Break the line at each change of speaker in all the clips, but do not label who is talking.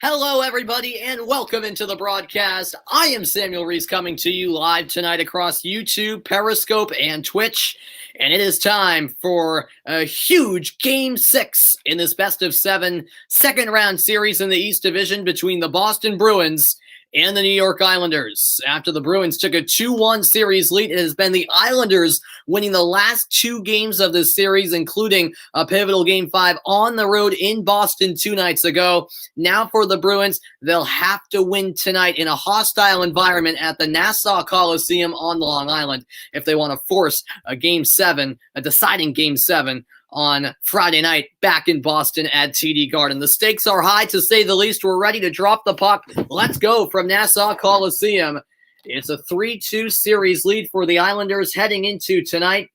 Hello, everybody, and welcome into the broadcast. I am Samuel Reese coming to you live tonight across YouTube, Periscope, and Twitch. And it is time for a huge Game 6 in this best-of-7 second-round series in the East Division between the Boston Bruins and the New York Islanders. After the Bruins took a 2-1 series lead, it has been the Islanders winning the last two games of this series, including a pivotal Game 5 on the road in Boston 2 nights ago. Now for the Bruins, they'll have to win tonight in a hostile environment at the Nassau Coliseum on Long Island if they want to force a Game 7, a deciding Game 7, on Friday night back in Boston at TD Garden. The stakes are high, to say the least. We're ready to drop the puck. Let's go from Nassau Coliseum. It's a 3-2 series lead for the Islanders heading into tonight.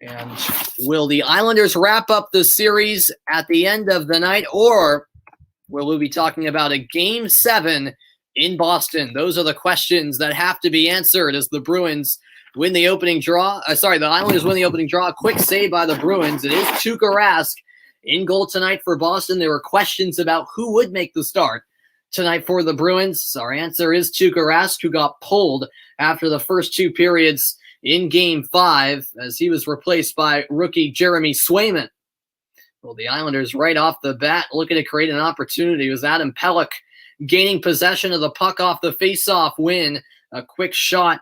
And will the Islanders wrap up the series at the end of the night, or will we be talking about a Game 7 in Boston? Those are the questions that have to be answered as the Bruins win the opening draw. The Islanders win the opening draw. A quick save by the Bruins. It is Tuukka Rask in goal tonight for Boston. There were questions about who would make the start tonight for the Bruins. Our answer is Tuukka Rask, who got pulled after the first two periods in Game 5 as he was replaced by rookie Jeremy Swayman. Well, the Islanders right off the bat looking to create an opportunity. It was Adam Pelech gaining possession of the puck off the faceoff win. A quick shot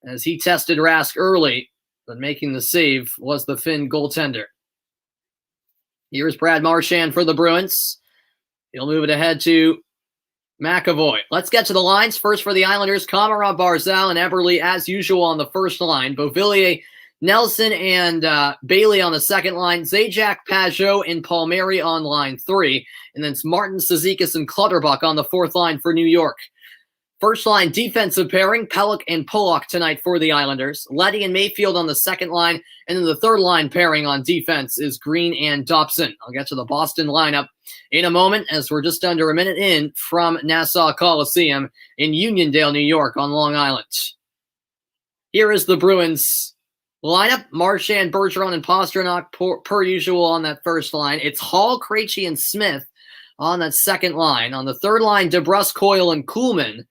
as he tested Rask early, but making the save was the Finn goaltender. Here's Brad Marchand for the Bruins. He'll move it ahead to McAvoy. Let's get to the lines. First for the Islanders, Komarov, Barzal, and Eberle as usual on the first line. Beauvillier, Nelson, and Bailey on the second line. Zajac, Pajot, and Palmieri on line 3. And then it's Martin, Cizikas, and Clutterbuck on the fourth line for New York. First line defensive pairing, Pelech and Pollock tonight for the Islanders. Leddy and Mayfield on the second line. And then the third line pairing on defense is Green and Dobson. I'll get to the Boston lineup in a moment as we're just under a minute in from Nassau Coliseum in Uniondale, New York on Long Island. Here is the Bruins lineup. Marchand, Bergeron, and Pastrnak per usual on that first line. It's Hall, Krejci, and Smith on that second line. On the third line, DeBrusk, Coyle, and Kuhlman.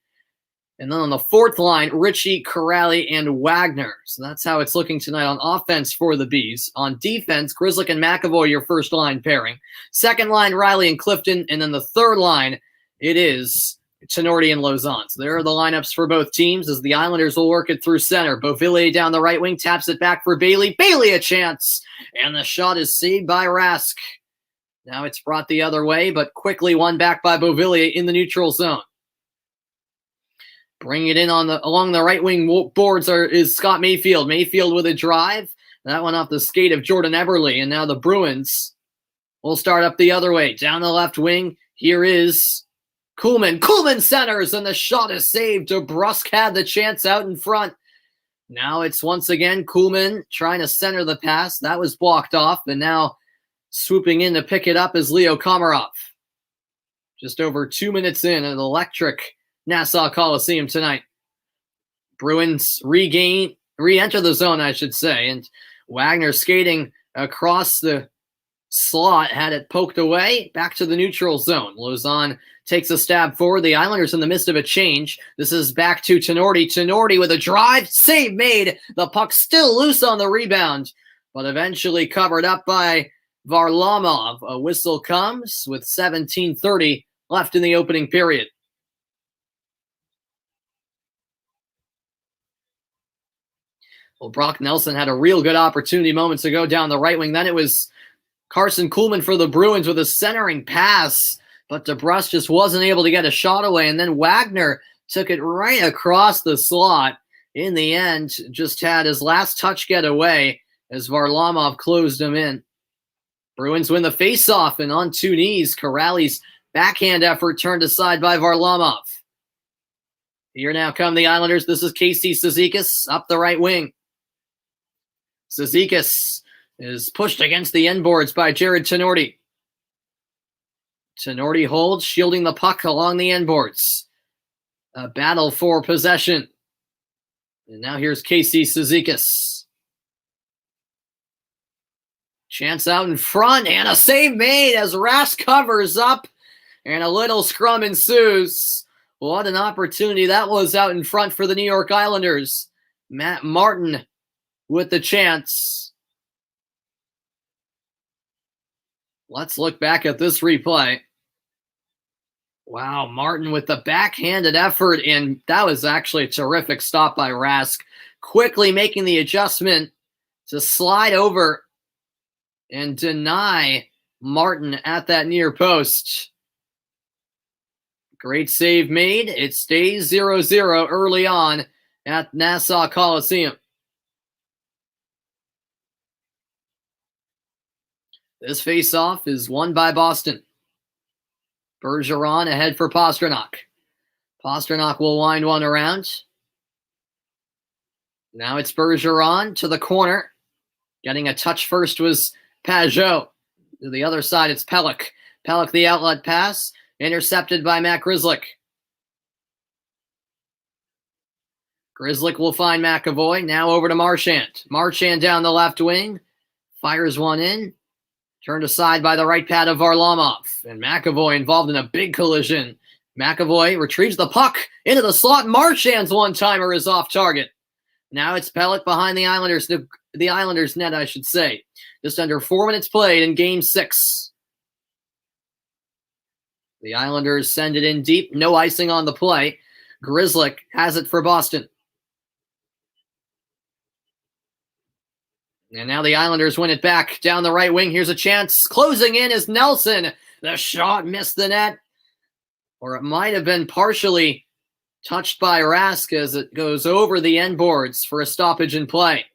And then on the fourth line, Ritchie, Corrali, and Wagner. So that's how it's looking tonight on offense for the Bees. On defense, Grzelcyk and McAvoy, your first line pairing. Second line, Riley and Clifton. And then the third line, it is Tenorti and Lauzon. So there are the lineups for both teams as the Islanders will work it through center. Beauvillier down the right wing, taps it back for Bailey. Bailey a chance. And the shot is saved by Rask. Now it's brought the other way, but quickly won back by Beauvillier in the neutral zone. Bring it in along the right wing boards is Scott Mayfield. Mayfield with a drive. That one off the skate of Jordan Eberle. And now the Bruins will start up the other way. Down the left wing, here is Kuhlman. Kuhlman centers, and the shot is saved. DeBrusk had the chance out in front. Now it's once again Kuhlman trying to center the pass. That was blocked off. And now swooping in to pick it up is Leo Komarov. Just over 2 minutes in, an electric Nassau Coliseum tonight. Bruins re-enter the zone, I should say. And Wagner skating across the slot, had it poked away, back to the neutral zone. Lauzon takes a stab forward. The Islanders in the midst of a change. This is back to Tenorti. Tenorti with a drive. Save made. The puck still loose on the rebound, but eventually covered up by Varlamov. A whistle comes with 17:30 left in the opening period. Well, Brock Nelson had a real good opportunity moments ago down the right wing. Then it was Carson Kuhlman for the Bruins with a centering pass, but DeBrusk just wasn't able to get a shot away. And then Wagner took it right across the slot. In the end, just had his last touch get away as Varlamov closed him in. Bruins win the faceoff, and on two knees, Corrali's backhand effort turned aside by Varlamov. Here now come the Islanders. This is Casey Cizikas up the right wing. Cizikas is pushed against the end boards by Jared Tenorti. Tenorti holds, shielding the puck along the end boards. A battle for possession. And now here's Casey Cizikas. Chance out in front, and a save made as Rask covers up. and a little scrum ensues. What an opportunity that was out in front for the New York Islanders. Matt Martin with the chance. Let's look back at this replay. Wow, Martin with the backhanded effort, and that was actually a terrific stop by Rask. Quickly making the adjustment to slide over and deny Martin at that near post. Great save made. It stays 0-0 early on at Nassau Coliseum. This faceoff is won by Boston. Bergeron ahead for Pastrnak. Pastrnak will wind one around. Now it's Bergeron to the corner. Getting a touch first was Pajot. To the other side, it's Pelech. Pelech, the outlet pass, intercepted by Matt Grzelcyk. Grzelcyk will find McAvoy. Now over to Marchand. Marchand down the left wing. Fires one in. Turned aside by the right pad of Varlamov. And McAvoy involved in a big collision. McAvoy retrieves the puck into the slot. Marchand's one-timer is off target. Now it's Pelech behind the Islanders net, I should say. Just under 4 minutes played in Game 6. The Islanders send it in deep. No icing on the play. Grzelcyk has it for Boston. And now the Islanders win it back down the right wing. Here's a chance. Closing in is Nelson. The shot missed the net. Or it might have been partially touched by Rask as it goes over the end boards for a stoppage in play.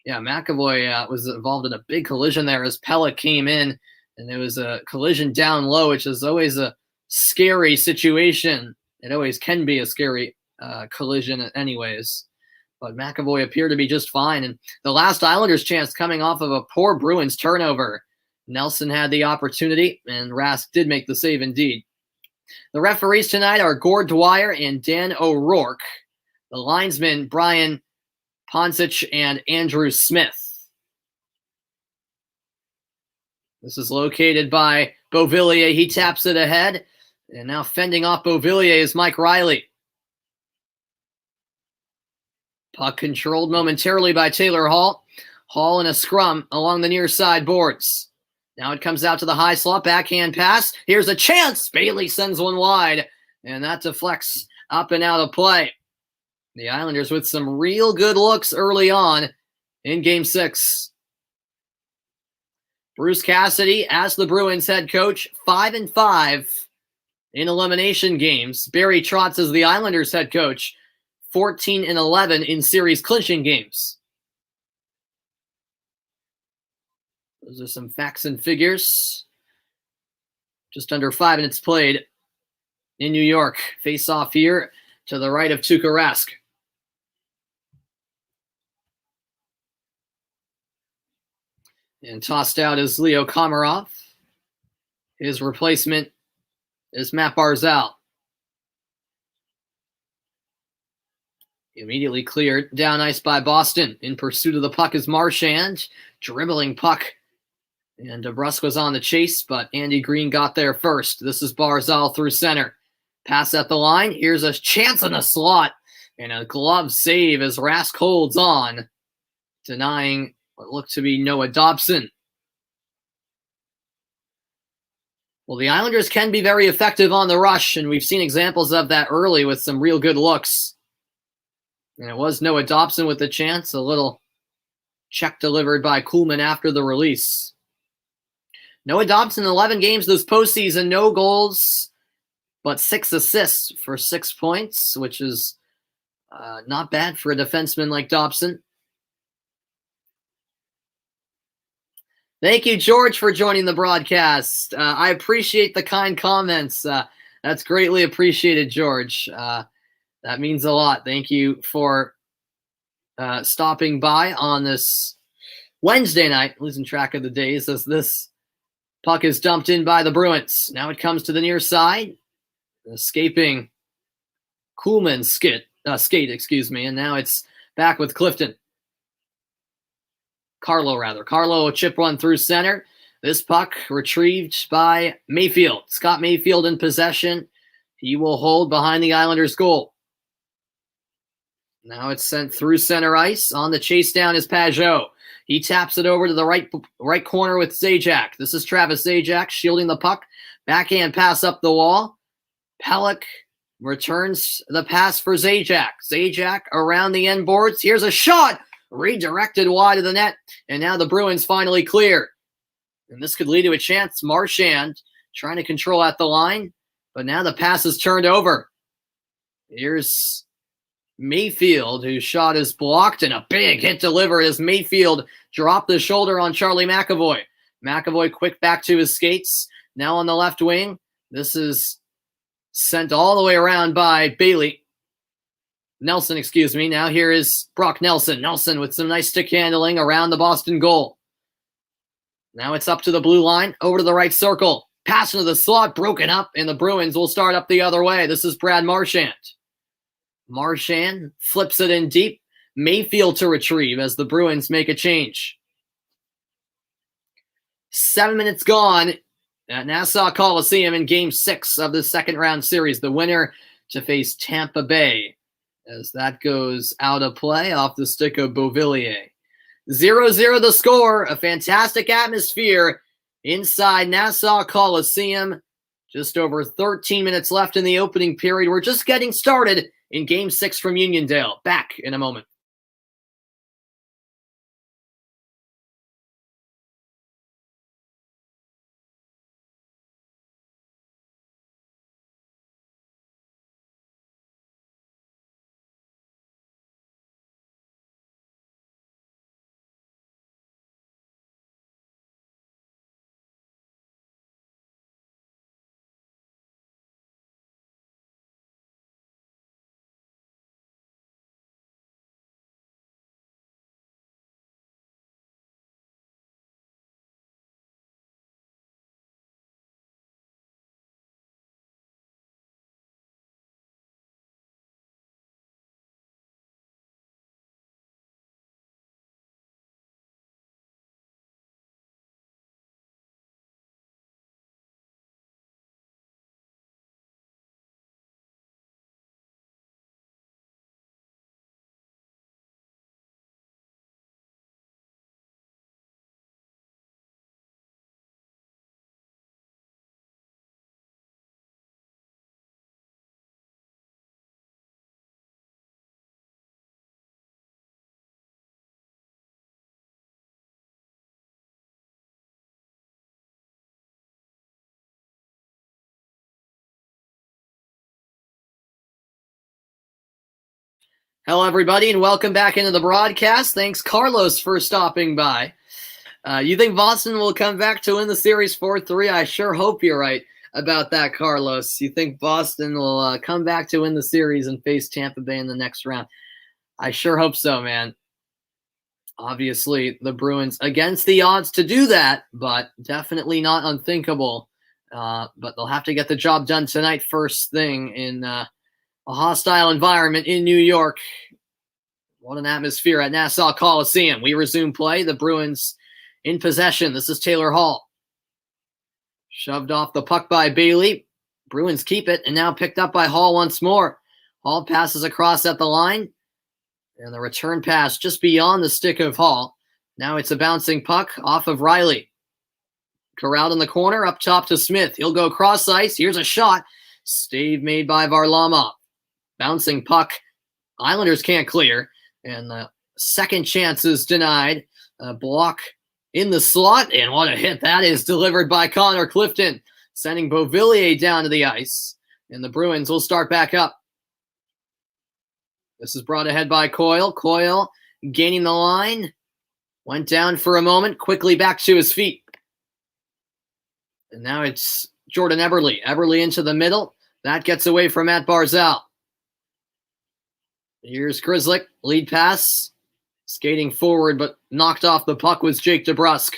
Yeah, McAvoy was involved in a big collision there as Pelech came in. And there was a collision down low, which is always a scary situation. It always can be a scary collision anyways. But McAvoy appeared to be just fine. And the last Islanders chance coming off of a poor Bruins turnover. Nelson had the opportunity, and Rask did make the save indeed. The referees tonight are Gord Dwyer and Dan O'Rourke. The linesmen, Brian Poncich and Andrew Smith. This is located by Beauvillier. He taps it ahead. And now fending off Beauvillier is Mike Riley. Puck controlled momentarily by Taylor Hall. Hall in a scrum along the near side boards. Now it comes out to the high slot, backhand pass. Here's a chance. Bailey sends one wide, and that deflects up and out of play. The Islanders with some real good looks early on in Game 6. Bruce Cassidy, as the Bruins head coach, 5-5 in elimination games. Barry Trotz as the Islanders head coach, 14-11 in series clinching games. Those are some facts and figures. Just under 5 minutes played in New York. Face off here to the right of Tuukka Rask. And tossed out is Leo Komarov. His replacement is Matt Barzal. Immediately cleared down ice by Boston. In pursuit of the puck is Marchand. Dribbling puck. And DeBrusk was on the chase, but Andy Green got there first. This is Barzal through center. Pass at the line. Here's a chance in the slot. And a glove save as Rask holds on, denying what looked to be Noah Dobson. Well, the Islanders can be very effective on the rush, and we've seen examples of that early with some real good looks. And it was Noah Dobson with the chance, a little check delivered by Kuhlman after the release. Noah Dobson, 11 games this postseason, no goals, but 6 assists for 6 points, which is not bad for a defenseman like Dobson. Thank you, George, for joining the broadcast. I appreciate the kind comments. That's greatly appreciated, George. That means a lot. Thank you for stopping by on this Wednesday night. Losing track of the days as this puck is dumped in by the Bruins. Now it comes to the near side. Escaping Kuhlman's skate, and now it's back with Clifton. Carlo, a chip run through center. This puck retrieved by Mayfield. Scott Mayfield in possession. He will hold behind the Islanders' goal. Now it's sent through center ice. On the chase down is Pajot. He taps it over to the right corner with Zajac. This is Travis Zajac shielding the puck. Backhand pass up the wall. Pelech returns the pass for Zajac. Zajac around the end boards. Here's a shot. Redirected wide of the net. And now the Bruins finally clear. And this could lead to a chance. Marchand trying to control at the line. But now the pass is turned over. Here's Mayfield, whose shot is blocked, and a big hit delivered as Mayfield dropped the shoulder on Charlie McAvoy. McAvoy quick back to his skates. Now on the left wing. This is sent all the way around by Nelson, excuse me. Now here is Brock Nelson. Nelson with some nice stick handling around the Boston goal. Now it's up to the blue line, over to the right circle. Pass into the slot, broken up, and the Bruins will start up the other way. This is Brad Marchand. Marchand flips it in deep. Mayfield to retrieve as the Bruins make a change. 7 minutes gone at Nassau Coliseum in Game 6 of the second round series. The winner to face Tampa Bay as that goes out of play off the stick of Beauvillier. 0-0 the score. A fantastic atmosphere inside Nassau Coliseum. Just over 13 minutes left in the opening period. We're just getting started in Game 6 from Uniondale. Back in a moment. Hello, everybody, and welcome back into the broadcast. Thanks, Carlos, for stopping by. You think Boston will come back to win the series 4-3? I sure hope you're right about that, Carlos. You think Boston will come back to win the series and face Tampa Bay in the next round? I sure hope so, man. Obviously, the Bruins against the odds to do that, but definitely not unthinkable. But they'll have to get the job done tonight first thing in a hostile environment in New York. What an atmosphere at Nassau Coliseum. We resume play. The Bruins in possession. This is Taylor Hall. Shoved off the puck by Bailey. Bruins keep it, and now picked up by Hall once more. Hall passes across at the line, and the return pass just beyond the stick of Hall. Now it's a bouncing puck off of Riley. Corralled in the corner, up top to Smith. He'll go cross ice. Here's a shot. Stave made by Varlamov. Bouncing puck. Islanders can't clear. And the second chance is denied. A block in the slot. And what a hit that is, delivered by Connor Clifton, sending Beauvillier down to the ice. And the Bruins will start back up. This is brought ahead by Coyle. Coyle gaining the line. Went down for a moment. Quickly back to his feet. And now it's Jordan Eberle. Eberle into the middle. That gets away from Matt Barzal. Here's Grzelcyk. Lead pass. Skating forward, but knocked off the puck was Jake DeBrusk.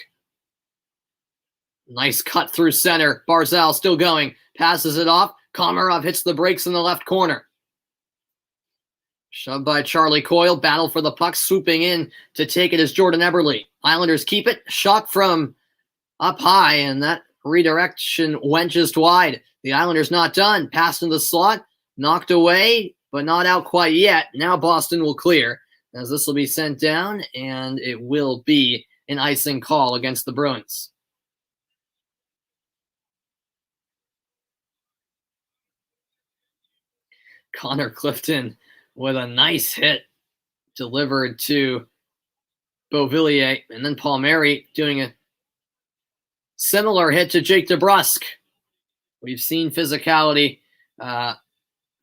Nice cut through center. Barzal still going. Passes it off. Komarov hits the brakes in the left corner. Shoved by Charlie Coyle. Battle for the puck. Swooping in to take it is Jordan Eberle. Islanders keep it. Shot from up high, and that redirection went just wide. The Islanders not done. Passed in the slot, knocked away, but not out quite yet. Now Boston will clear, as this will be sent down, and it will be an icing call against the Bruins. Connor Clifton with a nice hit delivered to Beauvillier, and then Palmieri doing a similar hit to Jake DeBrusk. We've seen physicality,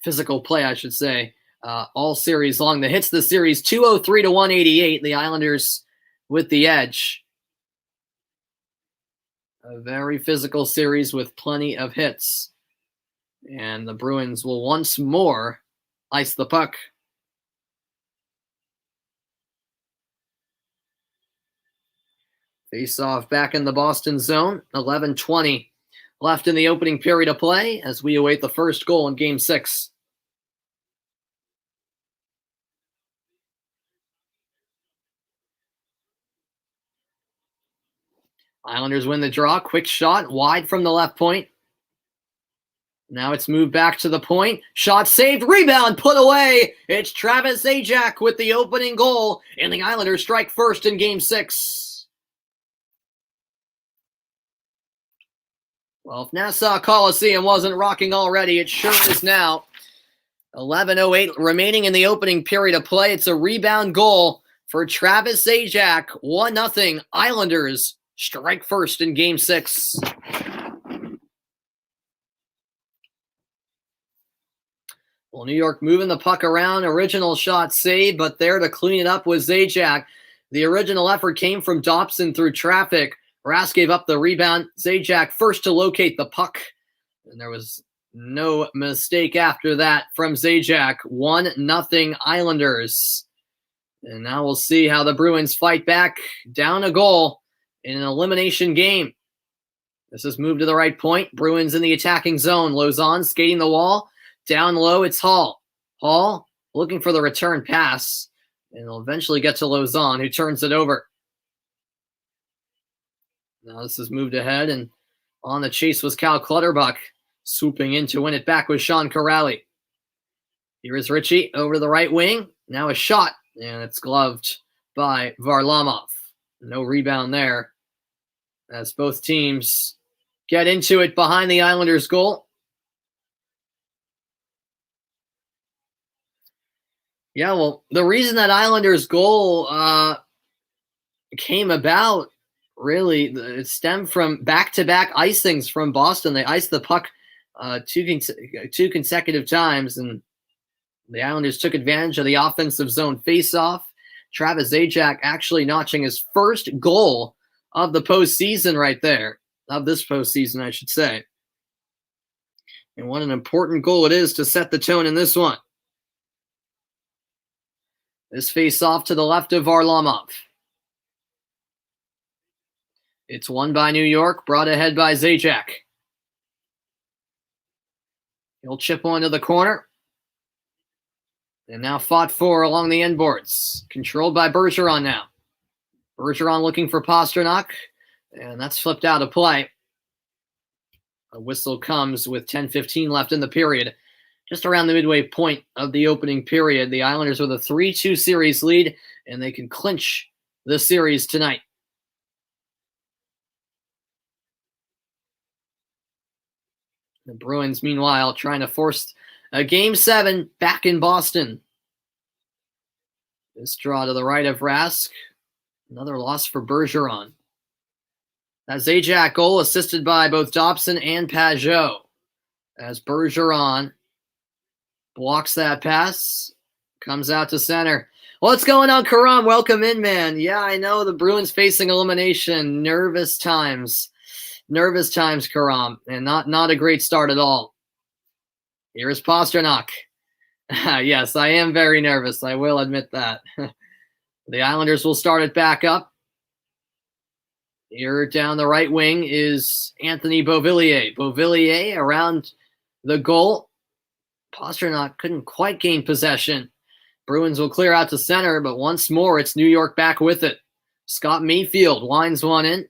physical play, I should say, all series long. The hits the series 203 to 188. The Islanders with the edge. A very physical series with plenty of hits. And the Bruins will once more ice the puck. Face-off back in the Boston zone. 11:20 left in the opening period of play as we await the first goal in Game 6. Islanders win the draw. Quick shot wide from the left point. Now it's moved back to the point. Shot saved. Rebound put away. It's Travis Zajac with the opening goal. And the Islanders strike first in Game 6. Well, if Nassau Coliseum wasn't rocking already, it sure is now. 11:08 remaining in the opening period of play. It's a rebound goal for Travis Zajac. 1-0 Islanders strike first in Game 6. Well, New York moving the puck around. Original shot saved, but there to clean it up was Zajac. The original effort came from Dobson through traffic. Rask gave up the rebound. Zajac first to locate the puck. And there was no mistake after that from Zajac. 1-0 Islanders. And now we'll see how the Bruins fight back down a goal in an elimination game. This is moved to the right point. Bruins in the attacking zone. Lauzon skating the wall. Down low, it's Hall. Hall looking for the return pass. And it'll eventually get to Lauzon, who turns it over. Now this is moved ahead, and on the chase was Cal Clutterbuck. Swooping in to win it back with Sean Corrali. Here is Ritchie over to the right wing. Now a shot, and it's gloved by Varlamov. No rebound there, as both teams get into it behind the Islanders' goal. Yeah, well, the reason that Islanders' goal came about, really, it stemmed from back-to-back icings from Boston. They iced the puck two consecutive times, and the Islanders took advantage of the offensive zone face-off. Travis Zajac actually notching his first goal of the postseason right there. Of this postseason, I should say. And what an important goal it is to set the tone in this one. This face-off to the left of Varlamov. It's won by New York, brought ahead by Zajac. He'll chip one to the corner. And now fought for along the end boards. Controlled by Bergeron now. Bergeron looking for Pastrnak. And that's flipped out of play. A whistle comes with 10:15 left in the period. Just around the midway point of the opening period, the Islanders with a 3-2 series lead, and they can clinch the series tonight. The Bruins, meanwhile, trying to force a Game 7 back in Boston. This draw to the right of Rask. Another loss for Bergeron. That Zajac goal assisted by both Dobson and Pajot. As Bergeron blocks that pass, comes out to center. What's going on, Karam? Welcome in, man. Yeah, I know the Bruins facing elimination. Nervous times, Karam, and not a great start at all. Here is Pastrnak. Yes, I am very nervous. I will admit that. The Islanders will start it back up. Here down the right wing is Anthony Beauvillier. Beauvillier around the goal. Pastrnak couldn't quite gain possession. Bruins will clear out to center, but once more it's New York back with it. Scott Mayfield winds one in.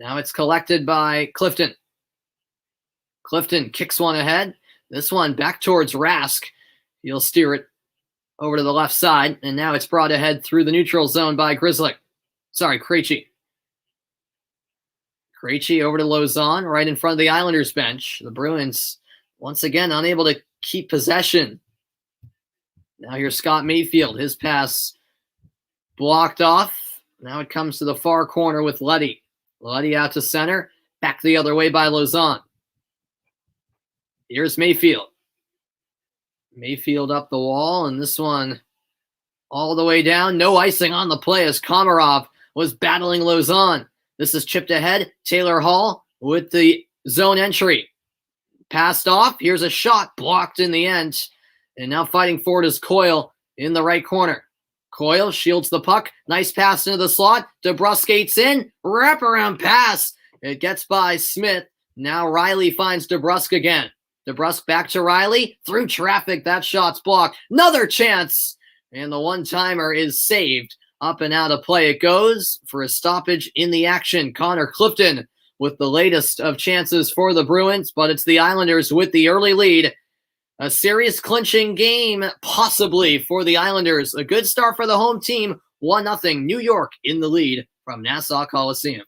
Now it's collected by Clifton. Clifton kicks one ahead. This one back towards Rask. He'll steer it over to the left side, and now it's brought ahead through the neutral zone by Krejci. Krejci over to Lauzon, right in front of the Islanders bench. The Bruins, once again, unable to keep possession. Now here's Scott Mayfield. His pass blocked off. Now it comes to the far corner with Leddy. Leddy out to center. Back the other way by Lauzon. Here's Mayfield. Mayfield up the wall, and this one all the way down. No icing on the play as Komarov was battling Lauzon. This is chipped ahead. Taylor Hall with the zone entry. Passed off. Here's a shot blocked in the end. And now fighting for it is Coyle in the right corner. Coyle shields the puck. Nice pass into the slot. DeBrusk skates in. Wraparound pass. It gets by Smith. Now Riley finds DeBrusk again. DeBrusk back to Riley. Through traffic. That shot's blocked. Another chance. And the one-timer is saved. Up and out of play it goes for a stoppage in the action. Connor Clifton with the latest of chances for the Bruins, but it's the Islanders with the early lead. A serious clinching game, possibly, for the Islanders. A good start for the home team. 1-0 New York in the lead from Nassau Coliseum.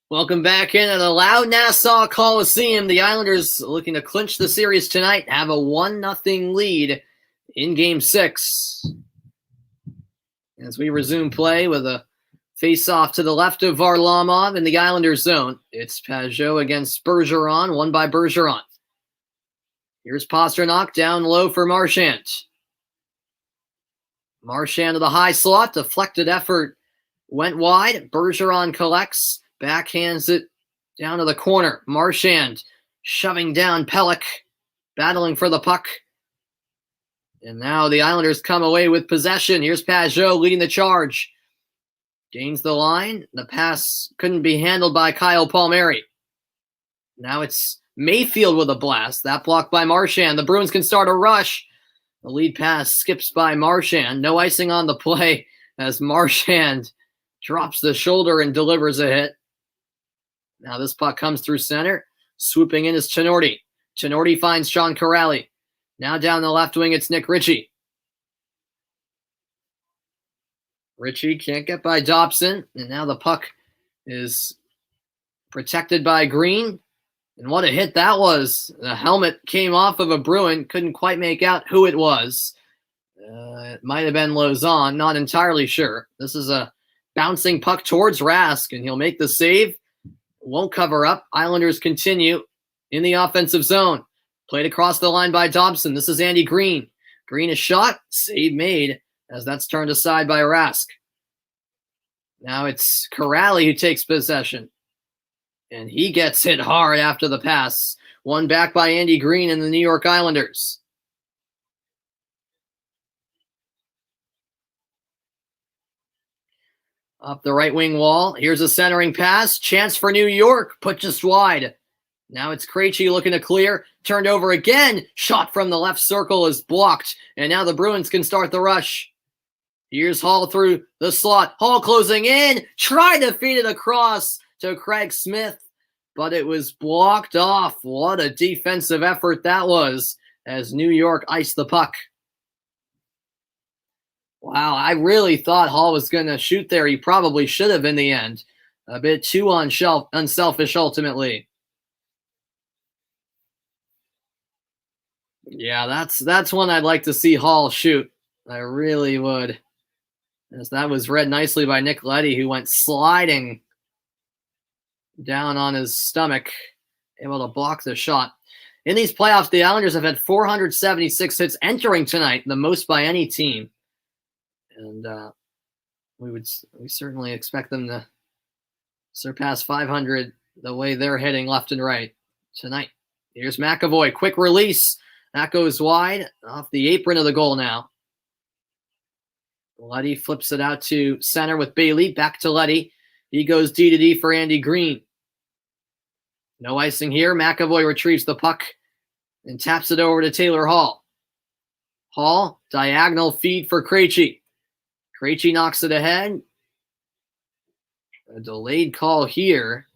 Welcome back in at the loud Nassau Coliseum. The Islanders looking to clinch the series tonight, have a 1-0 lead in Game 6. As we resume play with a face-off to the left of Varlamov in the Islanders zone. It's Pajot against Bergeron, won by Bergeron. Here's Pastrnak down low for Marchand. Marchand to the high slot, deflected effort went wide. Bergeron collects. Backhands it down to the corner. Marchand shoving down Pelech, battling for the puck. And now the Islanders come away with possession. Here's Pajot leading the charge. Gains the line. The pass couldn't be handled by Kyle Palmieri. Now it's Mayfield with a blast. That blocked by Marchand. The Bruins can start a rush. The lead pass skips by Marchand. No icing on the play as Marchand drops the shoulder and delivers a hit. Now this puck comes through center. Swooping in is Chinordi. Chinordi finds Sean Corrali. Now down the left wing, it's Nick Ritchie. Ritchie can't get by Dobson. And now the puck is protected by Green. And what a hit that was. The helmet came off of a Bruin. Couldn't quite make out who it was. It might have been Lauzon. Not entirely sure. This is a bouncing puck towards Rask, and he'll make the save. Won't cover up. Islanders continue in the offensive zone. Played across the line by Dobson. This is Andy Green. Green is shot. Save made as that's turned aside by Rask. Now it's Corrali who takes possession. And he gets hit hard after the pass. Won back by Andy Green and the New York Islanders. Up the right wing wall. Here's a centering pass. Chance for New York. Put just wide. Now it's Krejci looking to clear. Turned over again. Shot from the left circle is blocked. And now the Bruins can start the rush. Here's Hall through the slot. Hall closing in. Tried to feed it across to Craig Smith, but it was blocked off. What a defensive effort that was as New York iced the puck. Wow, I really thought Hall was going to shoot there. He probably should have in the end. A bit too unselfish ultimately. Yeah, that's one I'd like to see Hall shoot. I really would. As that was read nicely by Nick Leddy, who went sliding down on his stomach, able to block the shot. In these playoffs, the Islanders have had 476 hits entering tonight, the most by any team. And we certainly expect them to surpass 500 the way they're hitting left and right tonight. Here's McAvoy, quick release. That goes wide off the apron of the goal now. Leddy flips it out to center with Bailey. Back to Leddy. He goes D to D for Andy Green. No icing here. McAvoy retrieves the puck and taps it over to Taylor Hall. Hall, diagonal feed for Krejci. Krejci knocks it ahead. A delayed call here.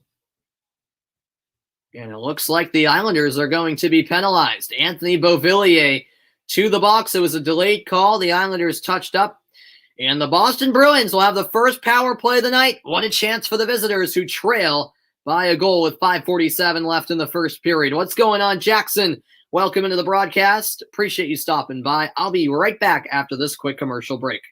And it looks like the Islanders are going to be penalized. Anthony Beauvillier to the box. It was a delayed call. The Islanders touched up. And the Boston Bruins will have the first power play of the night. What a chance for the visitors who trail by a goal with 5:47 left in the first period. What's going on, Jackson? Welcome into the broadcast. Appreciate you stopping by. I'll be right back after this quick commercial break.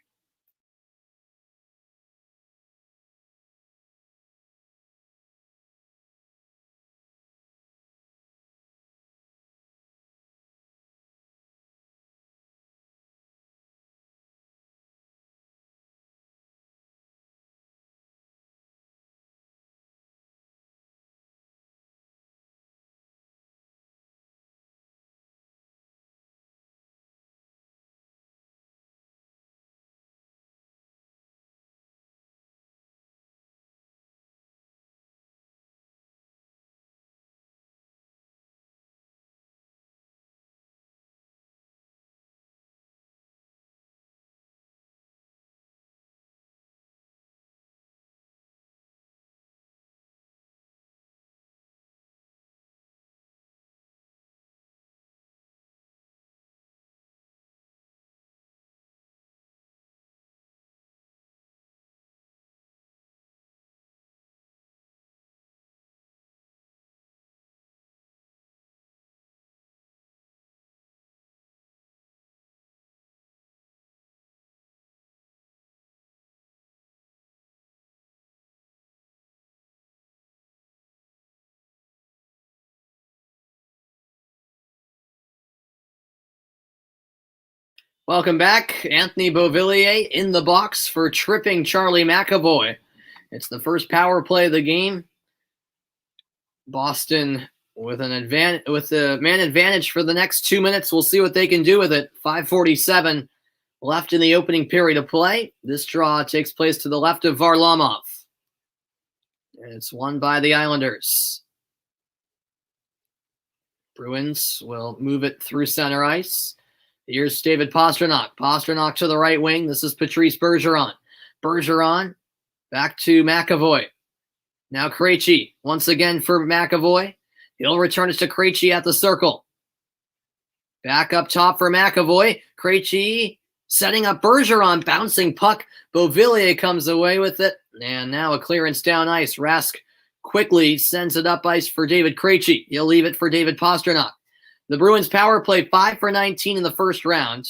Welcome back. Anthony Beauvillier in the box for tripping Charlie McAvoy. It's the first power play of the game. Boston with the man advantage for the next 2 minutes. We'll see what they can do with it. 5:47 left in the opening period of play. This draw takes place to the left of Varlamov. And it's won by the Islanders. Bruins will move it through center ice. Here's David Pastrnak. Pastrnak to the right wing. This is Patrice Bergeron. Bergeron back to McAvoy. Now Krejci once again for McAvoy. He'll return it to Krejci at the circle. Back up top for McAvoy. Krejci setting up Bergeron. Bouncing puck. Beauvillier comes away with it. And now a clearance down ice. Rask quickly sends it up ice for David Krejci. He'll leave it for David Pastrnak. The Bruins power play 5 for 19 in the first round.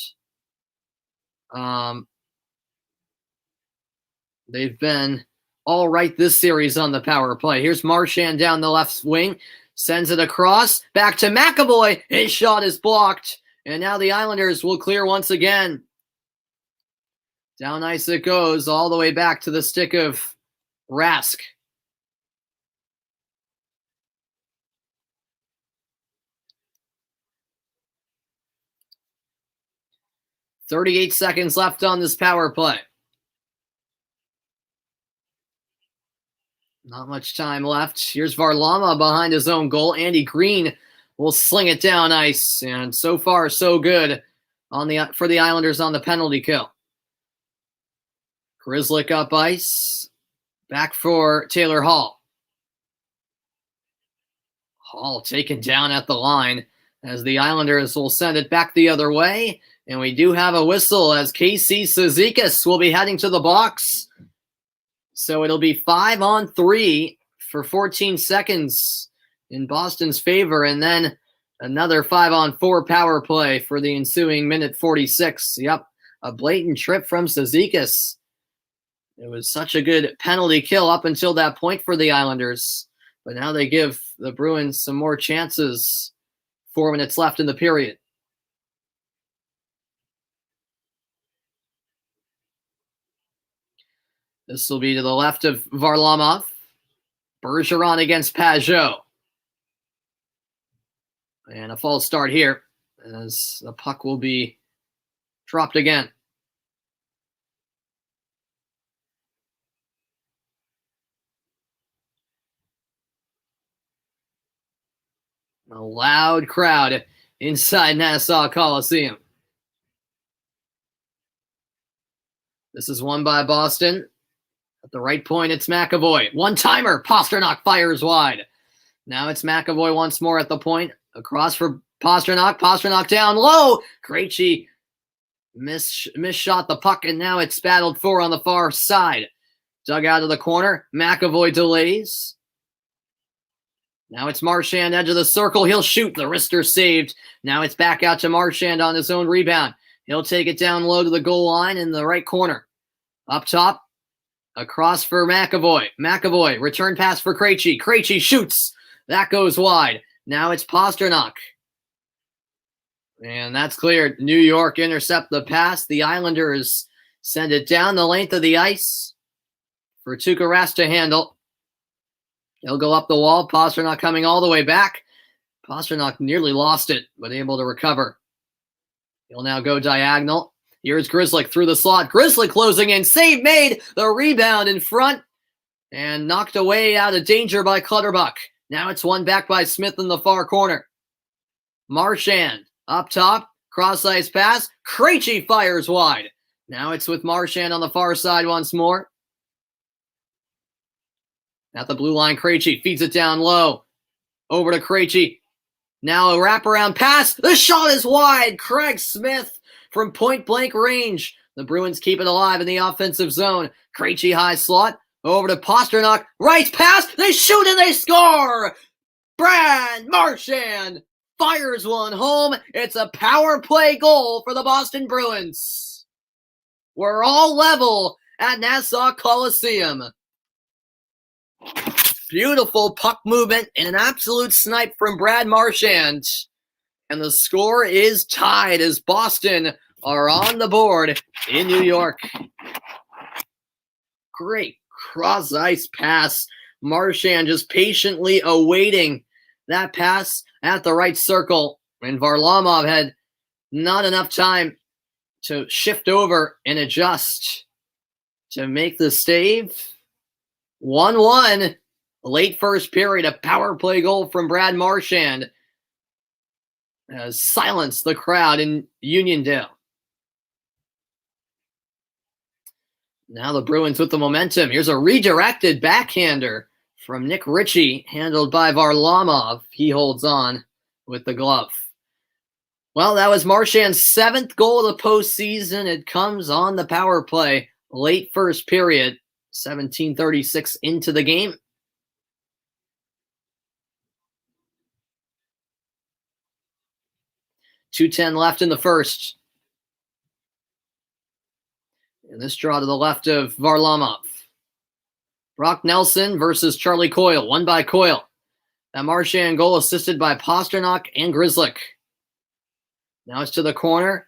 They've been all right this series on the power play. Here's Marchand down the left wing. Sends it across. Back to McAvoy. His shot is blocked. And now the Islanders will clear once again. Down ice it goes all the way back to the stick of Rask. .38 seconds left on this power play. Not much time left. Here's Varlamov behind his own goal. Andy Green will sling it down ice, and so far so good for the Islanders on the penalty kill. Grzelcyk up ice. Back for Taylor Hall. Hall taken down at the line as the Islanders will send it back the other way. And we do have a whistle as Casey Cizikas will be heading to the box. So it'll be 5-on-3 for 14 seconds in Boston's favor. And then another 5-on-4 power play for the ensuing minute 46. Yep, a blatant trip from Cizikas. It was such a good penalty kill up until that point for the Islanders. But now they give the Bruins some more chances. 4 minutes left in the period. This will be to the left of Varlamov. Bergeron against Pajot. And a false start here as the puck will be dropped again. A loud crowd inside Nassau Coliseum. This is won by Boston. At the right point, it's McAvoy. One-timer. Pastrnak fires wide. Now it's McAvoy once more at the point. Across for Pastrnak. Pastrnak down low. Krejci misshot the puck, and now it's battled for on the far side. Dug out of the corner. McAvoy delays. Now it's Marchand, edge of the circle. He'll shoot. The wrister saved. Now it's back out to Marchand on his own rebound. He'll take it down low to the goal line in the right corner. Up top, across for McAvoy. McAvoy, return pass for Krejci. Krejci shoots. That goes wide. Now it's Pastrnak. And that's cleared. New York intercept the pass. The Islanders send it down the length of the ice for Tuukka Rask to handle. He'll go up the wall. Pastrnak coming all the way back. Pastrnak nearly lost it, but able to recover. He'll now go diagonal. Here's Grzelcyk through the slot. Grzelcyk closing in. Save made. The rebound in front. And knocked away out of danger by Clutterbuck. Now it's won back by Smith in the far corner. Marchand up top. Cross-ice pass. Krejci fires wide. Now it's with Marchand on the far side once more. At the blue line, Krejci feeds it down low. Over to Krejci. Now a wraparound pass. The shot is wide. Craig Smith from point-blank range. The Bruins keep it alive in the offensive zone. Krejci high slot. Over to Pastrnak. Right pass. They shoot and they score. Brad Marchand fires one home. It's a power play goal for the Boston Bruins. We're all level at Nassau Coliseum. Beautiful puck movement and an absolute snipe from Brad Marchand. And the score is tied as Boston are on the board in New York. Great cross-ice pass. Marchand just patiently awaiting that pass at the right circle. And Varlamov had not enough time to shift over and adjust to make the save. 1-1, late first period, a power play goal from Brad Marchand has silenced the crowd in Uniondale. Now the Bruins with the momentum. Here's a redirected backhander from Nick Ritchie, handled by Varlamov. He holds on with the glove. Well, that was Marchand's 7th goal of the postseason. It comes on the power play, late first period. 17:36 into the game. .210 left in the first. And this draw to the left of Varlamov. Brock Nelson versus Charlie Coyle. Won by Coyle. That Marchand goal assisted by Pastrnak and Grzelcyk. Now it's to the corner.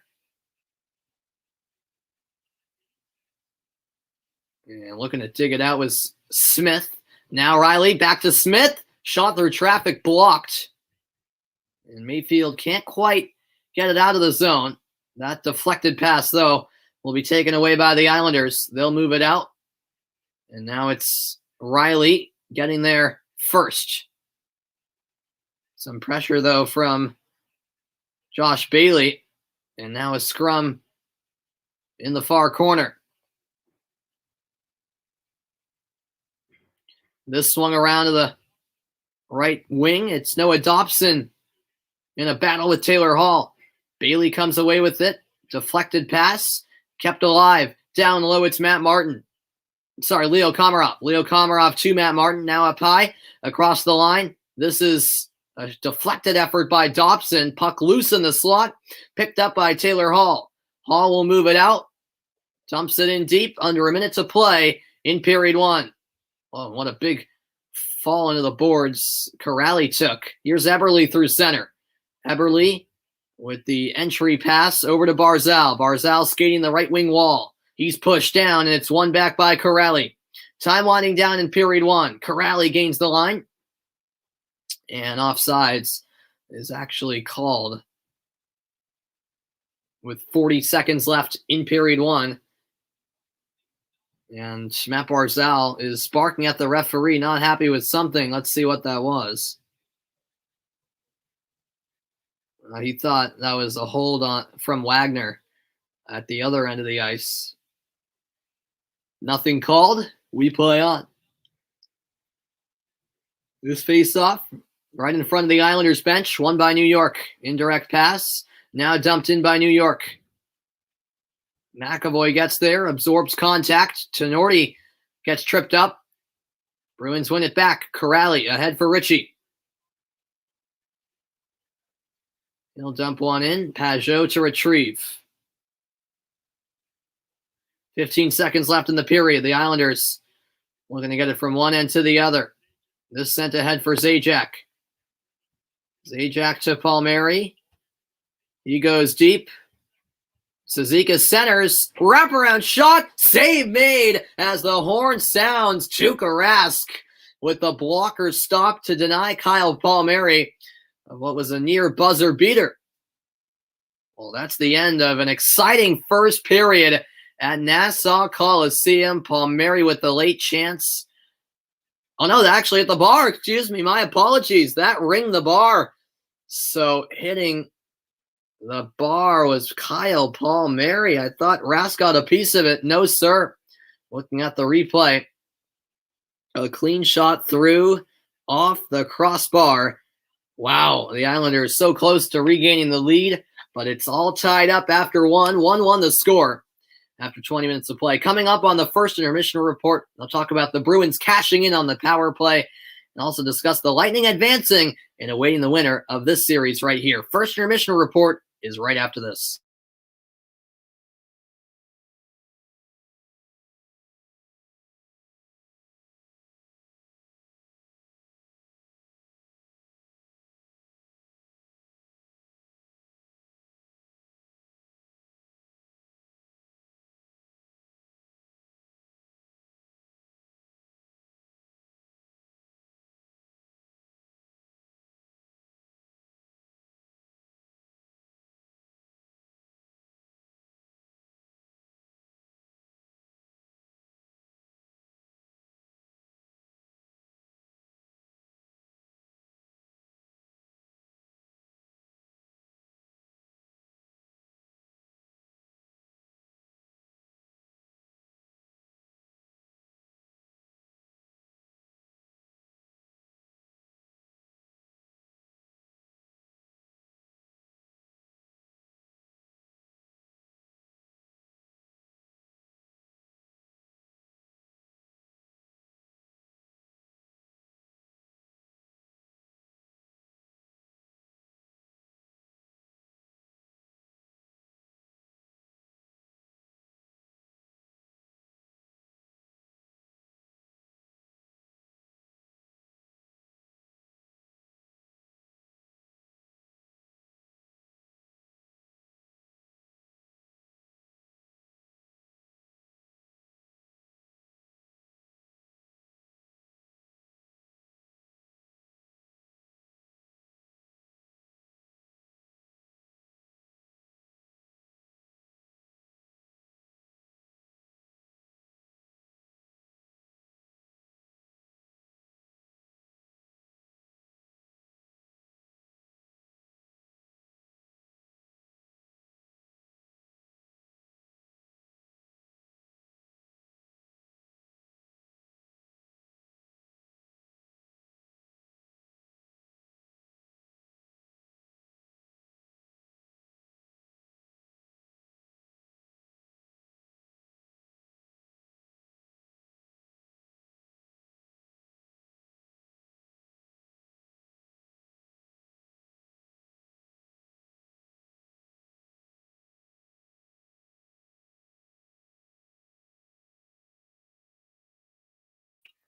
And looking to dig it out was Smith. Now Riley back to Smith. Shot through traffic, blocked. And Mayfield can't quite get it out of the zone. That deflected pass, though, will be taken away by the Islanders. They'll move it out. And now it's Riley getting there first. Some pressure, though, from Josh Bailey. And now a scrum in the far corner. This swung around to the right wing. It's Noah Dobson in a battle with Taylor Hall. Bailey comes away with it. Deflected pass. Kept alive. Down low, it's Matt Martin. Sorry, Leo Komarov. Leo Komarov to Matt Martin. Now up high. Across the line. This is a deflected effort by Dobson. Puck loose in the slot. Picked up by Taylor Hall. Hall will move it out. Dumps it in deep. Under a minute to play in period one. Oh, what a big fall into the boards Corrali took. Here's Eberle through center. Eberle with the entry pass over to Barzal. Barzal skating the right wing wall. He's pushed down, and it's won back by Corrali. Time winding down in period one. Corrali gains the line. And offsides is actually called with 40 seconds left in period one. And Matt Barzal is barking at the referee, not happy with something. Let's see what that was. He thought that was a hold on from Wagner at the other end of the ice. Nothing called. We play on. This face-off right in front of the Islanders bench, won by New York. Indirect pass, now dumped in by New York. McAvoy gets there, absorbs contact. Tenorti gets tripped up. Bruins win it back. Corrali ahead for Ritchie. He'll dump one in. Pajot to retrieve. 15 seconds left in the period. The Islanders looking to get it from one end to the other. This sent ahead for Zajac. Zajac to Palmieri. He goes deep. Sazika centers. Wraparound shot. Save made as the horn sounds. Tuukka Rask with the blocker stop to deny Kyle Palmieri of what was a near buzzer beater. Well, that's the end of an exciting first period at Nassau Coliseum. Palmieri with the late chance. Oh, no, actually at the bar. Excuse me. My apologies. That ringed the bar. So hitting the bar was Kyle Palmieri. I thought Rask got a piece of it. No, sir. Looking at the replay. A clean shot through off the crossbar. Wow, the Islanders so close to regaining the lead, but it's all tied up after 1-1 the score after 20 minutes of play. Coming up on the first intermission report, I'll talk about the Bruins cashing in on the power play and also discuss the Lightning advancing and awaiting the winner of this series right here. First intermission report is right after this.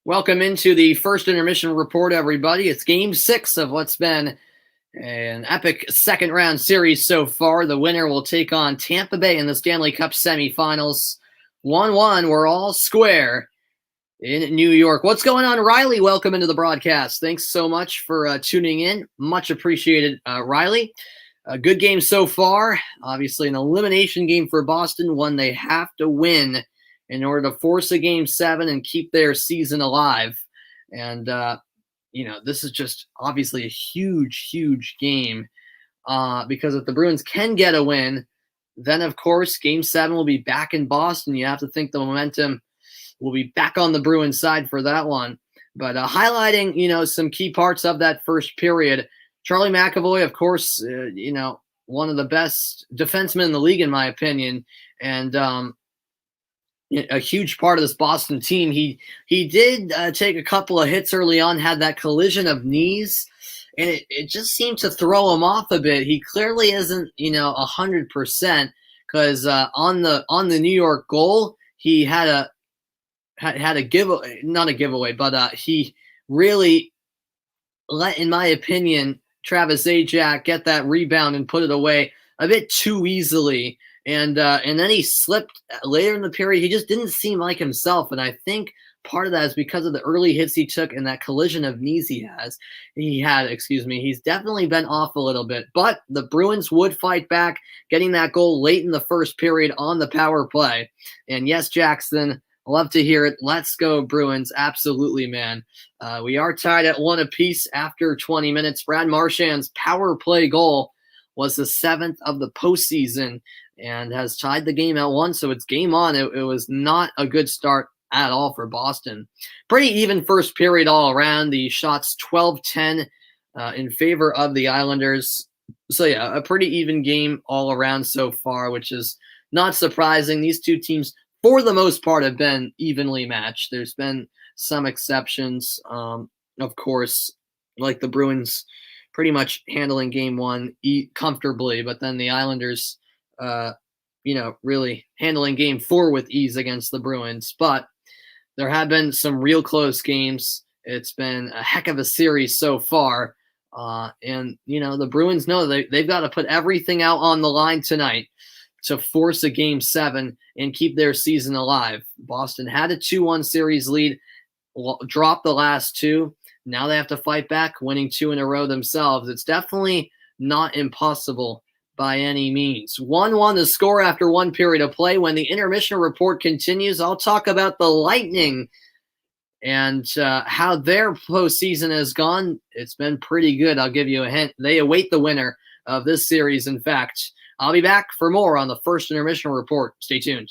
Welcome into the first intermission report, everybody. It's game 6 of what's been an epic second round series so far. The winner will take on Tampa Bay in the Stanley Cup semifinals. 1-1, we're all square in New York. What's going on, Riley? Welcome into the broadcast. Thanks so much for tuning in. Much appreciated, Riley. A good game so far. Obviously, an elimination game for Boston, one they have to win in order to force a game 7 and keep their season alive. And, this is just obviously a huge, huge game because if the Bruins can get a win, then, of course, game 7 will be back in Boston. You have to think the momentum will be back on the Bruins side for that one. But highlighting, some key parts of that first period, Charlie McAvoy, of course, one of the best defensemen in the league, in my opinion, and a huge part of this Boston team. He did take a couple of hits early on, had that collision of knees, and it just seemed to throw him off a bit. He clearly isn't, 100% because on the New York goal, he had a giveaway, not a giveaway, but he really let, in my opinion, Travis Zajac get that rebound and put it away a bit too easily. And then he slipped later in the period. He just didn't seem like himself. And I think part of that is because of the early hits he took and that collision of knees he had. He's definitely been off a little bit. But the Bruins would fight back, getting that goal late in the first period on the power play. And yes, Jackson, love to hear it. Let's go, Bruins. Absolutely, man. We are tied at 1 apiece after 20 minutes. Brad Marchand's power play goal was the 7th of the postseason and has tied the game at 1, so it's game on. It was not a good start at all for Boston. Pretty even first period all around. The shots 12-10 in favor of the Islanders. So, yeah, a pretty even game all around so far, which is not surprising. These two teams, for the most part, have been evenly matched. There's been some exceptions, of course, like the Bruins pretty much handling game 1 comfortably, but then the Islanders really handling game 4 with ease against the Bruins. But there have been some real close games. It's been a heck of a series so far. And the Bruins know they've got to put everything out on the line tonight to force a game 7 and keep their season alive. Boston had a 2-1 series lead, dropped the last 2. Now they have to fight back, winning 2 in a row themselves. It's definitely not impossible by any means. 1-1 the score after 1 period of play. When the intermission report continues, I'll talk about the Lightning and how their postseason has gone. It's been pretty good. I'll give you a hint. They await the winner of this series. In fact, I'll be back for more on the first intermission report. Stay tuned.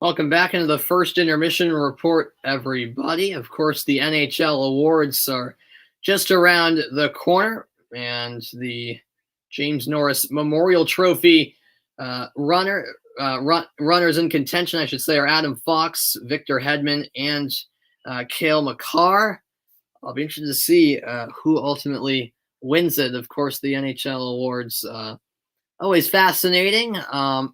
Welcome back into the first intermission report, everybody. Of course, the NHL awards are just around the corner, and the James Norris Memorial Trophy runners in contention, I should say, are Adam Fox, Victor Hedman, and Cale Makar. I'll be interested to see who ultimately wins it. Of course, the NHL awards always fascinating.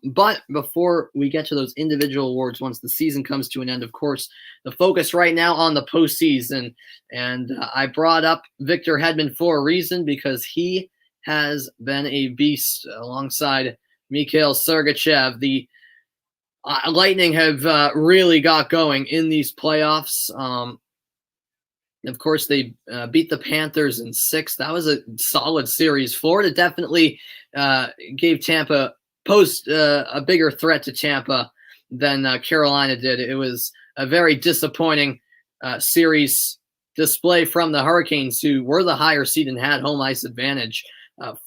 But before we get to those individual awards, once the season comes to an end, of course, the focus right now on the postseason. And I brought up Victor Hedman for a reason, because he has been a beast alongside Mikhail Sergachev. The Lightning have really got going in these playoffs. Of course, they beat the Panthers in 6. That was a solid series. Florida definitely gave Tampa posed a bigger threat to Tampa than Carolina did. It was a very disappointing series display from the Hurricanes, who were the higher seed and had home ice advantage.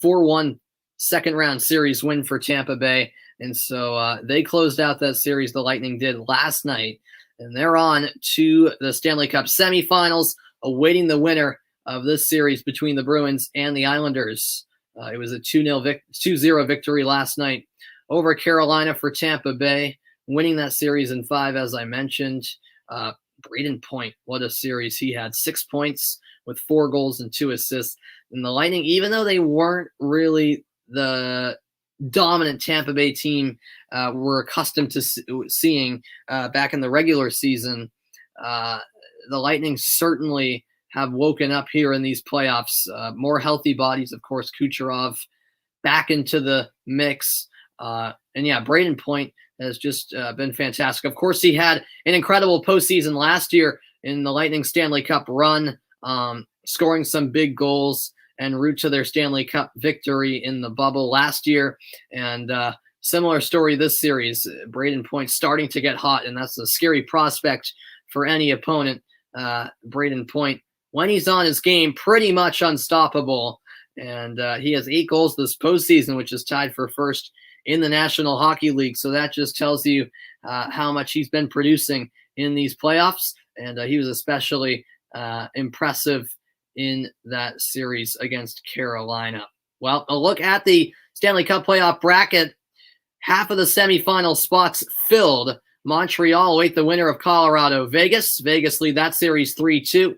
4-1 second-round series win for Tampa Bay. And so they closed out that series, the Lightning did, last night. And they're on to the Stanley Cup semifinals, awaiting the winner of this series between the Bruins and the Islanders. It was a 2-0 victory last night over Carolina for Tampa Bay, winning that series in 5, as I mentioned. Braden Point, what a series he had. 6 points with 4 goals and 2 assists. And the Lightning, even though they weren't really the dominant Tampa Bay team we're accustomed to seeing back in the regular season, the Lightning certainly have woken up here in these playoffs. More healthy bodies, of course. Kucherov back into the mix. And yeah, Braden Point has just been fantastic. Of course, he had an incredible postseason last year in the Lightning Stanley Cup run, scoring some big goals en route to their Stanley Cup victory in the bubble last year. And similar story this series. Braden Point starting to get hot, and that's a scary prospect for any opponent. Braden Point, when he's on his game, pretty much unstoppable. And he has 8 goals this postseason, which is tied for first in the National Hockey League. So that just tells you how much he's been producing in these playoffs. And he was especially impressive in that series against Carolina. Well, a look at the Stanley Cup playoff bracket. Half of the semifinal spots filled. Montreal await the winner of Colorado Vegas. Vegas lead that series 3-2.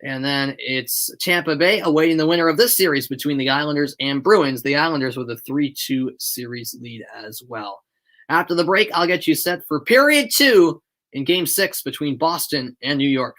And then it's Tampa Bay awaiting the winner of this series between the Islanders and Bruins. The Islanders with a 3-2 series lead as well. After the break, I'll get you set for period 2 in Game 6 between Boston and New York.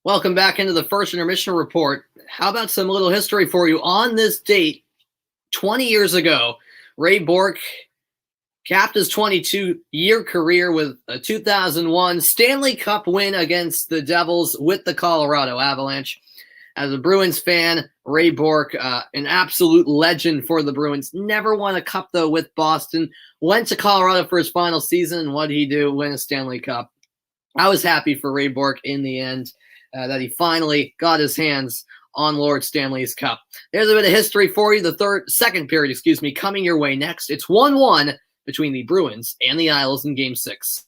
Welcome back into the first intermission report. How about some little history for you? On this date, 20 years ago, Ray Bourque capped his 22-year career with a 2001 Stanley Cup win against the Devils with the Colorado Avalanche. As a Bruins fan, Ray Bourque, an absolute legend for the Bruins, never won a cup, though, with Boston. Went to Colorado for his final season, and what did he do? Win a Stanley Cup. I was happy for Ray Bourque in the end that he finally got his hands on Lord Stanley's Cup. There's a bit of history for you. The second period, coming your way next. It's 1-1 between the Bruins and the Isles in Game 6.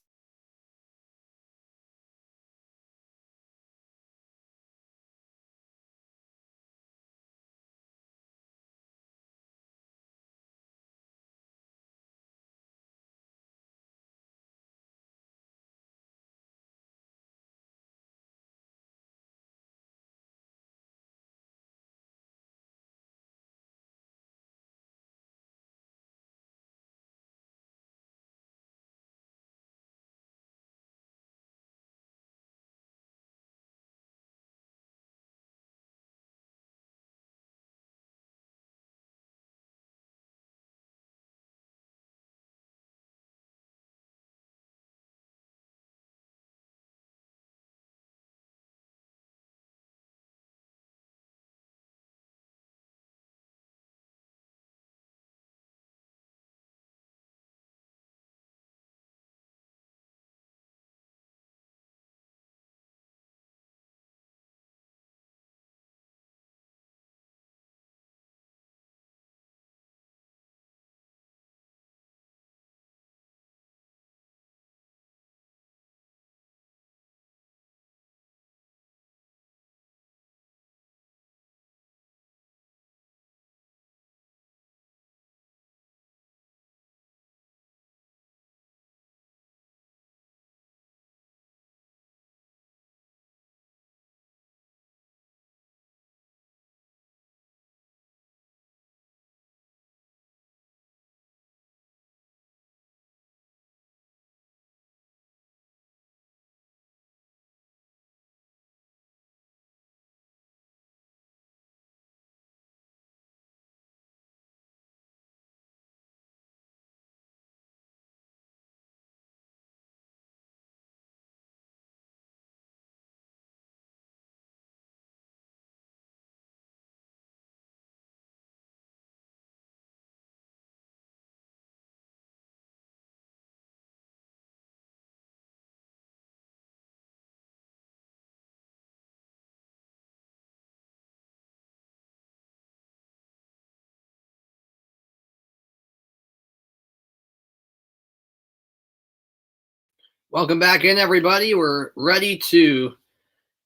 Welcome back in, everybody. We're ready to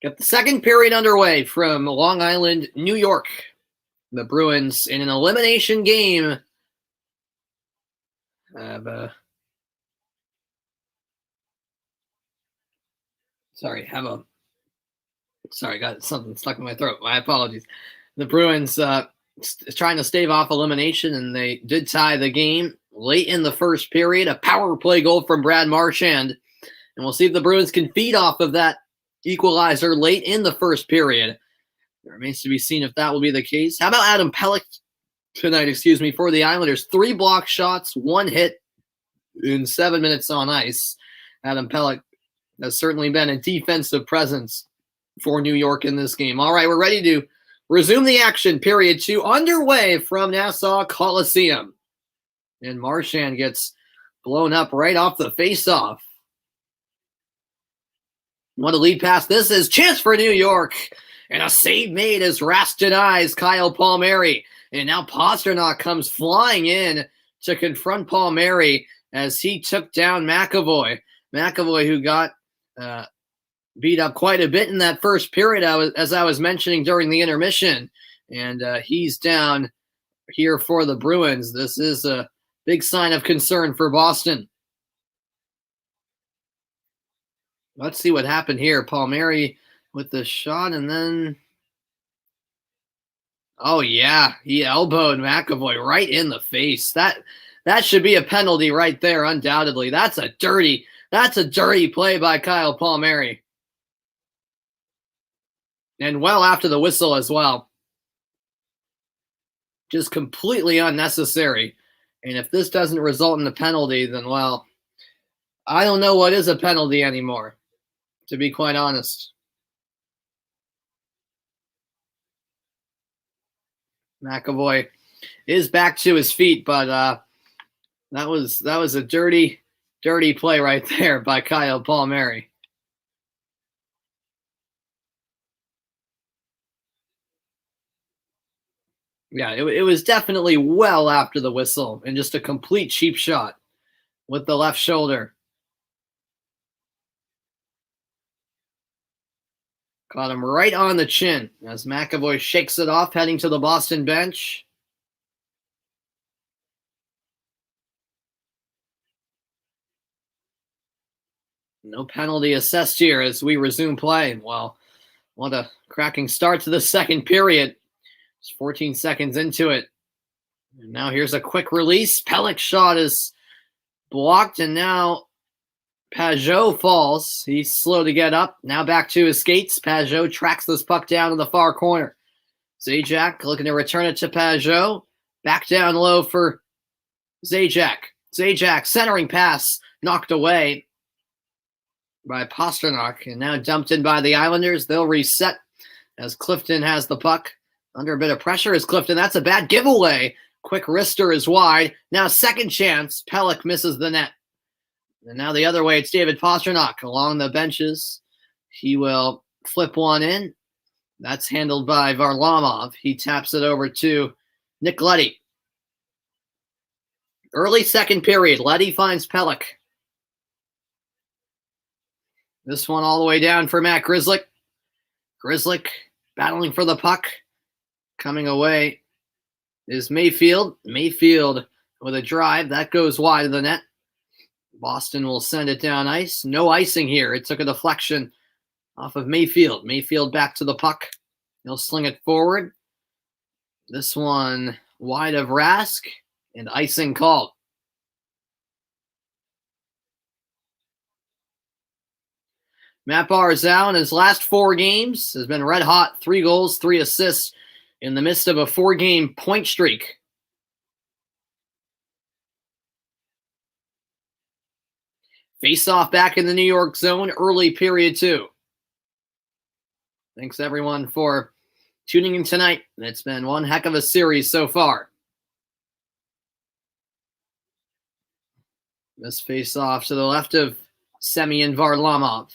get the second period underway from Long Island, New York. The Bruins in an elimination game have got something stuck in my throat. My apologies. The Bruins trying to stave off elimination, and they did tie the game late in the first period. A power play goal from Brad Marchand, and we'll see if the Bruins can feed off of that equalizer late in the first period. It remains to be seen if that will be the case. How about Adam Pelech tonight, for the Islanders? 3 block shots, 1 hit in 7 minutes on ice. Adam Pelech has certainly been a defensive presence for New York in this game. All right, we're ready to resume the action. Period 2 underway from Nassau Coliseum. And Marchand gets blown up right off the face-off. What a lead pass this is. Chance for New York. And a save made as Rask denies Kyle Palmieri. And now Pastrnak comes flying in to confront Palmieri as he took down McAvoy. McAvoy, who got beat up quite a bit in that first period, as I was mentioning during the intermission. And he's down here for the Bruins. This is a big sign of concern for Boston. Let's see what happened here. Palmieri with the shot, and then, oh yeah, he elbowed McAvoy right in the face. That should be a penalty right there, undoubtedly. That's a dirty play by Kyle Palmieri. And well after the whistle as well. Just completely unnecessary. And if this doesn't result in a penalty, then, well, I don't know what is a penalty anymore, to be quite honest. McAvoy is back to his feet, but that was a dirty play right there by Kyle Palmieri. Yeah, it was definitely well after the whistle and just a complete cheap shot with the left shoulder. Caught him right on the chin as McAvoy shakes it off, heading to the Boston bench. No penalty assessed here as we resume play. Well, what a cracking start to the second period. It's 14 seconds into it. And now here's a quick release. Pelech's shot is blocked, and now Pajot falls. He's slow to get up. Now back to his skates. Pajot tracks this puck down in the far corner. Zajac looking to return it to Pajot. Back down low for Zajac. Zajac centering pass knocked away by Pastrnak and now dumped in by the Islanders. They'll reset as Clifton has the puck. Under a bit of pressure is Clifton. That's a bad giveaway. Quick wrister is wide. Now second chance. Pelech misses the net. And now the other way, it's David Pastrnak along the benches. He will flip one in. That's handled by Varlamov. He taps it over to Nick Leddy. Early second period. Leddy finds Pelech. This one all the way down for Matt Grzelcyk. Grzelcyk battling for the puck. Coming away is Mayfield. Mayfield with a drive. That goes wide of the net. Boston will send it down ice. No icing here. It took a deflection off of Mayfield. Mayfield back to the puck. He'll sling it forward. This one wide of Rask and icing called. Matt Barzal in his last 4 games has been red hot. 3 goals, 3 assists in the midst of a 4-game point streak. Face-off back in the New York zone, early period 2. Thanks, everyone, for tuning in tonight. It's been one heck of a series so far. This face-off to the left of Semyon Varlamov.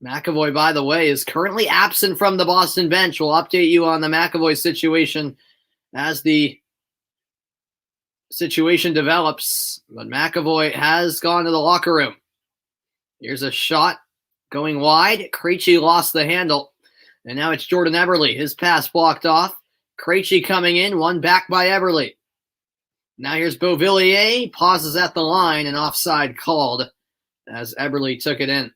McAvoy, by the way, is currently absent from the Boston bench. We'll update you on the McAvoy situation as the situation develops. But McAvoy has gone to the locker room. Here's a shot going wide. Krejci lost the handle. And now it's Jordan Eberle. His pass blocked off. Krejci coming in, one back by Eberle. Now here's Beauvillier. Pauses at the line and offside called as Eberle took it in.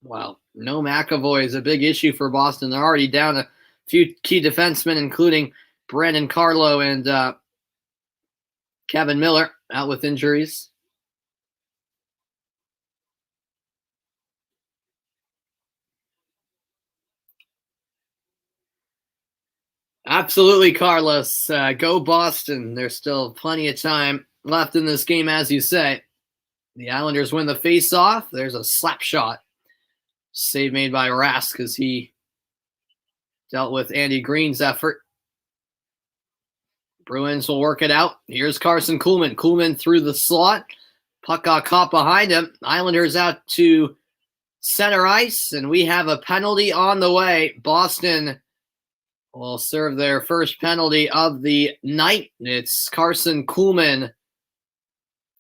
Wow, no McAvoy is a big issue for Boston. They're already down a few key defensemen, including Brandon Carlo and Kevin Miller, out with injuries. Absolutely, Carlos. Go Boston. There's still plenty of time left in this game, as you say. The Islanders win the face-off. There's a slap shot. Save made by Rask as he dealt with Andy Green's effort. Bruins will work it out. Here's Carson Kuhlman. Kuhlman through the slot. Puck got caught behind him. Islanders out to center ice, and we have a penalty on the way. Boston will serve their first penalty of the night. It's Carson Kuhlman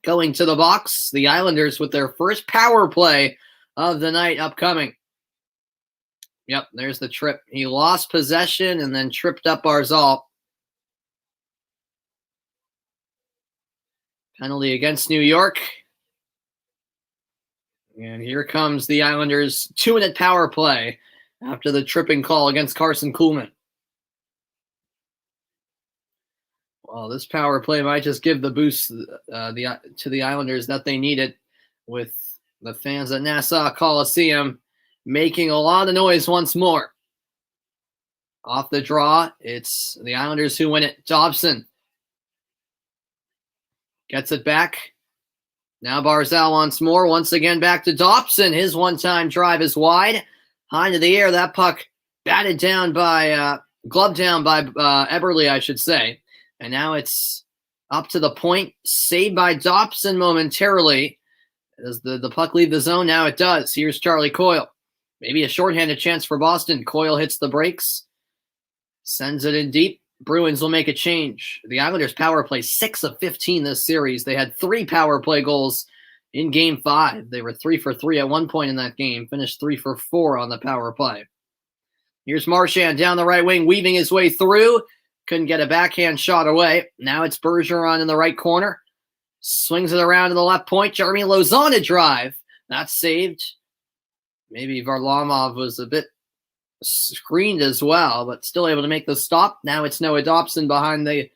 going to the box. The Islanders with their first power play of the night upcoming. Yep, there's the trip. He lost possession and then tripped up Barzal. Penalty against New York. And here comes the Islanders' 2-minute power play after the tripping call against Carson Kuhlman. Well, this power play might just give the boost to the Islanders that they needed with The fans at Nassau Coliseum making a lot of noise once more. Off the draw, it's the Islanders who win it. Dobson gets it back. Now Barzal once more. Once again back to Dobson. His one-time drive is wide. High into the air. That puck batted down by, gloved down by Eberle, I should say. And now it's up to the point. Saved by Dobson momentarily. Does the puck leave the zone? Now it does. Here's Charlie Coyle. Maybe a shorthanded chance for Boston. Coyle hits the brakes. Sends it in deep. Bruins will make a change. The Islanders power play 6 of 15 this series. They had 3 power play goals in Game 5. They were 3 for 3 at one point in that game. Finished 3 for 4 on the power play. Here's Marchand down the right wing, weaving his way through. Couldn't get a backhand shot away. Now it's Bergeron in the right corner. Swings it around to the left point. Jeremy Lauzon a drive. That's saved. Maybe Varlamov was a bit screened as well, but still able to make the stop. Now it's Noah Dobson behind the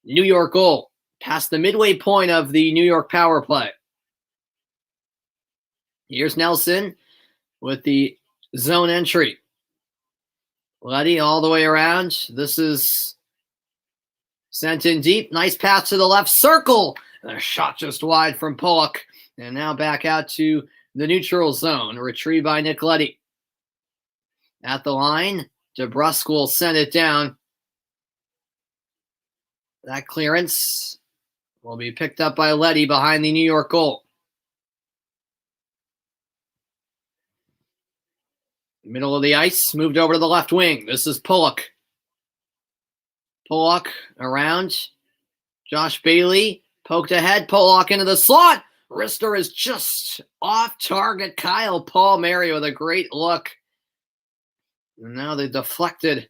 New York goal, past the midway point of the New York power play. Here's Nelson with the zone entry. Leddy all the way around. This is sent in deep. Nice pass to the left circle. And a shot just wide from Pollock. And now back out to the neutral zone. Retrieved by Nick Leddy. At the line, DeBrusk will send it down. That clearance will be picked up by Leddy behind the New York goal. Middle of the ice, moved over to the left wing. This is Pollock. Pollock around. Josh Bailey poked ahead. Pollock into the slot. Wrister is just off target. Kyle Palmieri with a great look. And now the deflected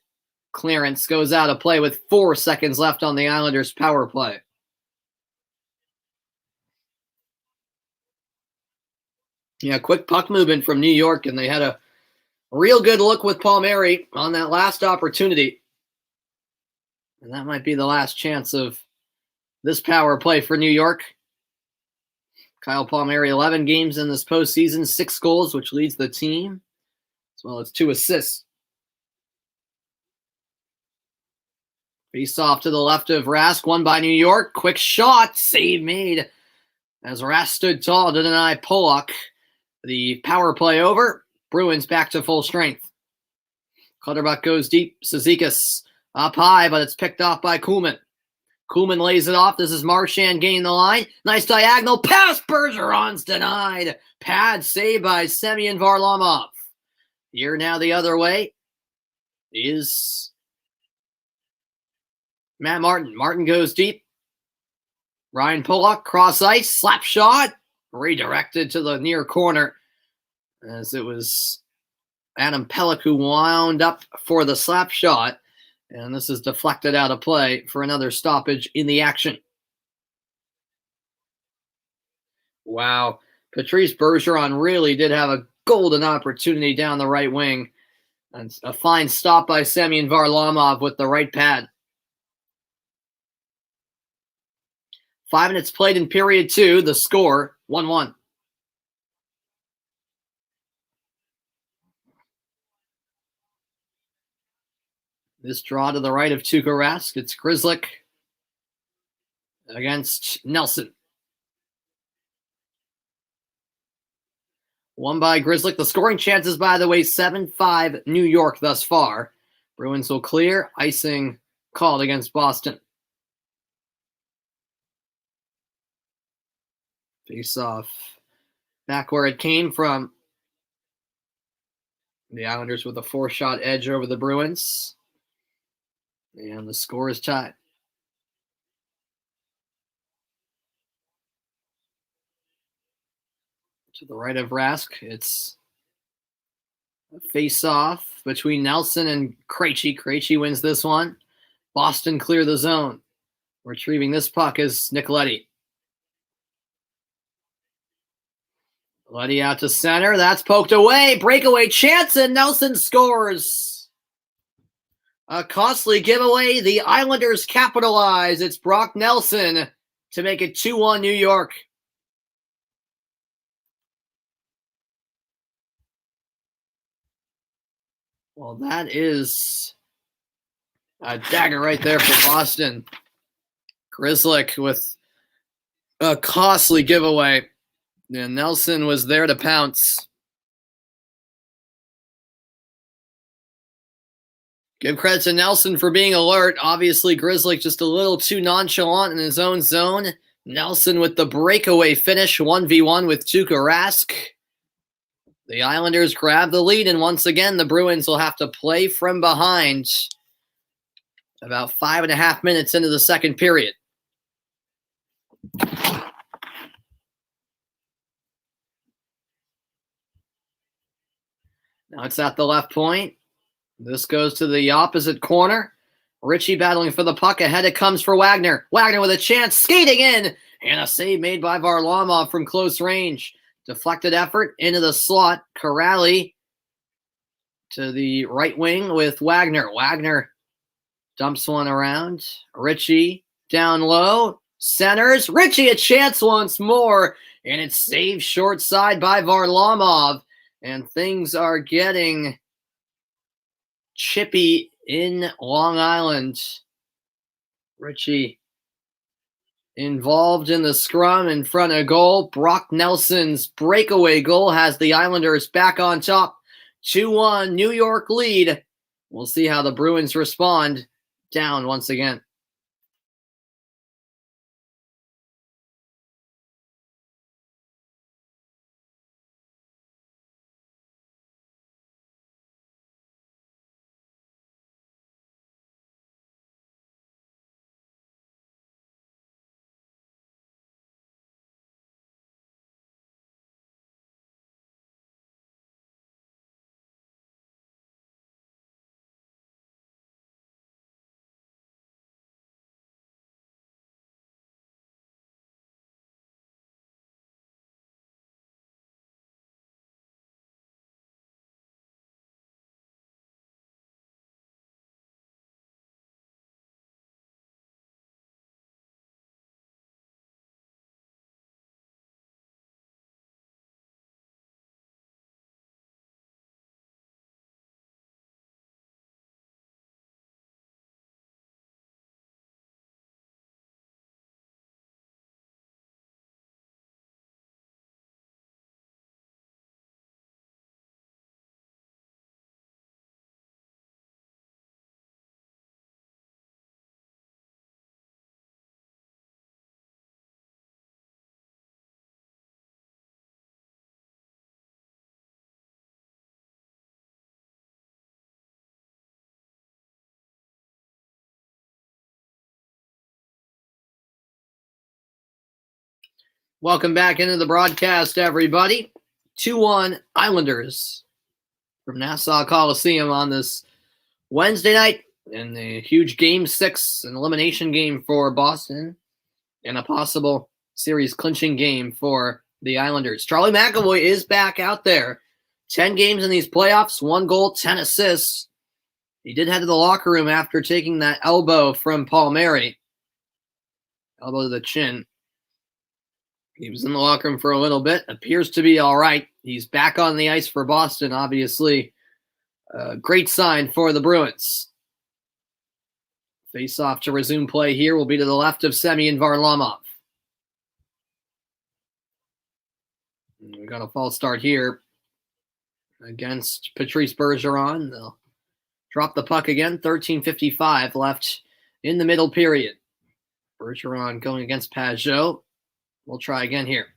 clearance goes out of play with 4 seconds left on the Islanders' power play. Yeah, quick puck movement from New York, and they had a real good look with Palmieri on that last opportunity. And that might be the last chance of this power play for New York. Kyle Palmieri, 11 games in this postseason, 6 goals, which leads the team, as well as 2 assists. Face off to the left of Rask, won by New York. Quick shot, save made as Rask stood tall to deny Pollock. The power play over. Bruins back to full strength. Clutterbuck goes deep. Cizikas up high, but it's picked off by Kuhlman. Kuhlman lays it off. This is Marchand gaining the line. Nice diagonal pass. Bergeron's denied. Pad saved by Semyon Varlamov. Here now the other way is Matt Martin. Martin goes deep. Ryan Pollock, cross ice, slap shot, redirected to the near corner as it was Adam Pelech who wound up for the slap shot. And this is deflected out of play for another stoppage in the action. Wow. Patrice Bergeron really did have a golden opportunity down the right wing. And a fine stop by Semyon Varlamov with the right pad. 5 minutes played in period 2. The score, 1-1. This draw to the right of Tuukka Rask. It's Grzelcyk against Nelson. Won by Grzelcyk. The scoring chances, by the way, 7-5 New York thus far. Bruins will clear. Icing called against Boston. Face off back where it came from. The Islanders with a 4-shot edge over the Bruins. And the score is tied. To the right of Rask, it's a face-off between Nelson and Krejci. Krejci wins this one. Boston clear the zone. Retrieving this puck is Nick Leddy. Leddy out to center. That's poked away. Breakaway chance, and Nelson scores. A costly giveaway. The Islanders capitalize. It's Brock Nelson to make it 2-1 New York. Well, that is a dagger right there for Boston. Grzelcyk with a costly giveaway. And Nelson was there to pounce. Give credit to Nelson for being alert. Obviously, Grzelcyk just a little too nonchalant in his own zone. Nelson with the breakaway finish, 1v1 with Tuukka Rask. The Islanders grab the lead, and once again, the Bruins will have to play from behind about 5.5 minutes into the second period. Now it's at the left point. This goes to the opposite corner. Ritchie battling for the puck. Ahead it comes for Wagner. Wagner with a chance, skating in, and a save made by Varlamov from close range. Deflected effort into the slot. Corrali to the right wing with Wagner. Wagner dumps one around. Ritchie down low. Centers. Ritchie a chance once more, and it's saved short side by Varlamov. And things are getting chippy in Long Island. Ritchie involved in the scrum in front of goal. Brock Nelson's breakaway goal has the Islanders back on top. 2-1 New York lead. We'll see how the Bruins respond. Down once again. Welcome back into the broadcast, everybody. 2-1 Islanders from Nassau Coliseum on this Wednesday night in the huge Game 6, an elimination game for Boston and a possible series clinching game for the Islanders. Charlie McAvoy is back out there. 10 games in these playoffs, 1 goal, 10 assists. He did head to the locker room after taking that elbow from Palmieri. Elbow to the chin. He was in the locker room for a little bit. Appears to be all right. He's back on the ice for Boston, obviously. Great sign for the Bruins. Face-off to resume play here will be to the left of Semyon Varlamov. We got a false start here against Patrice Bergeron. They'll drop the puck again. 13:55 left in the middle period. Bergeron going against Pajot. We'll try again here.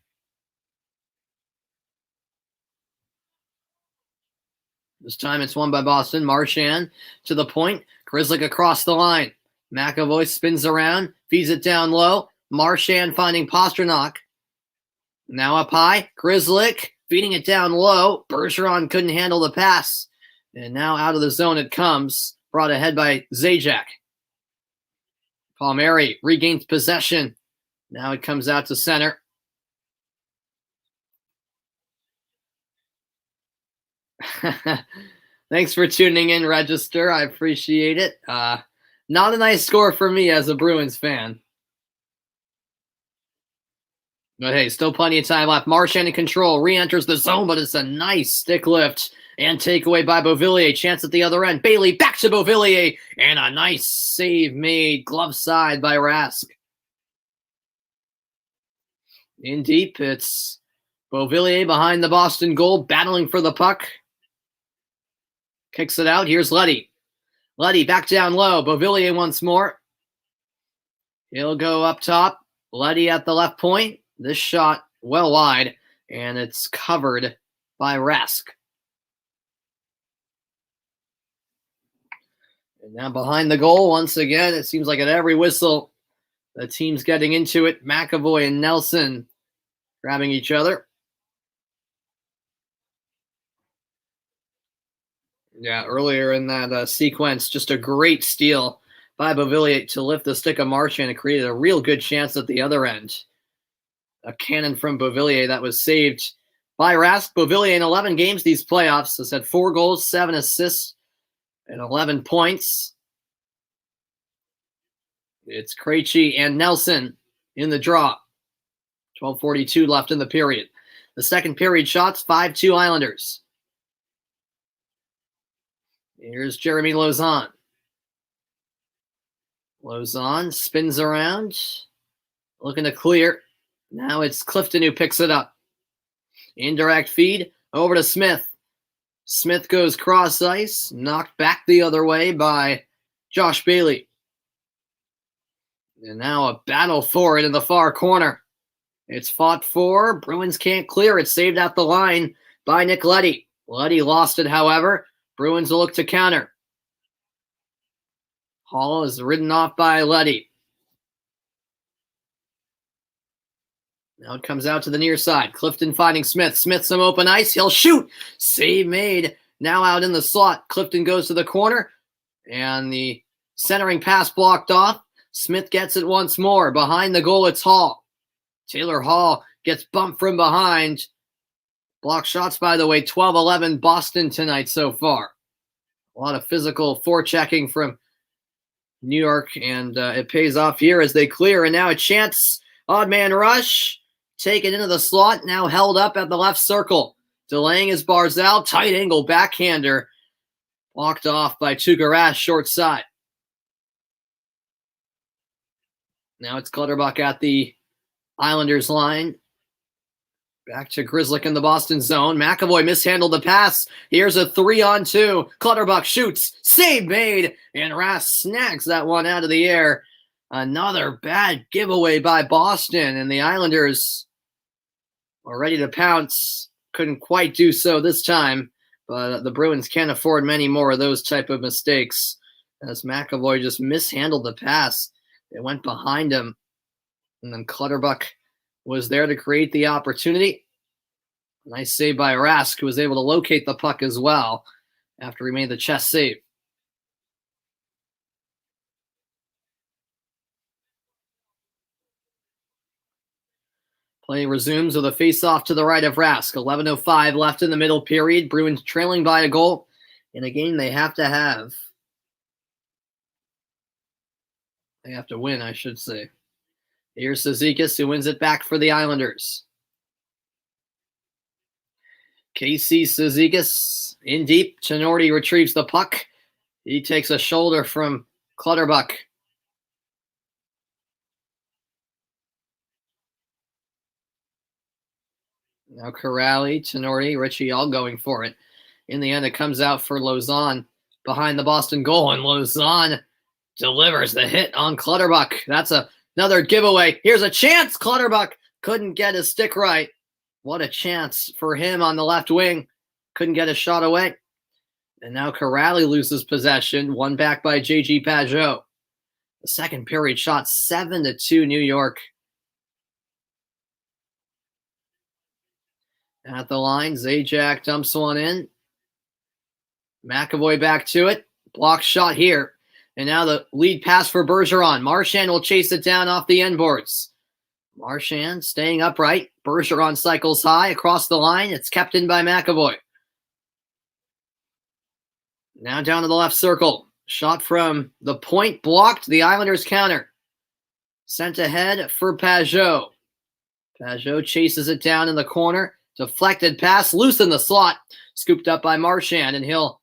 This time it's won by Boston. Marchand to the point. Grzelcyk across the line. McAvoy spins around, feeds it down low. Marchand finding Pastrnak. Now up high. Grzelcyk feeding it down low. Bergeron couldn't handle the pass. And now out of the zone it comes. Brought ahead by Zajac. Palmieri regains possession. Now it comes out to center. Thanks for tuning in, Register. I appreciate it. Not a nice score for me as a Bruins fan. But hey, still plenty of time left. Marchand in control. Re-enters the zone, but it's a nice stick lift And takeaway by Beauvillier. Chance at the other end. Bailey back to Beauvillier. And a nice save made glove side by Rask. In deep, it's Beauvillier behind the Boston goal, battling for the puck. Kicks it out. Here's Leddy. Leddy back down low. Beauvillier once more. He'll go up top. Leddy at the left point. This shot well wide, and it's covered by Rask. And now behind the goal, once again, it seems like at every whistle, the team's getting into it. McAvoy and Nelson grabbing each other. Yeah, earlier in that sequence, just a great steal by Beauvillier to lift the stick of Marchand and created a real good chance at the other end. A cannon from Beauvillier that was saved by Rask. Beauvillier in 11 games these playoffs has had 4 goals, 7 assists, and 11 points. It's Krejci and Nelson in the draw. 12:42 left in the period. The second period shots, 5-2 Islanders. Here's Jeremy Lauzon. Lauzon spins around, looking to clear. Now it's Clifton who picks it up. Indirect feed over to Smith. Smith goes cross ice, knocked back the other way by Josh Bailey. And now a battle for it in the far corner. It's fought for. Bruins can't clear it. Saved at the line by Nick Leddy. Leddy lost it, however. Bruins will look to counter. Hall is ridden off by Leddy. Now it comes out to the near side. Clifton finding Smith. Smith some open ice. He'll shoot. Save made. Now out in the slot. Clifton goes to the corner. And the centering pass blocked off. Smith gets it once more. Behind the goal, it's Hall. Taylor Hall gets bumped from behind. Block shots, by the way, 12-11 Boston tonight so far. A lot of physical forechecking from New York, and it pays off here as they clear. And now a chance. Odd man rush. Taken into the slot. Now held up at the left circle. Delaying is Barzal. Tight angle backhander. Blocked off by Tuukka short side. Now it's Clutterbuck at the Islanders line. Back to Grzelcyk in the Boston zone. McAvoy mishandled the pass. Here's a 3-on-2. Clutterbuck shoots. Save made. And Rask snags that one out of the air. Another bad giveaway by Boston. And the Islanders are ready to pounce. Couldn't quite do so this time. But the Bruins can't afford many more of those type of mistakes. As McAvoy just mishandled the pass. It went behind him. And then Clutterbuck was there to create the opportunity. Nice save by Rask, who was able to locate the puck as well after he made the chest save. Play resumes with a face-off to the right of Rask. 11:05 left in the middle period. Bruins trailing by a goal in a game they have to have. They have to win, I should say. Here's Cizikas, who wins it back for the Islanders. Casey Cizikas in deep. Chinordi retrieves the puck. He takes a shoulder from Clutterbuck. Now Corrali, Chinordi, Ritchie all going for it. In the end, it comes out for Lauzon behind the Boston goal, and Lauzon delivers the hit on Clutterbuck. That's another giveaway. Here's a chance. Clutterbuck couldn't get his stick right. What a chance for him on the left wing. Couldn't get a shot away. And now Corrali loses possession. One back by J.G. Pageau. The second period shot 7-2 New York. At the line, Zajac dumps one in. McAvoy back to it. Block shot here. And now the lead pass for Bergeron. Marchand will chase it down off the end boards. Marchand staying upright. Bergeron cycles high across the line. It's kept in by McAvoy. Now down to the left circle. Shot from the point blocked. The Islanders counter. Sent ahead for Pageau. Pageau chases it down in the corner. Deflected pass, loose in the slot. Scooped up by Marchand, and he'll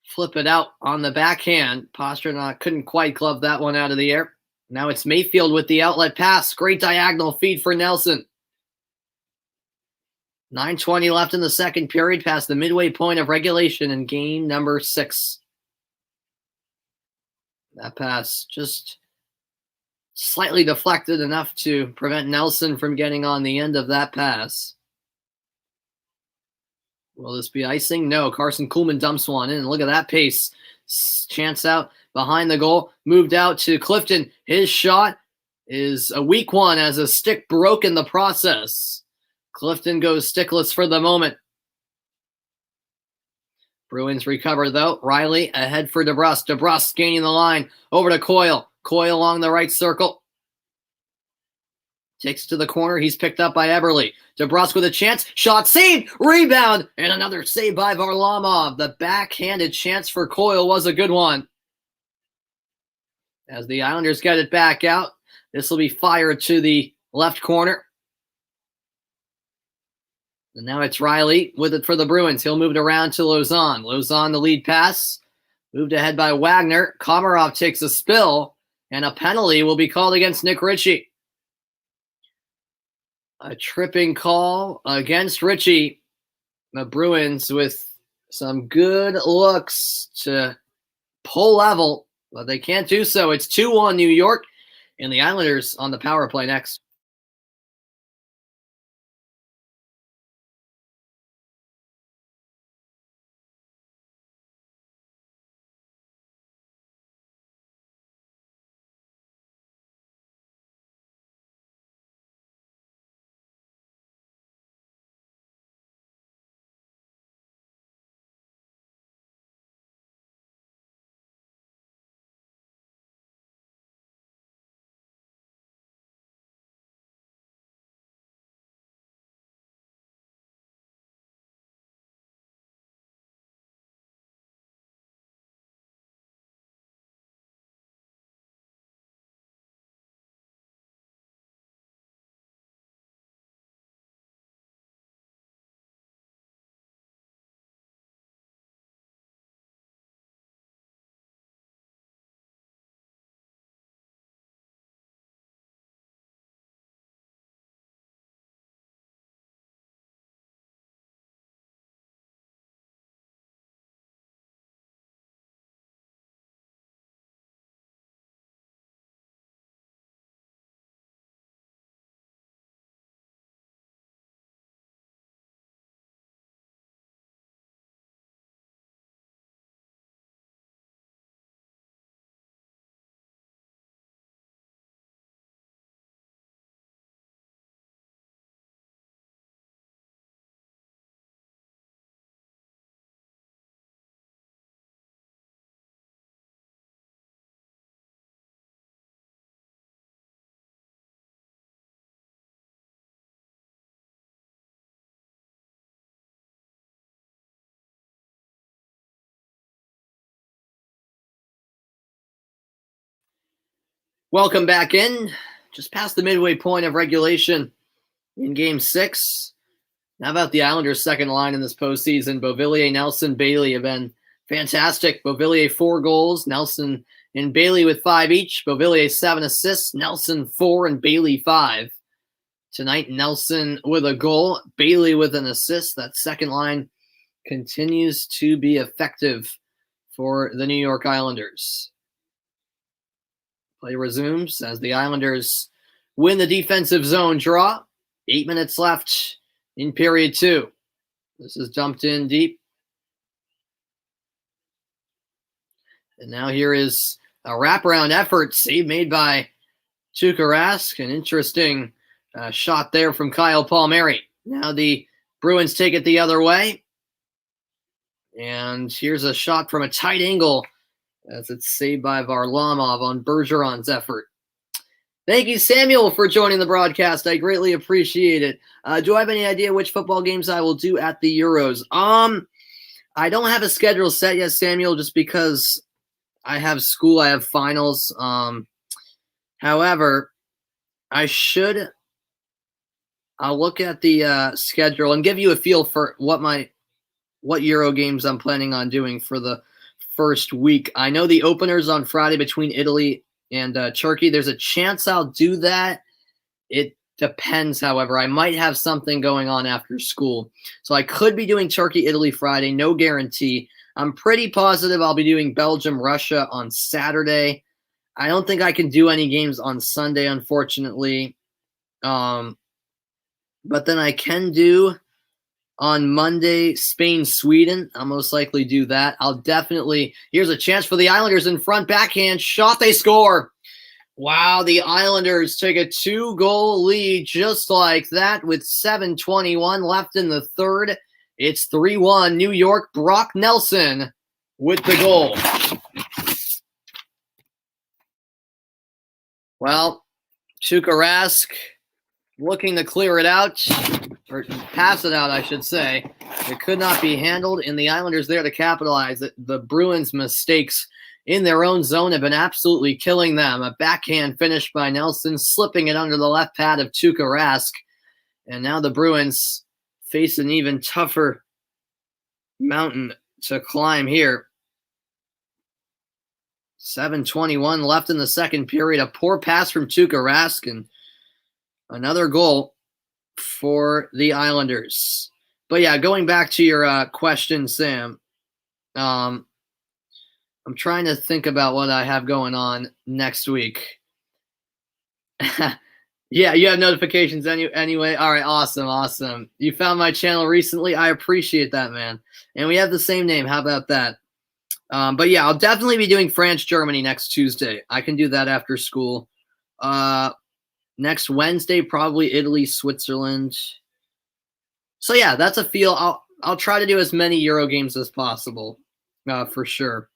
flip it out on the backhand. Pastrnak couldn't quite glove that one out of the air. Now it's Mayfield with the outlet pass. Great diagonal feed for Nelson. 9:20 left in the second period, past the midway point of regulation in game number 6. That pass just slightly deflected enough to prevent Nelson from getting on the end of that pass. Will this be icing? No. Carson Kuhlman dumps one in. Look at that pace. Chance out behind the goal. Moved out to Clifton. His shot is a weak one as a stick broke in the process. Clifton goes stickless for the moment. Bruins recover, though. Riley ahead for DeBrusque. DeBrusque gaining the line. Over to Coyle. Coyle along the right circle. Takes it to the corner. He's picked up by Eberle. DeBrusque with a chance. Shot saved. Rebound. And another save by Varlamov. The backhanded chance for Coyle was a good one. As the Islanders get it back out, this will be fired to the left corner. And now it's Riley with it for the Bruins. He'll move it around to Lauzon. Lauzon, the lead pass. Moved ahead by Wagner. Komarov takes a spill, and a penalty will be called against Nick Ritchie. A tripping call against Ritchie. The Bruins with some good looks to pull level, but they can't do so. It's 2-1 New York, and the Islanders on the power play next. Welcome back in. Just past the midway point of regulation in Game 6. How about the Islanders' second line in this postseason? Beauvillier, Nelson, Bailey have been fantastic. Beauvillier 4 goals, Nelson and Bailey with 5 each. Beauvillier 7 assists, Nelson 4 and Bailey 5. Tonight, Nelson with a goal, Bailey with an assist. That second line continues to be effective for the New York Islanders. Play resumes as the Islanders win the defensive zone draw. 8 minutes left in period 2. This is dumped in deep. And now here is a wraparound effort. Save made by Tuukka Rask. An interesting shot there from Kyle Palmieri. Now the Bruins take it the other way. And here's a shot from a tight angle as it's saved by Varlamov on Bergeron's effort. Thank you, Samuel, for joining the broadcast. I greatly appreciate it. Do I have any idea which football games I will do at the Euros? I don't have a schedule set yet, Samuel, just because I have school, I have finals. However, I should I'll look at the schedule and give you a feel for what Euro games I'm planning on doing for the first week. I know the opener's on Friday between Italy and Turkey. There's a chance I'll do that. It depends, however. I might have something going on after school. So I could be doing Turkey, Italy Friday. No guarantee. I'm pretty positive I'll be doing Belgium, Russia on Saturday. I don't think I can do any games on Sunday, unfortunately. But then I can do on Monday, Spain, Sweden. I'll most likely do that. Here's a chance for the Islanders in front. Backhand shot. They score. Wow, the Islanders take a 2-goal lead just like that with 7:21 left in the third. It's 3-1 New York. Brock Nelson with the goal. Well, Tuukka Rask looking to clear it out, or pass it out, I should say. It could not be handled, and the Islanders there to capitalize. The Bruins' mistakes in their own zone have been absolutely killing them. A backhand finish by Nelson, slipping it under the left pad of Tuukka Rask. And now the Bruins face an even tougher mountain to climb here. 7:21 left in the second period. A poor pass from Tuukka Rask and another goal for the Islanders. But yeah, going back to your question, Sam, I'm trying to think about what I have going on next week. Yeah, you have notifications anyway. All right, awesome. You found my channel recently. I appreciate that, man. And we have the same name. How about that? But yeah, I'll definitely be doing France, Germany next Tuesday. I can do that after school. Next Wednesday, probably Italy, Switzerland. So yeah, that's a feel. I'll try to do as many Euro games as possible, for sure.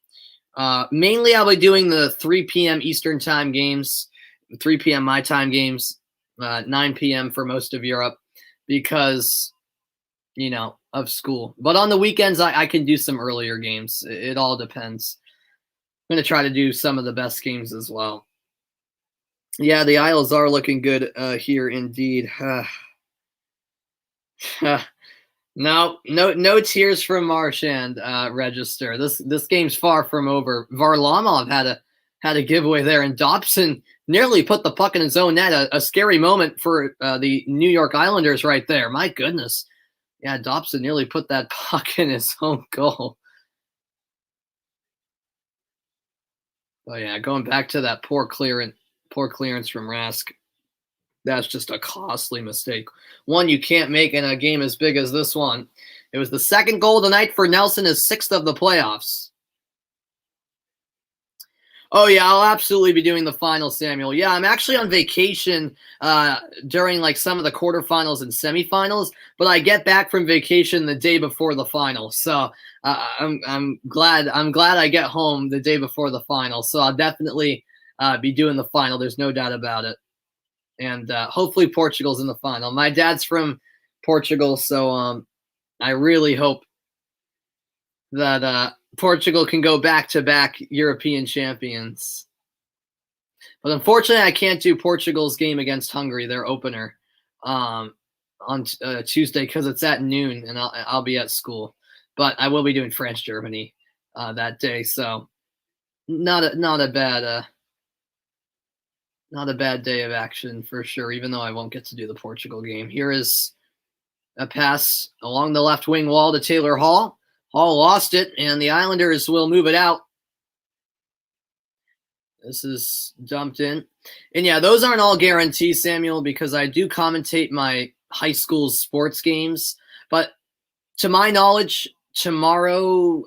Mainly, I'll be doing the 3 p.m. Eastern time games, 3 p.m. my time games, 9 p.m. for most of Europe, because of school. But on the weekends, I can do some earlier games. It all depends. I'm going to try to do some of the best games as well. Yeah, the Isles are looking good here indeed. No tears from Marchand register. This game's far from over. Varlamov had a giveaway there, and Dobson nearly put the puck in his own net. A scary moment for the New York Islanders right there. My goodness. Yeah, Dobson nearly put that puck in his own goal. Oh yeah, going back to that poor clearance from Rask. That's just a costly mistake. One you can't make in a game as big as this one. It was the second goal of the night for Nelson, his 6th of the playoffs. Oh, yeah, I'll absolutely be doing the final, Samuel. Yeah, I'm actually on vacation during like some of the quarterfinals and semifinals, but I get back from vacation the day before the final. So I'm glad I get home the day before the final. So I'll definitely be doing the final. There's no doubt about it. And hopefully Portugal's in the final. My dad's from Portugal, so I really hope that Portugal can go back-to-back European champions. But unfortunately, I can't do Portugal's game against Hungary, their opener, on Tuesday because it's at noon, and I'll be at school. But I will be doing France, Germany that day, so not a bad day of action for sure, even though I won't get to do the Portugal game. Here is a pass along the left wing wall to Taylor Hall. Hall lost it, and the Islanders will move it out. This is dumped in. And yeah, those aren't all guarantees, Samuel, because I do commentate my high school sports games. But to my knowledge, tomorrow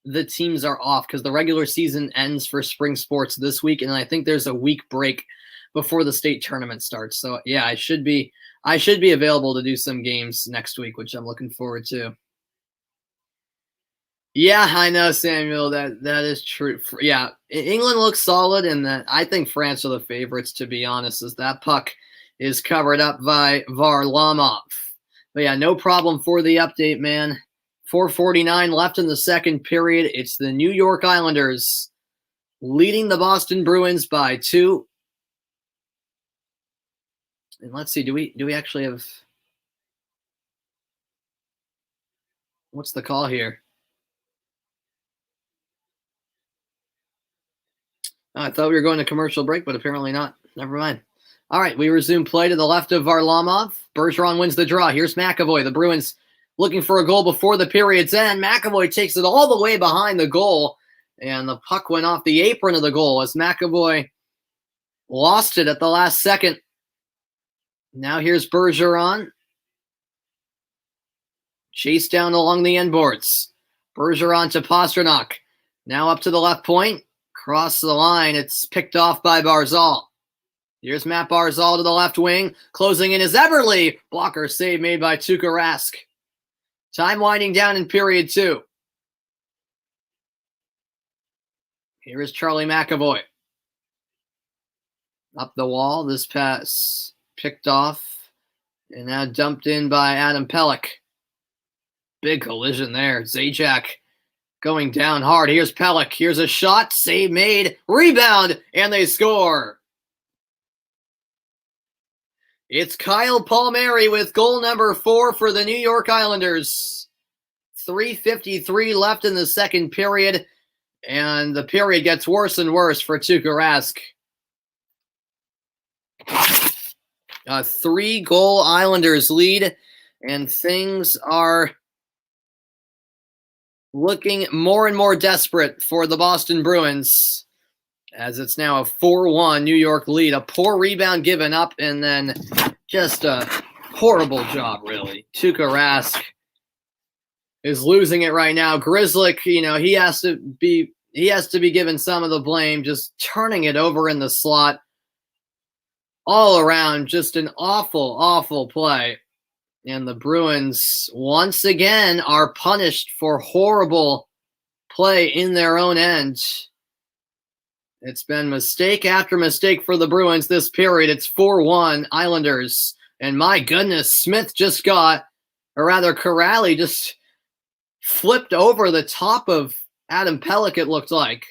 the teams are off because the regular season ends for spring sports this week, and I think there's a week break before the state tournament starts. So yeah, I should be available to do some games next week, which I'm looking forward to. Yeah, I know, Samuel. That is true. Yeah, England looks solid, and I think France are the favorites, to be honest, as that puck is covered up by Varlamov. But yeah, no problem for the update, man. 4:49 left in the second period. It's the New York Islanders leading the Boston Bruins by 2. And let's see, do we actually have What's the call here? Oh, I thought we were going to commercial break, but apparently not. Never mind. All right, we resume play to the left of Varlamov. Bergeron wins the draw. Here's McAvoy. The Bruins looking for a goal before the period's end. McAvoy takes it all the way behind the goal, and the puck went off the apron of the goal as McAvoy lost it at the last second. Now here's Bergeron. Chased down along the end boards. Bergeron to Pastrnak. Now up to the left point. Cross the line. It's picked off by Barzal. Here's Matt Barzal to the left wing. Closing in is Eberle. Blocker save made by Tuukka Rask. Time winding down in period 2. Here is Charlie McAvoy. Up the wall. This pass picked off. And now dumped in by Adam Pelech. Big collision there. Zajac going down hard. Here's Pelech. Here's a shot. Save made. Rebound. And they score. It's Kyle Palmieri with goal number 4 for the New York Islanders. 3:53 left in the second period. And the period gets worse and worse for Tuukka Rask. A 3-goal Islanders lead. And things are looking more and more desperate for the Boston Bruins as it's now a 4-1 New York lead. A poor rebound given up and then just a horrible job, really. Tuukka Rask is losing it right now. Grzelcyk, he has to be given some of the blame, just turning it over in the slot. All around, just an awful, awful play. And the Bruins, once again, are punished for horrible play in their own end. It's been mistake after mistake for the Bruins this period. It's 4-1 Islanders. And my goodness, Smith just got, or rather Corrali just flipped over the top of Adam Pelech, it looked like.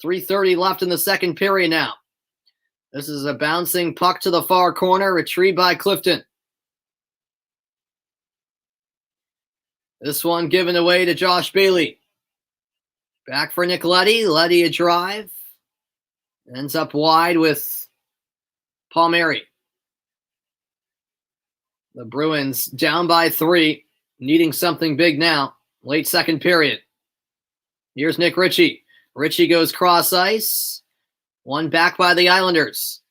3:30 left in the second period now. This is a bouncing puck to the far corner, retrieved by Clifton. This one given away to Josh Bailey. Back for Nick Leddy. Leddy a drive. Ends up wide with Palmieri. The Bruins down by 3, needing something big now. Late second period. Here's Nick Ritchie. Ritchie goes cross ice. One back by the Islanders.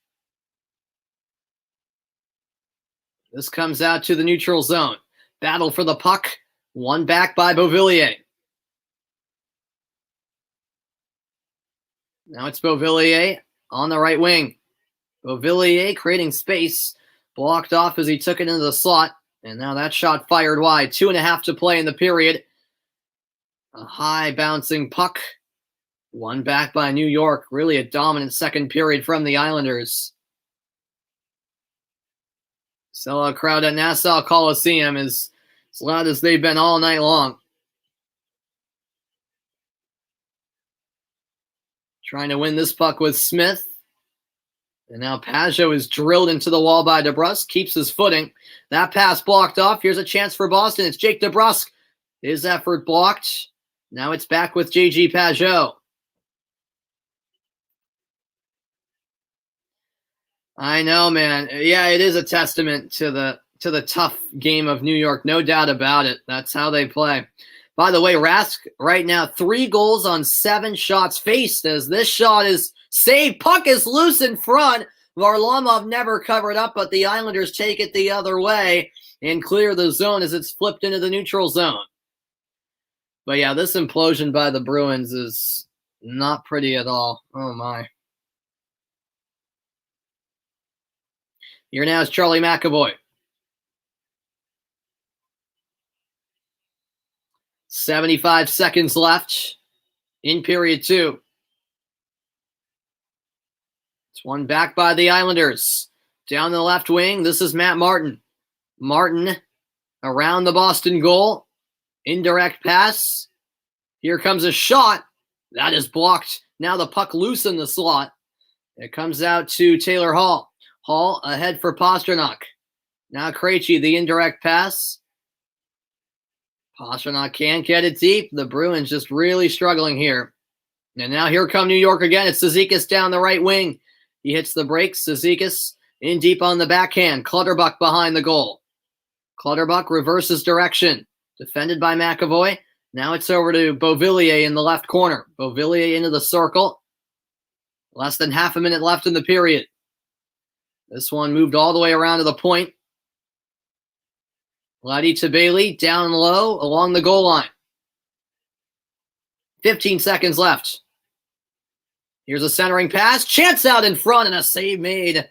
This comes out to the neutral zone. Battle for the puck. One back by Beauvillier. Now it's Beauvillier on the right wing. Beauvillier creating space. Blocked off as he took it into the slot. And now that shot fired wide. 2.5 to play in the period. A high bouncing puck. One back by New York. Really a dominant second period from the Islanders. Sellout crowd at Nassau Coliseum is as loud as they've been all night long. Trying to win this puck with Smith. And now Pajot is drilled into the wall by DeBrusk. Keeps his footing. That pass blocked off. Here's a chance for Boston. It's Jake DeBrusk. His effort blocked. Now it's back with J.G. Pajot. I know, man. Yeah, it is a testament to the tough game of New York. No doubt about it. That's how they play. By the way, Rask right now, 3 goals on 7 shots faced as this shot is saved. Puck is loose in front. Varlamov never covered up, but the Islanders take it the other way and clear the zone as it's flipped into the neutral zone. But yeah, this implosion by the Bruins is not pretty at all. Oh my. Here now is Charlie McAvoy. 75 seconds left in period 2. It's one back by the Islanders. Down the left wing, this is Matt Martin. Martin around the Boston goal. Indirect pass. Here comes a shot. That is blocked. Now the puck loose in the slot. It comes out to Taylor Hall. Hall ahead for Pastrnak. Now Krejci, the indirect pass. Pastrnak can't get it deep. The Bruins just really struggling here. And now here come New York again. It's Cizikas down the right wing. He hits the brakes. Cizikas in deep on the backhand. Clutterbuck behind the goal. Clutterbuck reverses direction. Defended by McAvoy. Now it's over to Beauvillier in the left corner. Beauvillier into the circle. Less than half a minute left in the period. This one moved all the way around to the point. Laddie to Bailey, down low along the goal line. 15 seconds left. Here's a centering pass. Chance out in front and a save made.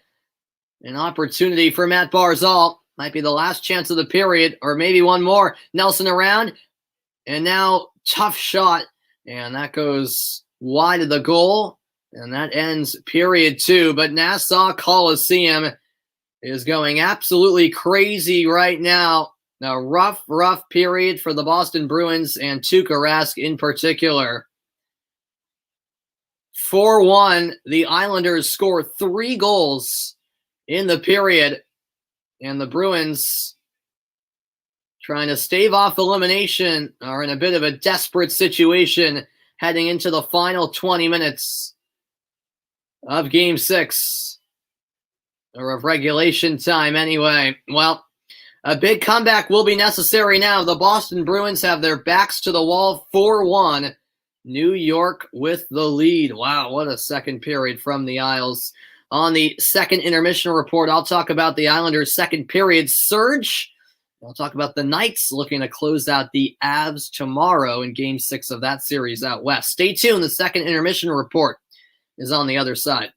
An opportunity for Matt Barzal. Might be the last chance of the period, or maybe one more. Nelson around. And now tough shot. And that goes wide of the goal. And that ends period 2. But Nassau Coliseum is going absolutely crazy right now. A rough period for the Boston Bruins and Tuukka Rask in particular. 4-1. The Islanders score 3 goals in the period. And the Bruins, trying to stave off elimination, are in a bit of a desperate situation heading into the final 20 minutes of Game 6. Or of regulation time anyway. Well, a big comeback will be necessary now. The Boston Bruins have their backs to the wall, 4-1. New York with the lead. Wow, what a second period from the Isles. On the second intermission report, I'll talk about the Islanders' second period surge. I'll talk about the Knights looking to close out the Avs tomorrow in Game 6 of that series out west. Stay tuned. The second intermission report is on the other side.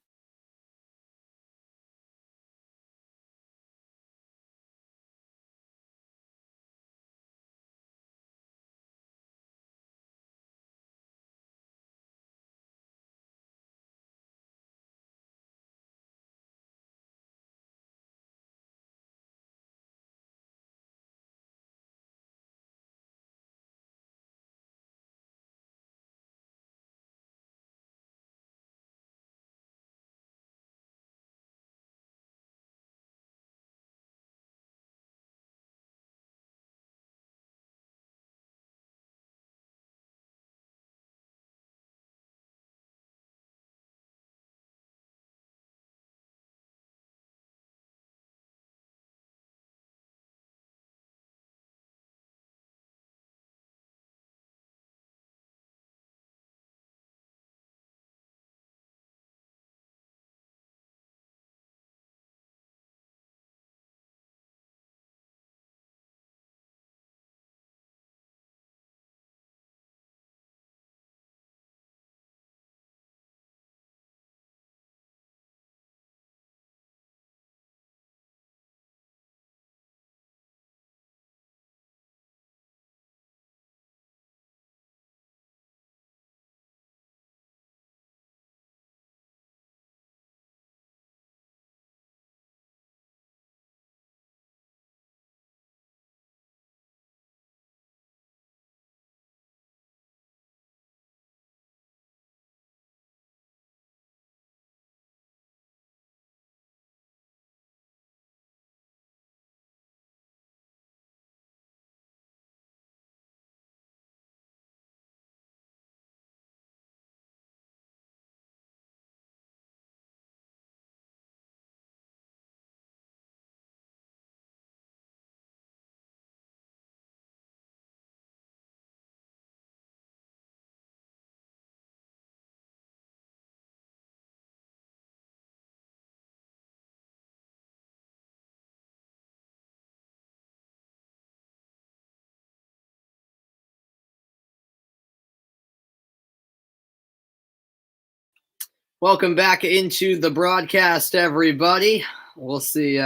Welcome back into the broadcast, everybody. We'll see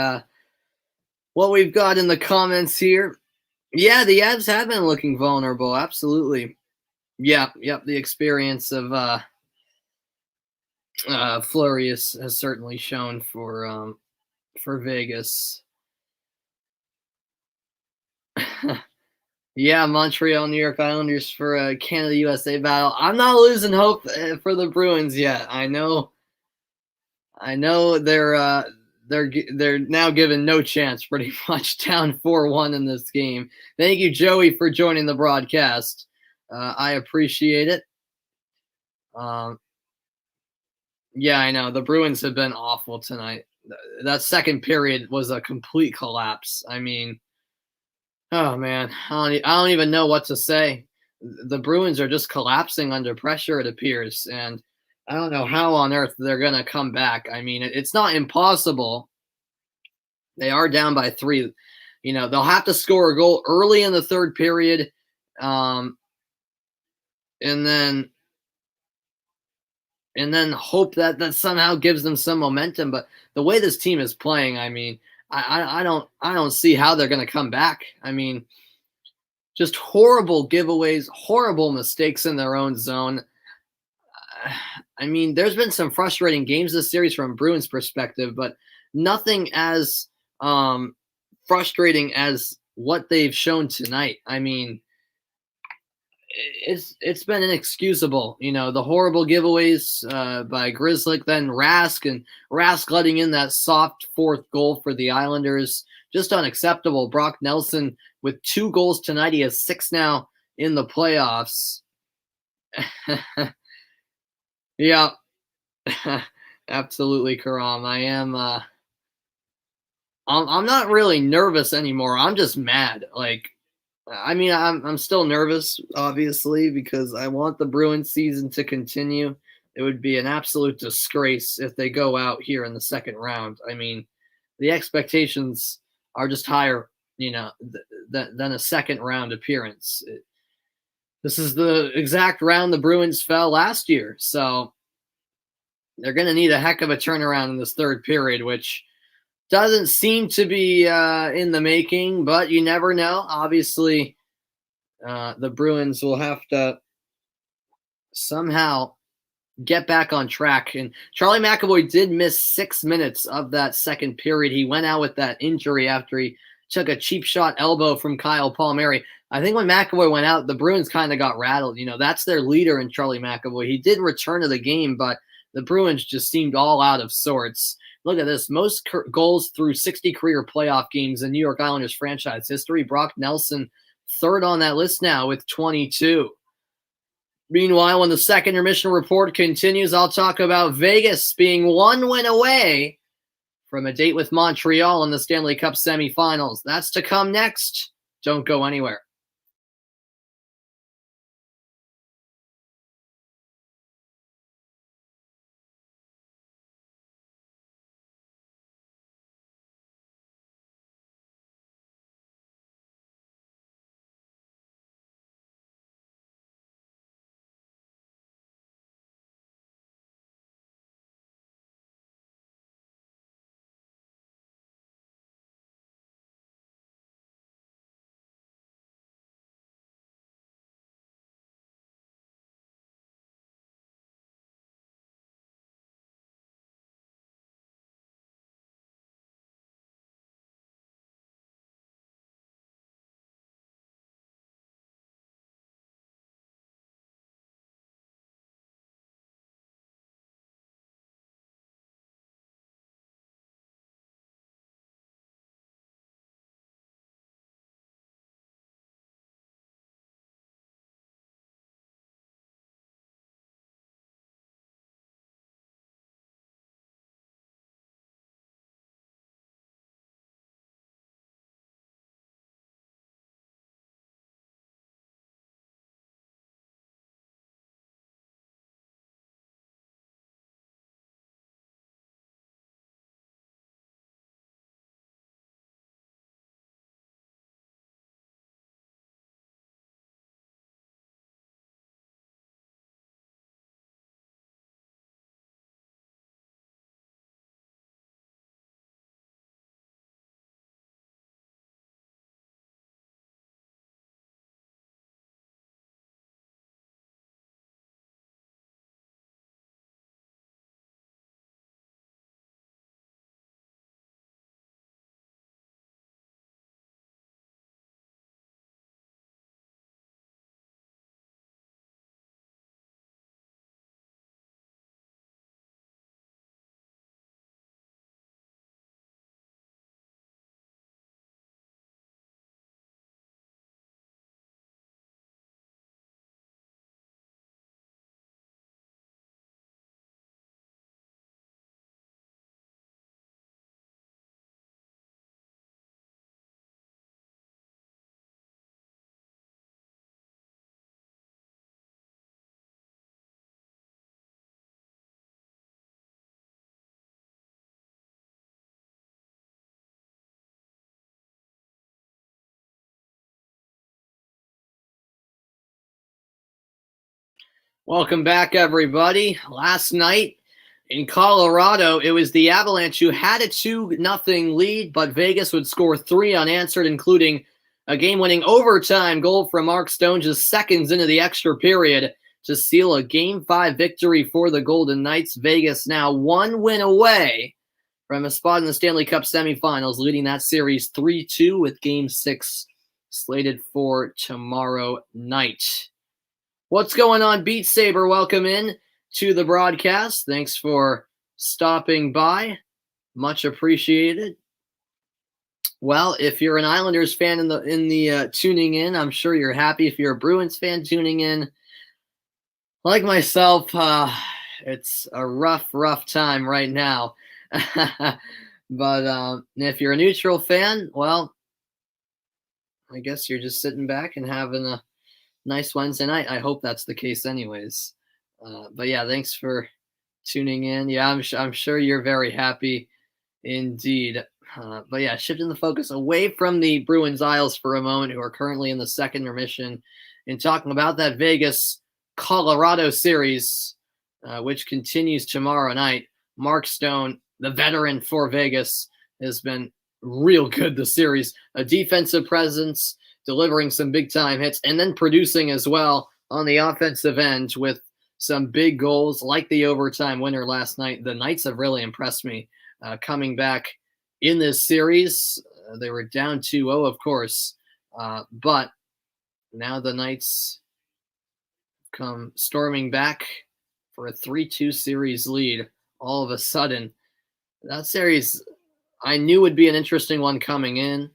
what we've got in the comments here. Yeah, the Avs have been looking vulnerable. Absolutely. Yep. The experience of Fleury has certainly shown for Vegas. Yeah, Montreal, New York Islanders for a Canada-USA battle. I'm not losing hope for the Bruins yet. I know they're they're now given no chance, pretty much down 4-1 in this game. Thank you, Joey, for joining the broadcast. I appreciate it. Yeah, I know the Bruins have been awful tonight. That second period was a complete collapse. I mean, oh man, I don't even know what to say. The Bruins are just collapsing under pressure, it appears, and I don't know how on earth they're gonna come back. I mean, it's not impossible. They are down by 3. You know, they'll have to score a goal early in the third period, um, and then hope that that somehow gives them some momentum. But the way this team is playing, I mean, I don't see how they're going to come back. I mean, just horrible giveaways, horrible mistakes in their own zone. I mean, there's been some frustrating games this series from Bruins perspective, but nothing as frustrating as what they've shown tonight. I mean, it's been inexcusable. You know, the horrible giveaways by Grizzlick, then Rask, and Rask letting in that soft fourth goal for the Islanders. Just unacceptable. Brock Nelson with 2 goals tonight. He has 6 now in the playoffs. Yeah, absolutely, Karam. I'm not really nervous anymore. I'm just mad. Like, I mean, I'm still nervous, obviously, because I want the Bruins season to continue. It would be an absolute disgrace if they go out here in the second round. I mean, the expectations are just higher, you know, than a second round appearance. This is the exact round the Bruins fell last year, so they're going to need a heck of a turnaround in this third period, which doesn't seem to be in the making, but you never know. Obviously, the Bruins will have to somehow get back on track. And Charlie McAvoy did miss 6 minutes of that second period. He went out with that injury after he took a cheap shot elbow from Kyle Palmieri. I think when McAvoy went out, the Bruins kind of got rattled. You know, that's their leader in Charlie McAvoy. He did return to the game, but the Bruins just seemed all out of sorts. Look at this. Most goals through 60 career playoff games in New York Islanders franchise history. Brock Nelson, third on that list now with 22. Meanwhile, when the second intermission report continues, I'll talk about Vegas being 1 win away from a date with Montreal in the Stanley Cup semifinals. That's to come next. Don't go anywhere. Welcome back, everybody. Last night in Colorado, it was the Avalanche who had a 2-0 lead, but Vegas would score 3 unanswered, including a game-winning overtime goal from Mark Stone just seconds into the extra period to seal a Game 5 victory for the Golden Knights. Vegas now 1 win away from a spot in the Stanley Cup semifinals, leading that series 3-2 with Game 6 slated for tomorrow night. What's going on, Beat Saber? Welcome in to the broadcast. Thanks for stopping by. Much appreciated. Well, if you're an Islanders fan in the tuning in, I'm sure you're happy. If you're a Bruins fan tuning in, like myself, it's a rough time right now. But if you're a neutral fan, well, I guess you're just sitting back and having a nice Wednesday night. I hope that's the case anyways. But yeah, thanks for tuning in. Yeah, I'm sure you're very happy indeed. But yeah, shifting the focus away from the Bruins Isles for a moment, who are currently in the second intermission, and talking about that Vegas Colorado series, which continues tomorrow night. Mark Stone, the veteran for Vegas, has been real good this series. A defensive presence, delivering some big-time hits, and then producing as well on the offensive end with some big goals like the overtime winner last night. The Knights have really impressed me coming back in this series. They were down 2-0, of course, but now the Knights come storming back for a 3-2 series lead all of a sudden. That series I knew would be an interesting one coming in.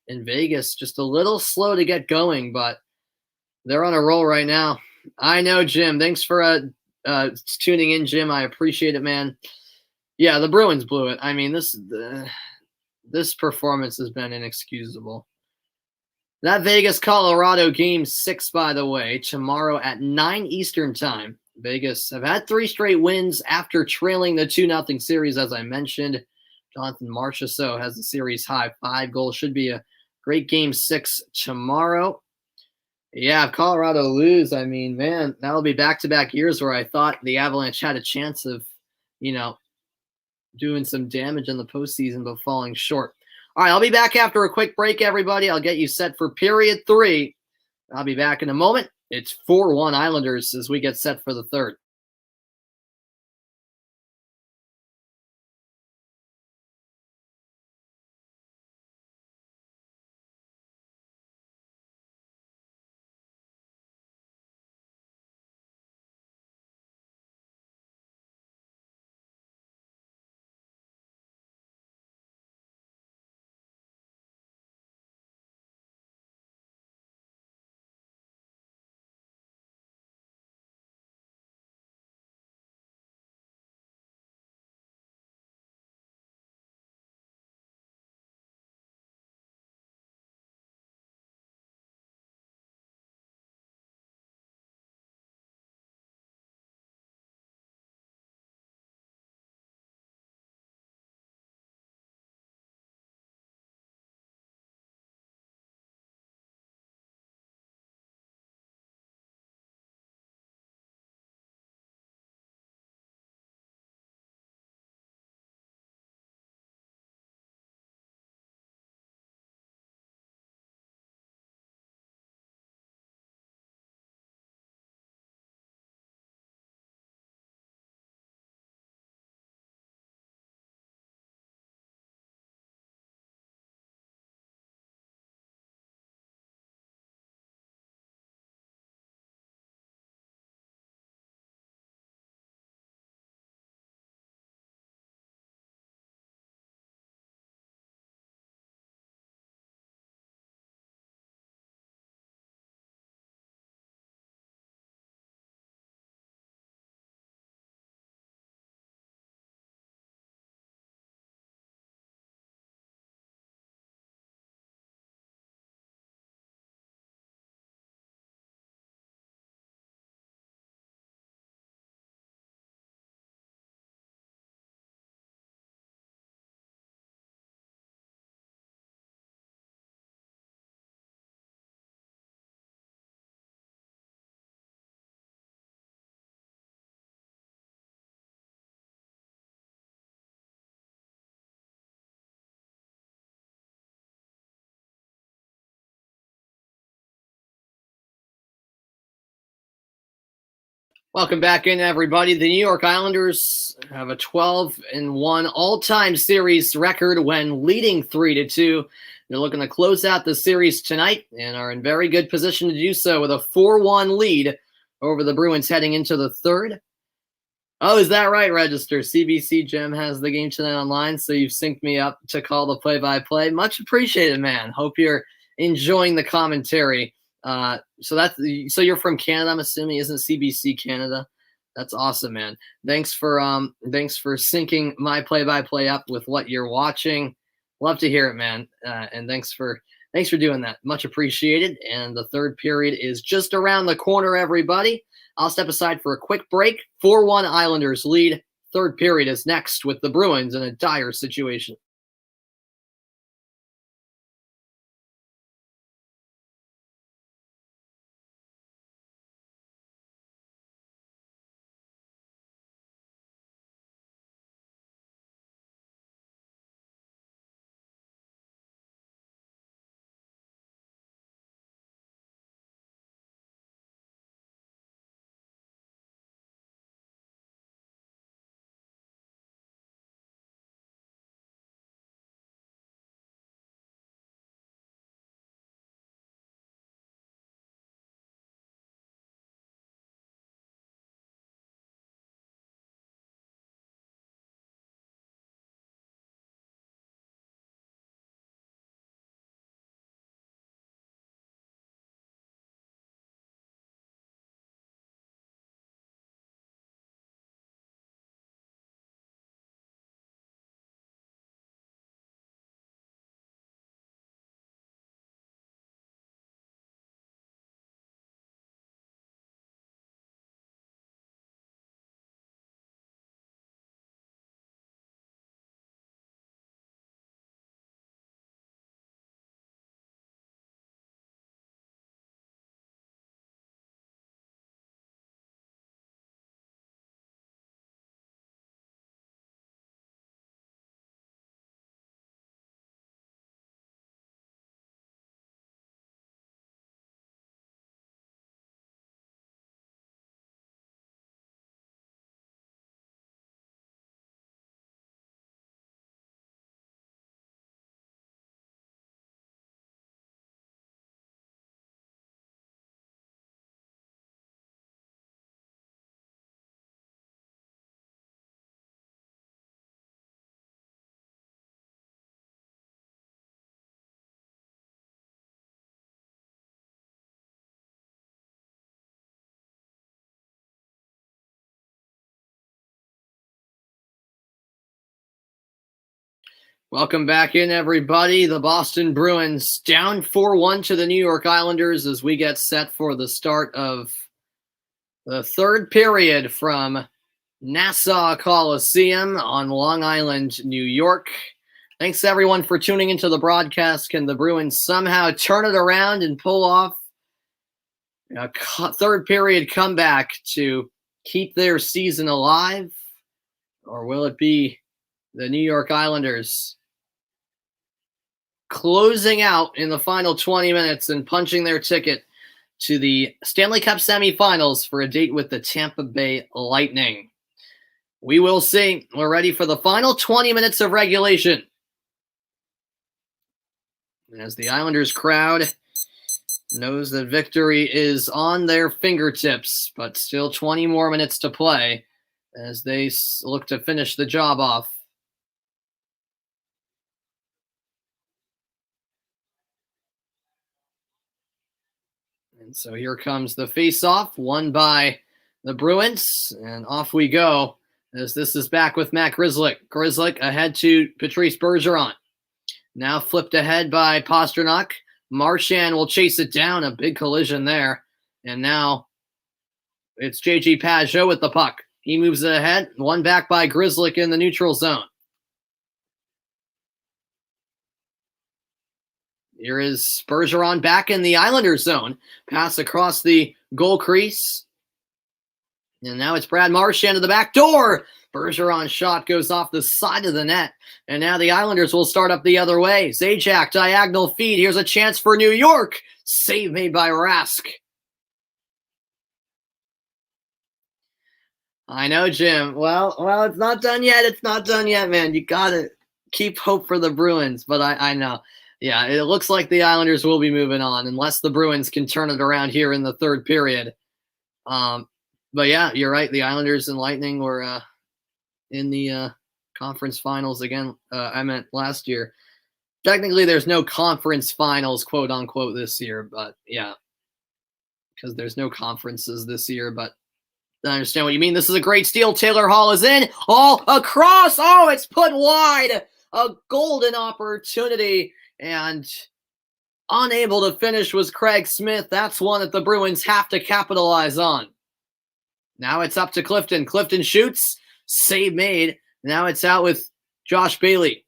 In Vegas, just a little slow to get going, but they're on a roll right now. I know, Jim. Thanks for tuning in, Jim. I appreciate it, man. Yeah, the Bruins blew it. I mean, this performance has been inexcusable. That Vegas Colorado Game 6, by the way, tomorrow at 9 Eastern time. Vegas have had 3 straight wins after trailing the 2-0 series, as I mentioned. Jonathan Marchessault has the series high 5 goals. Should be a great Game 6 tomorrow. Yeah, if Colorado lose, I mean, man, that'll be back-to-back years where I thought the Avalanche had a chance of, doing some damage in the postseason, but falling short. All right, I'll be back after a quick break, everybody. I'll get you set for period 3. I'll be back in a moment. It's 4-1 Islanders as we get set for the third. Welcome back in, everybody. The New York Islanders have a 12-1 all-time series record when leading 3-2. They're looking to close out the series tonight and are in very good position to do so with a 4-1 lead over the Bruins heading into the third. Oh, is that right, Register? CBC Jim has the game tonight online, so you've synced me up to call the play-by-play. Much appreciated, man. Hope you're enjoying the commentary. So you're from Canada, I'm assuming. Isn't CBC Canada? That's awesome, man. Thanks for syncing my play-by-play up with what you're watching. Love to hear it, man. And thanks for doing that. Much appreciated. And the third period is just around the corner, everybody. I'll step aside for a quick break. 4-1 Islanders lead. Third period is next with the Bruins in a dire situation. Welcome back in, everybody. The Boston Bruins down 4-1 to the New York Islanders as we get set for the start of the third period from Nassau Coliseum on Long Island, New York. Thanks, everyone, for tuning into the broadcast. Can the Bruins somehow turn it around and pull off a third period comeback to keep their season alive? Or will it be the New York Islanders closing out in the final 20 minutes and punching their ticket to the Stanley Cup semifinals for a date with the Tampa Bay Lightning? We will see. We're ready for the final 20 minutes of regulation, as the Islanders crowd knows that victory is on their fingertips, but still 20 more minutes to play as they look to finish the job off. And so here comes the face-off, won by the Bruins, and off we go as this is back with Matt Grzelcyk. Grzelcyk ahead to Patrice Bergeron. Now flipped ahead by Pastrnak. Marchand will chase it down, a big collision there. And now it's J.G. Pageau with the puck. He moves it ahead, one back by Grzelcyk in the neutral zone. Here is Bergeron back in the Islanders zone. Pass across the goal crease. And now it's Brad Marchand to the back door. Bergeron's shot goes off the side of the net. And now the Islanders will start up the other way. Zajac, diagonal feed. Here's a chance for New York. Save made by Rask. I know, Jim. Well, it's not done yet. It's not done yet, man. You gotta keep hope for the Bruins, but I know. Yeah, it looks like the Islanders will be moving on unless the Bruins can turn it around here in the third period. Um, but yeah, you're right. The Islanders and Lightning were in the conference finals again. I meant last year. Technically, there's no conference finals, quote unquote, this year, but yeah, because there's no conferences this year. But I understand what you mean. This is a great steal. Taylor Hall is in. All across. Oh, it's put wide. A golden opportunity. And unable to finish was Craig Smith. That's one that the Bruins have to capitalize on. Now it's up to Clifton. Clifton shoots. Save made. Now it's out with Josh Bailey.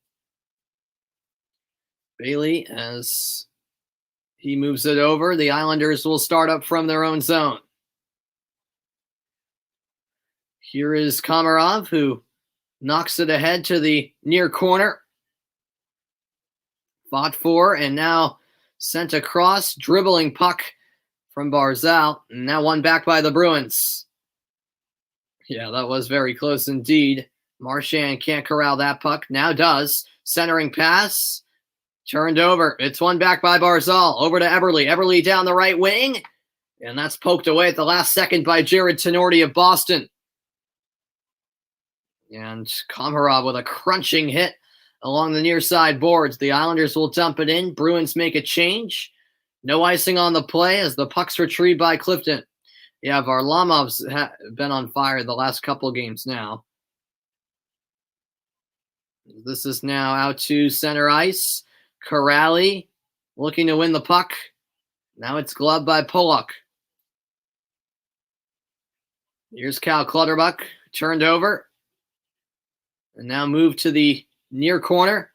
Bailey, as he moves it over, the Islanders will start up from their own zone. Here is Komarov, who knocks it ahead to the near corner. Fought for, and now sent across, dribbling puck from Barzal. And now one back by the Bruins. Yeah, that was very close indeed. Marchand can't corral that puck. Now does. Centering pass. Turned over. It's one back by Barzal. Over to Eberle. Eberle down the right wing. And that's poked away at the last second by Jared Tenorti of Boston. And Komarov with a crunching hit along the near side boards. The Islanders will dump it in. Bruins make a change. No icing on the play as the puck's retrieved by Clifton. Yeah, Varlamov's been on fire the last couple games now. This is now out to center ice. Corrali looking to win the puck. Now it's gloved by Pollock. Here's Cal Clutterbuck. Turned over. And now moved to the near corner.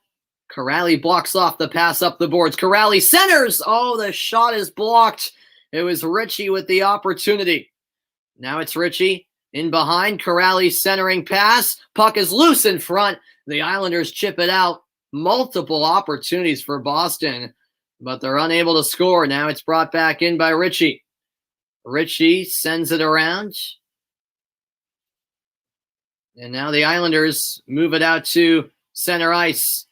Corrali blocks off the pass up the boards. Corrali centers. Oh, the shot is blocked. It was Ritchie with the opportunity. Now it's Ritchie in behind. Corrali centering pass. Puck is loose in front. The Islanders chip it out. Multiple opportunities for Boston, but they're unable to score. Now it's brought back in by Ritchie. Ritchie sends it around. And now the Islanders move it out to center ice.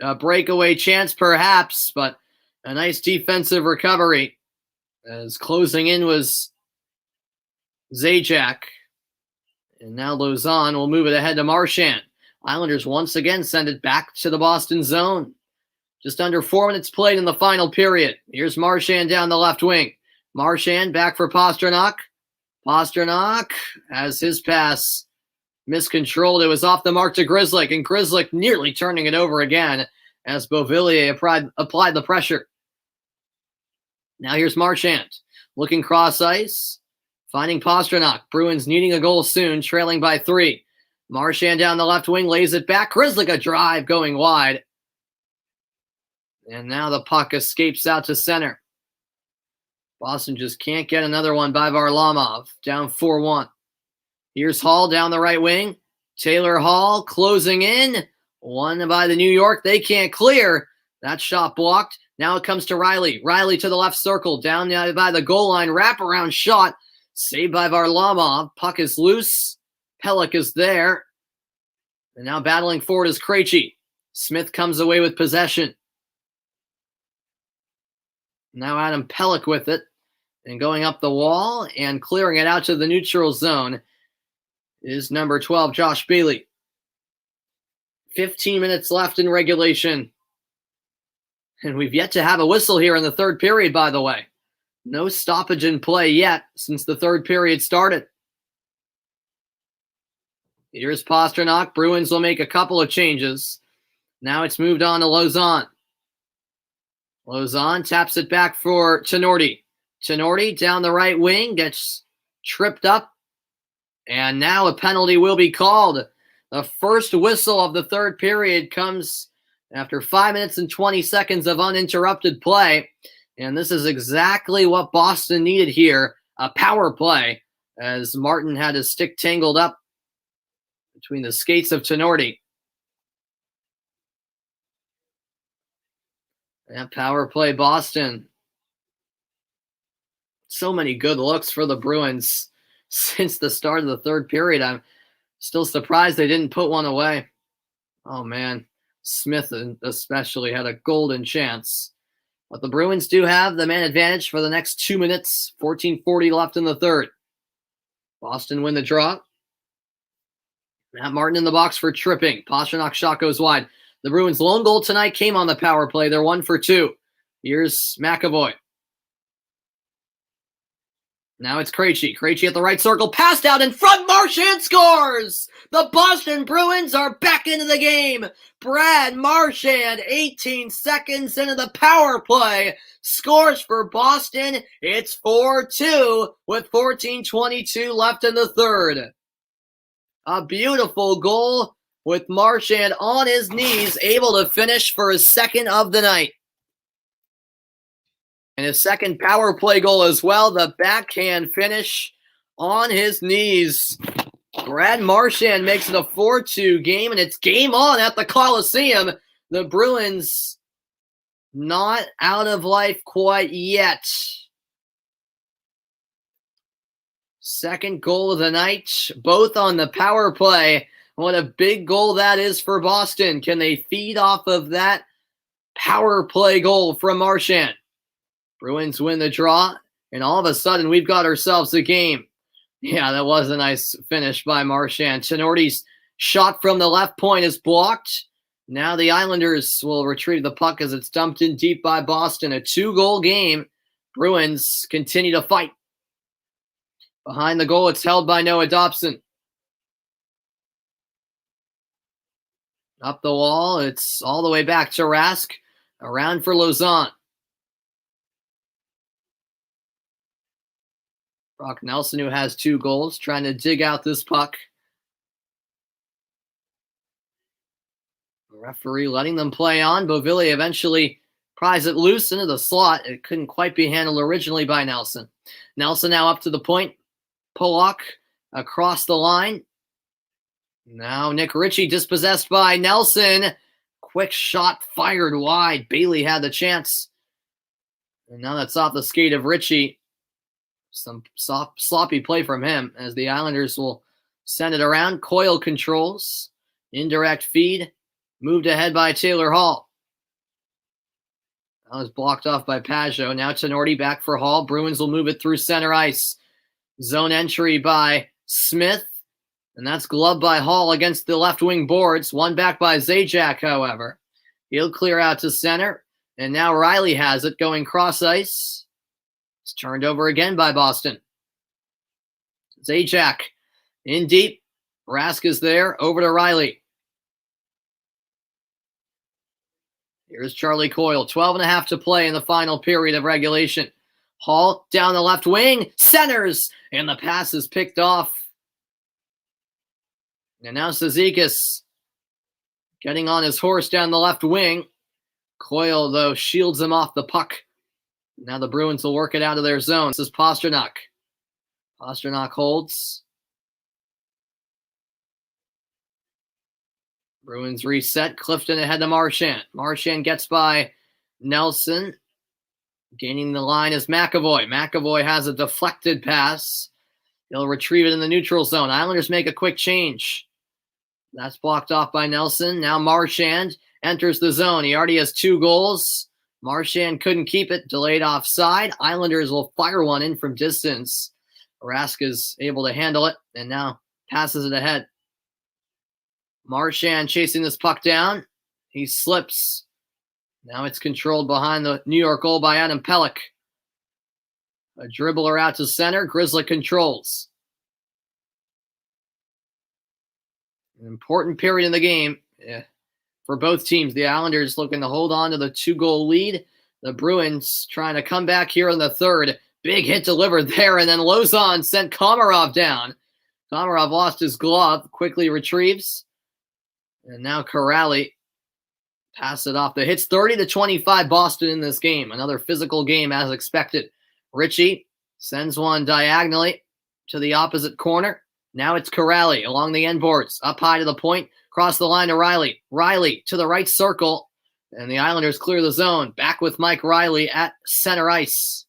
A breakaway chance perhaps, but a nice defensive recovery. As closing in was Zajac. And now Lauzon will move it ahead to Marchand. Islanders once again send it back to the Boston zone. Just under 4 minutes played in the final period. Here's Marchand down the left wing. Marchand back for Pastrnak. Pastrnak has his pass miscontrolled. It was off the mark to Grzelcyk, and Grzelcyk nearly turning it over again as Beauvillier applied the pressure. Now here's Marchand looking cross ice, finding Pastrnak. Bruins needing a goal soon, trailing by 3. Marchand down the left wing, lays it back. Grzelcyk a drive going wide. And now the puck escapes out to center. Boston just can't get another one by Varlamov. Down 4-1. Here's Hall down the right wing. Taylor Hall closing in. One by the New York. They can't clear. That shot blocked. Now it comes to Riley. Riley to the left circle. Down by the goal line. Wraparound shot. Saved by Varlamov. Puck is loose. Pelech is there. And now battling forward is Krejci. Smith comes away with possession. Now Adam Pelech with it. And going up the wall and clearing it out to the neutral zone is number 12, Josh Bailey. 15 minutes left in regulation. And we've yet to have a whistle here in the third period, by the way. No stoppage in play yet since the third period started. Here's Pastrnak. Bruins will make a couple of changes. Now it's moved on to Lauzon. Lauzon taps it back for Tenorti. Tenorti down the right wing, gets tripped up. And now a penalty will be called. The first whistle of the third period comes after 5 minutes and 20 seconds of uninterrupted play. And this is exactly what Boston needed here, a power play, as Martin had his stick tangled up between the skates of Tenorti. And power play Boston. So many good looks for the Bruins. since the start of the third period. I'm still surprised they didn't put one away. Oh, man. Smith especially had a golden chance. But the Bruins do have the man advantage for the next 2 minutes. 14:40 left in the third. Boston win the draw. Matt Martin in the box for tripping. Pasternak's shot goes wide. The Bruins' lone goal tonight came on the power play. They're 1 for 2. Here's McAvoy. Now it's Krejci. Krejci at the right circle. Passed out in front. Marchand scores! The Boston Bruins are back into the game. Brad Marchand, 18 seconds into the power play, scores for Boston. It's 4-2 with 14:22 left in the third. A beautiful goal with Marchand on his knees, able to finish for his second of the night. And his second power play goal as well, the backhand finish on his knees. Brad Marchand makes it a 4-2 game, and it's game on at the Coliseum. The Bruins not out of life quite yet. Second goal of the night, both on the power play. What a big goal that is for Boston. Can they feed off of that power play goal from Marchand? Bruins win the draw, and all of a sudden we've got ourselves a game. Yeah, that was a nice finish by Marchand. Tenorti's shot from the left point is blocked. Now the Islanders will retrieve the puck as it's dumped in deep by Boston. A 2-goal game. Bruins continue to fight. Behind the goal, it's held by Noah Dobson. Up the wall, it's all the way back to Rask. Around for Lauzon. Brock Nelson, who has 2 goals, trying to dig out this puck. The referee letting them play on. Beauvillier eventually pries it loose into the slot. It couldn't quite be handled originally by Nelson. Nelson now up to the point. Pollock across the line. Now Nick Ritchie dispossessed by Nelson. Quick shot fired wide. Bailey had the chance. And now that's off the skate of Ritchie. Some soft, sloppy play from him as the Islanders will send it around. Coyle controls. Indirect feed. Moved ahead by Taylor Hall. That was blocked off by Pajot. Now Tenorti back for Hall. Bruins will move it through center ice. Zone entry by Smith. And that's gloved by Hall against the left wing boards. One back by Zajac, however. He'll clear out to center. And now Riley has it going cross ice. It's turned over again by Boston. Zajac in deep. Rask is there. Over to Riley. Here's Charlie Coyle. 12.5 to play in the final period of regulation. Hall down the left wing. Centers. And the pass is picked off. And now Cizikas getting on his horse down the left wing. Coyle, though, shields him off the puck. Now the Bruins will work it out of their zone. This is Pastrnak. Pastrnak holds. Bruins reset. Clifton ahead to Marchand. Marchand gets by Nelson. Gaining the line is McAvoy. McAvoy has a deflected pass. He'll retrieve it in the neutral zone. Islanders make a quick change. That's blocked off by Nelson. Now Marchand enters the zone. He already has 2 goals. Marchand couldn't keep it. Delayed offside. Islanders will fire one in from distance. Rask is able to handle it and now passes it ahead. Marchand chasing this puck down. He slips. Now it's controlled behind the New York goal by Adam Pelech. A dribbler out to center. Grizzly controls. An important period in the game for both teams. The Islanders looking to hold on to the 2-goal lead. The Bruins trying to come back here in the third. Big hit delivered there, and then Lauzon sent Komarov down. Komarov lost his glove, quickly retrieves. And now Corrali pass it off. The hits 30-25 Boston in this game. Another physical game as expected. Ritchie sends one diagonally to the opposite corner. Now it's Corrali along the end boards. Up high to the point. Cross the line to Riley. Riley to the right circle. And the Islanders clear the zone. Back with Mike Riley at center ice.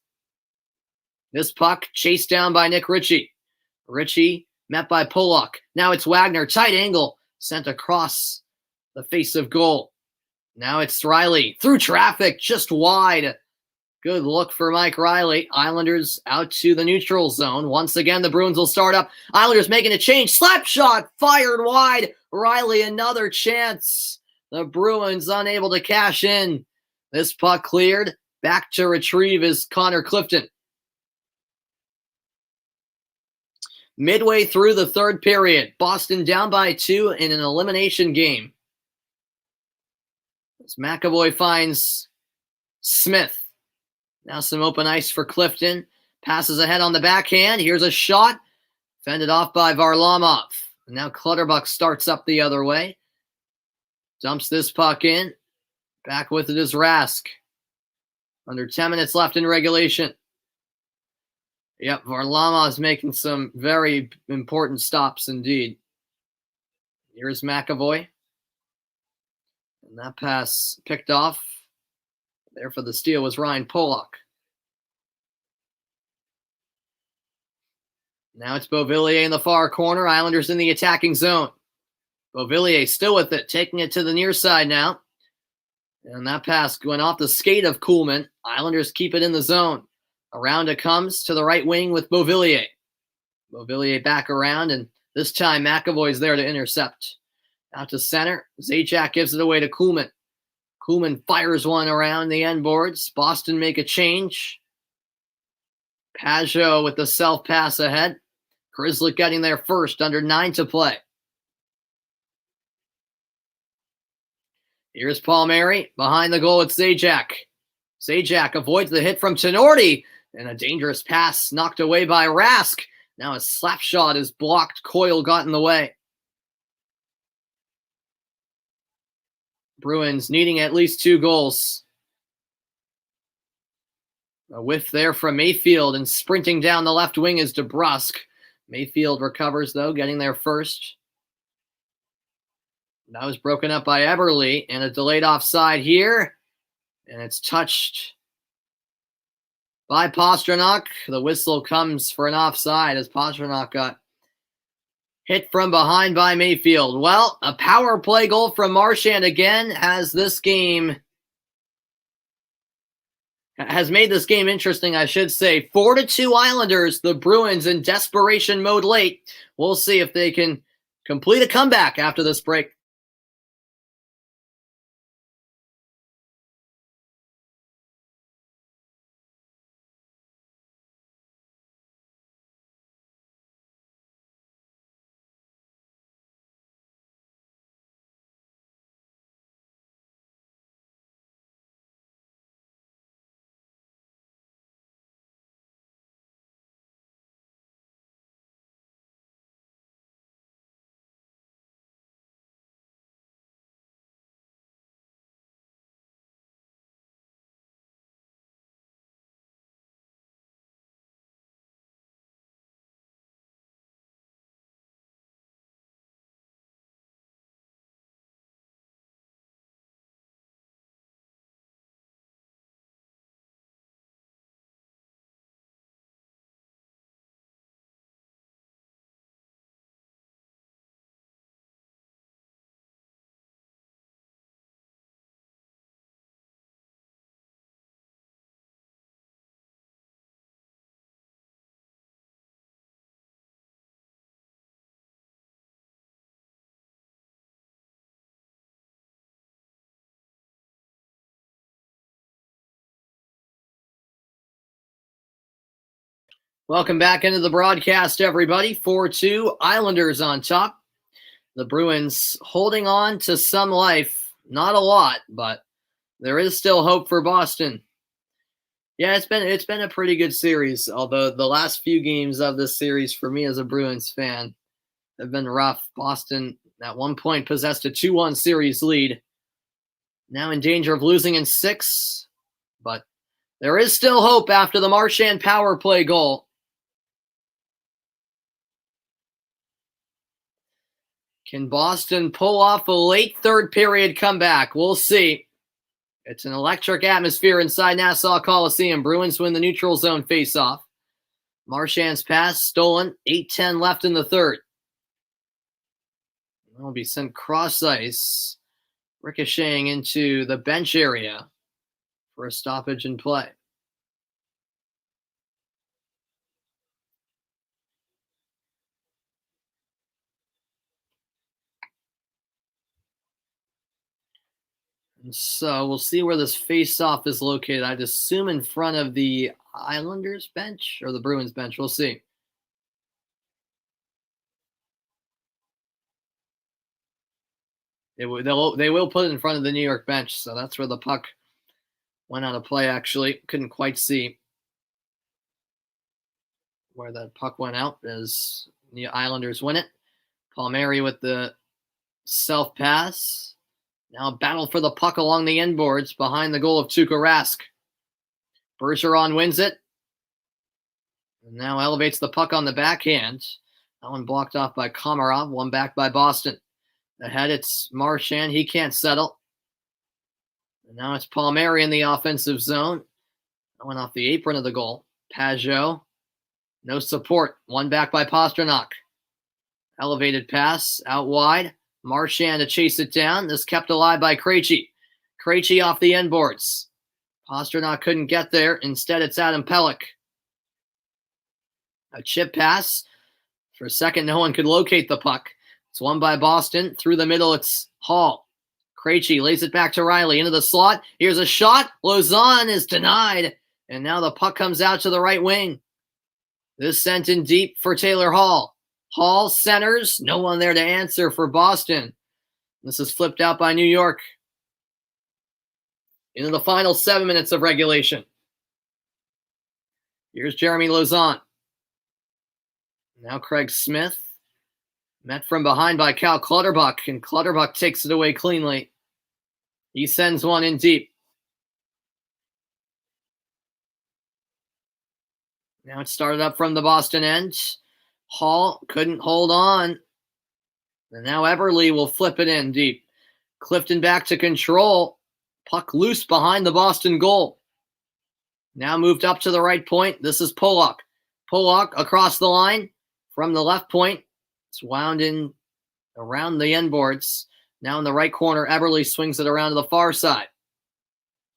This puck chased down by Nick Ritchie. Ritchie met by Pollock. Now it's Wagner. Tight angle. Sent across the face of goal. Now it's Riley. Through traffic. Just wide. Good look for Mike Riley. Islanders out to the neutral zone. Once again, the Bruins will start up. Islanders making a change. Slap shot. Fired wide. Riley another chance. The Bruins unable to cash in. This puck cleared. Back to retrieve is Connor Clifton. Midway through the third period, Boston down by 2 in an elimination game. As McAvoy finds Smith. Now some open ice for Clifton. Passes ahead on the backhand. Here's a shot. Fended off by Varlamov. And now Clutterbuck starts up the other way. Dumps this puck in. Back with it is Rask. Under 10 minutes left in regulation. Yep, Varlamov is making some very important stops indeed. Here's McAvoy. And that pass picked off. There for the steal was Ryan Pollock. Now it's Beauvillier in the far corner. Islanders in the attacking zone. Beauvillier still with it, taking it to the near side now. And that pass went off the skate of Kuhlman. Islanders keep it in the zone. Around it comes to the right wing with Beauvillier. Beauvillier back around, and this time McAvoy's there to intercept. Out to center. Zajac gives it away to Kuhlman. Kuhlman fires one around the end boards. Boston make a change. Pajot with the self-pass ahead. Grizzly getting there first, under 9 to play. Here's Palmieri. Behind the goal, it's Zajac. Zajac avoids the hit from Tenorti. And a dangerous pass knocked away by Rask. Now a slap shot is blocked. Coyle got in the way. Bruins needing at least 2 goals. A whiff there from Mayfield, and sprinting down the left wing is DeBrusk. Mayfield recovers, though, getting there first. That was broken up by Eberle, and a delayed offside here. And it's touched by Pastrnak. The whistle comes for an offside as Pastrnak got hit from behind by Mayfield. Well, a power play goal from Marchand again has made this game interesting, I should say. 4-2 Islanders, the Bruins in desperation mode late. We'll see if they can complete a comeback after this break. Welcome back into the broadcast, everybody. 4-2, Islanders on top. The Bruins holding on to some life. Not a lot, but there is still hope for Boston. Yeah, it's been a pretty good series, although the last few games of this series for me as a Bruins fan have been rough. Boston at one point possessed a 2-1 series lead. Now in danger of losing in 6, but there is still hope after the Marchand power play goal. Can Boston pull off a late third period comeback? We'll see. It's an electric atmosphere inside Nassau Coliseum. Bruins win the neutral zone faceoff. Marchand's pass stolen. 8:10 left in the third. That'll be sent cross ice, ricocheting into the bench area for a stoppage in play. And so we'll see where this face-off is located. I'd assume in front of the Islanders bench or the Bruins bench. We'll see. They will put it in front of the New York bench, so that's where the puck went out of play, actually. Couldn't quite see where that puck went out as the Islanders win it. Palmieri with the self-pass. Now a battle for the puck along the end boards behind the goal of Tuukka Rask. Bergeron wins it. And now elevates the puck on the backhand. That one blocked off by Komarov, one back by Boston. Ahead it's Marchand. He can't settle. And now it's Palmieri in the offensive zone. That went off the apron of the goal. Pajot. No support. One back by Pastrnak. Elevated pass out wide. Marchand to chase it down. This kept alive by Krejci. Krejci off the end boards. Pastrnak couldn't get there. Instead, it's Adam Pelech. A chip pass. For a second, no one could locate the puck. It's won by Boston. Through the middle, it's Hall. Krejci lays it back to Riley. Into the slot. Here's a shot. Lauzon is denied. And now the puck comes out to the right wing. This sent in deep for Taylor Hall. Hall centers. No one there to answer for Boston. This is flipped out by New York. Into the final 7 minutes of regulation. Here's Jeremy Lauzon. Now Craig Smith. Met from behind by Cal Clutterbuck, and Clutterbuck takes it away cleanly. He sends one in deep. Now it started up from the Boston end. Hall couldn't hold on. And now Eberle will flip it in deep. Clifton back to control. Puck loose behind the Boston goal. Now moved up to the right point. This is Pollock. Pollock across the line from the left point. It's wound in around the end boards. Now in the right corner, Eberle swings it around to the far side.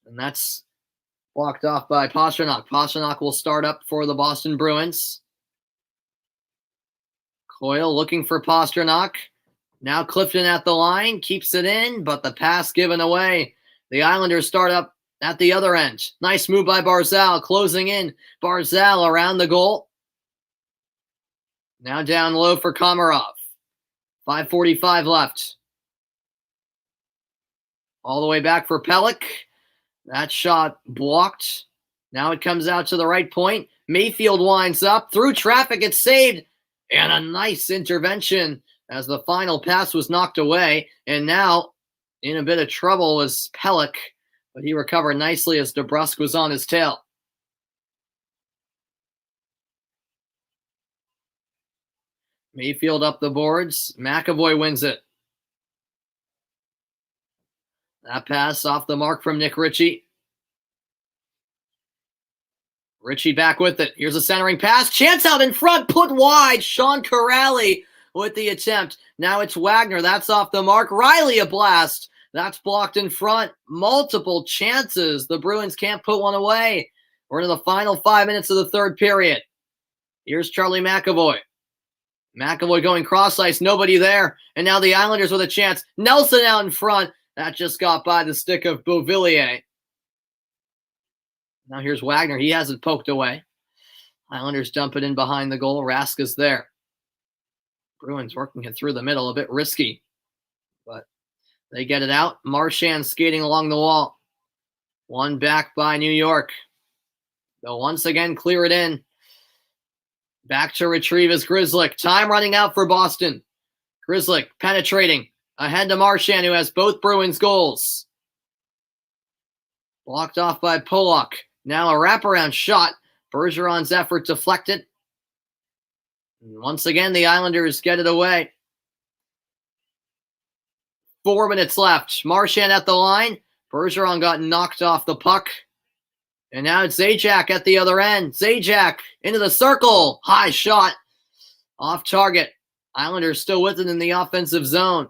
And that's blocked off by Pastrnak. Pastrnak will start up for the Boston Bruins. Coyle looking for Pastrnak. Now Clifton at the line. Keeps it in, but the pass given away. The Islanders start up at the other end. Nice move by Barzal. Closing in. Barzal around the goal. Now down low for Komarov. 5:45 left. All the way back for Pelech. That shot blocked. Now it comes out to the right point. Mayfield winds up. Through traffic, it's saved. And a nice intervention as the final pass was knocked away. And now in a bit of trouble was Pelech. But he recovered nicely as DeBrusk was on his tail. Mayfield up the boards. McAvoy wins it. That pass off the mark from Nick Ritchie. Ritchie back with it. Here's a centering pass. Chance out in front. Put wide. Sean Corrali with the attempt. Now it's Wagner. That's off the mark. Riley a blast. That's blocked in front. Multiple chances. The Bruins can't put one away. We're into the final 5 minutes of the third period. Here's Charlie McAvoy. McAvoy going cross ice. Nobody there. And now the Islanders with a chance. Nelson out in front. That just got by the stick of Beauvillier. Now here's Wagner. He has it poked away. Islanders dump it in behind the goal. Rask is there. Bruins working it through the middle. A bit risky. But they get it out. Marchand skating along the wall. One back by New York. They'll once again clear it in. Back to retrieve is Grzelcyk. Time running out for Boston. Grzelcyk penetrating. Ahead to Marchand, who has both Bruins goals. Blocked off by Pollock. Now a wraparound shot. Bergeron's effort deflected. And once again, the Islanders get it away. 4 minutes left. Marchand at the line. Bergeron got knocked off the puck. And now it's Zajac at the other end. Zajac into the circle. High shot. Off target. Islanders still with it in the offensive zone.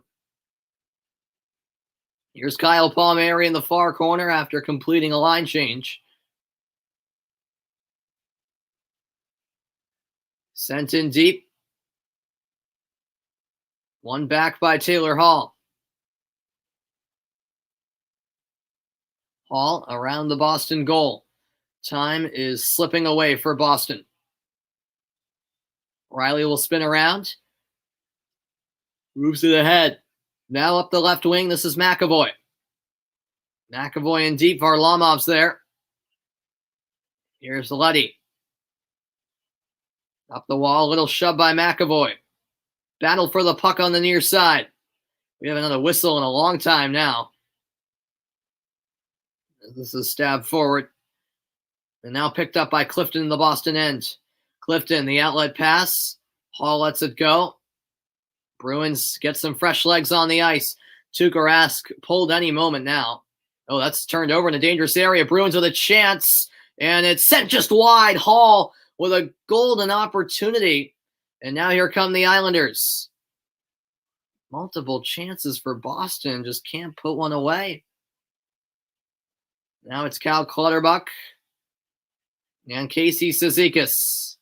Here's Kyle Palmieri in the far corner after completing a line change. Sent in deep. One back by Taylor Hall. Hall around the Boston goal. Time is slipping away for Boston. Riley will spin around. Moves it ahead. Now up the left wing, this is McAvoy. McAvoy in deep, Varlamov's there. Here's Leddy. Up the wall, little shove by McAvoy. Battle for the puck on the near side. We have another whistle in a long time now. This is stabbed forward. And now picked up by Clifton in the Boston end. Clifton, the outlet pass. Hall lets it go. Bruins get some fresh legs on the ice. Tuukka Rask pulled any moment now. Oh, that's turned over in a dangerous area. Bruins with a chance. And it's sent just wide. Hall with a golden opportunity. And now here come the Islanders. Multiple chances for Boston. Just can't put one away. Now it's Cal Clutterbuck and Casey Cizikas.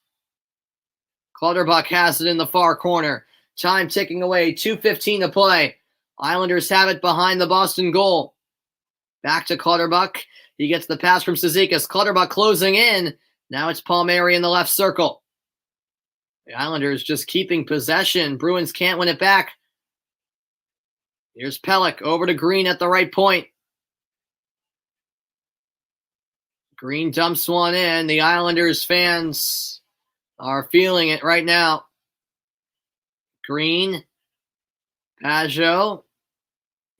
Clutterbuck has it in the far corner. Time ticking away. 2:15 to play. Islanders have it behind the Boston goal. Back to Clutterbuck. He gets the pass from Cizikas. Clutterbuck closing in. Now it's Palmieri in the left circle. The Islanders just keeping possession. Bruins can't win it back. Here's Pelech over to Green at the right point. Green dumps one in. The Islanders fans are feeling it right now. Green, Pajot,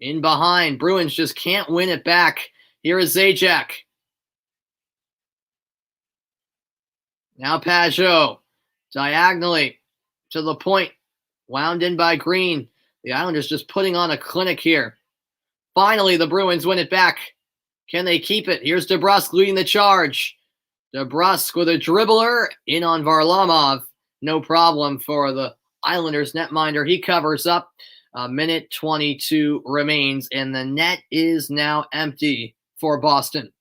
in behind. Bruins just can't win it back. Here is Zajac. Now Pajot, diagonally to the point. Wound in by Green. The Islanders just putting on a clinic here. Finally, the Bruins win it back. Can they keep it? Here's DeBrusk leading the charge. DeBrusk with a dribbler in on Varlamov. No problem for the Islanders netminder. He covers up. A minute 22 remains, and the net is now empty for Boston.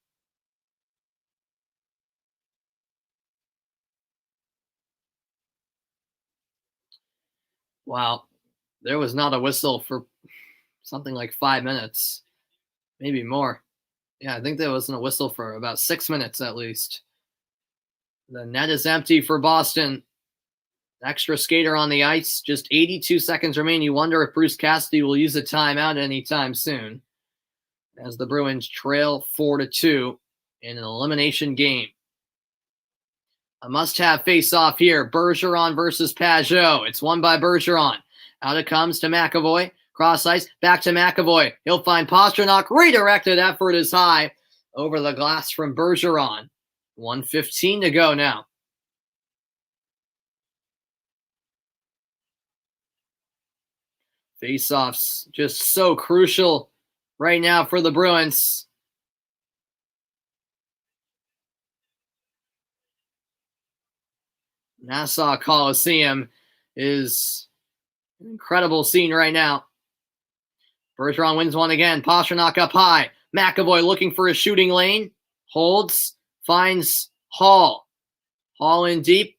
Wow. There was not a whistle for something like 5 minutes. Maybe more. Yeah, I think there wasn't a whistle for about 6 minutes at least. The net is empty for Boston. Extra skater on the ice. Just 82 seconds remain. You wonder if Bruce Cassidy will use a timeout anytime soon, as the Bruins trail 4-2 in an elimination game. A must-have face-off here. Bergeron versus Pajot. It's won by Bergeron. Out it comes to McAvoy. Cross ice. Back to McAvoy. He'll find Pastrnak. Redirected effort is high. Over the glass from Bergeron. 1:15 to go now. Face-offs just so crucial right now for the Bruins. Nassau Coliseum is an incredible scene right now. Bergeron wins one again. Pastrnak up high. McAvoy looking for a shooting lane. Holds. Finds Hall. Hall in deep.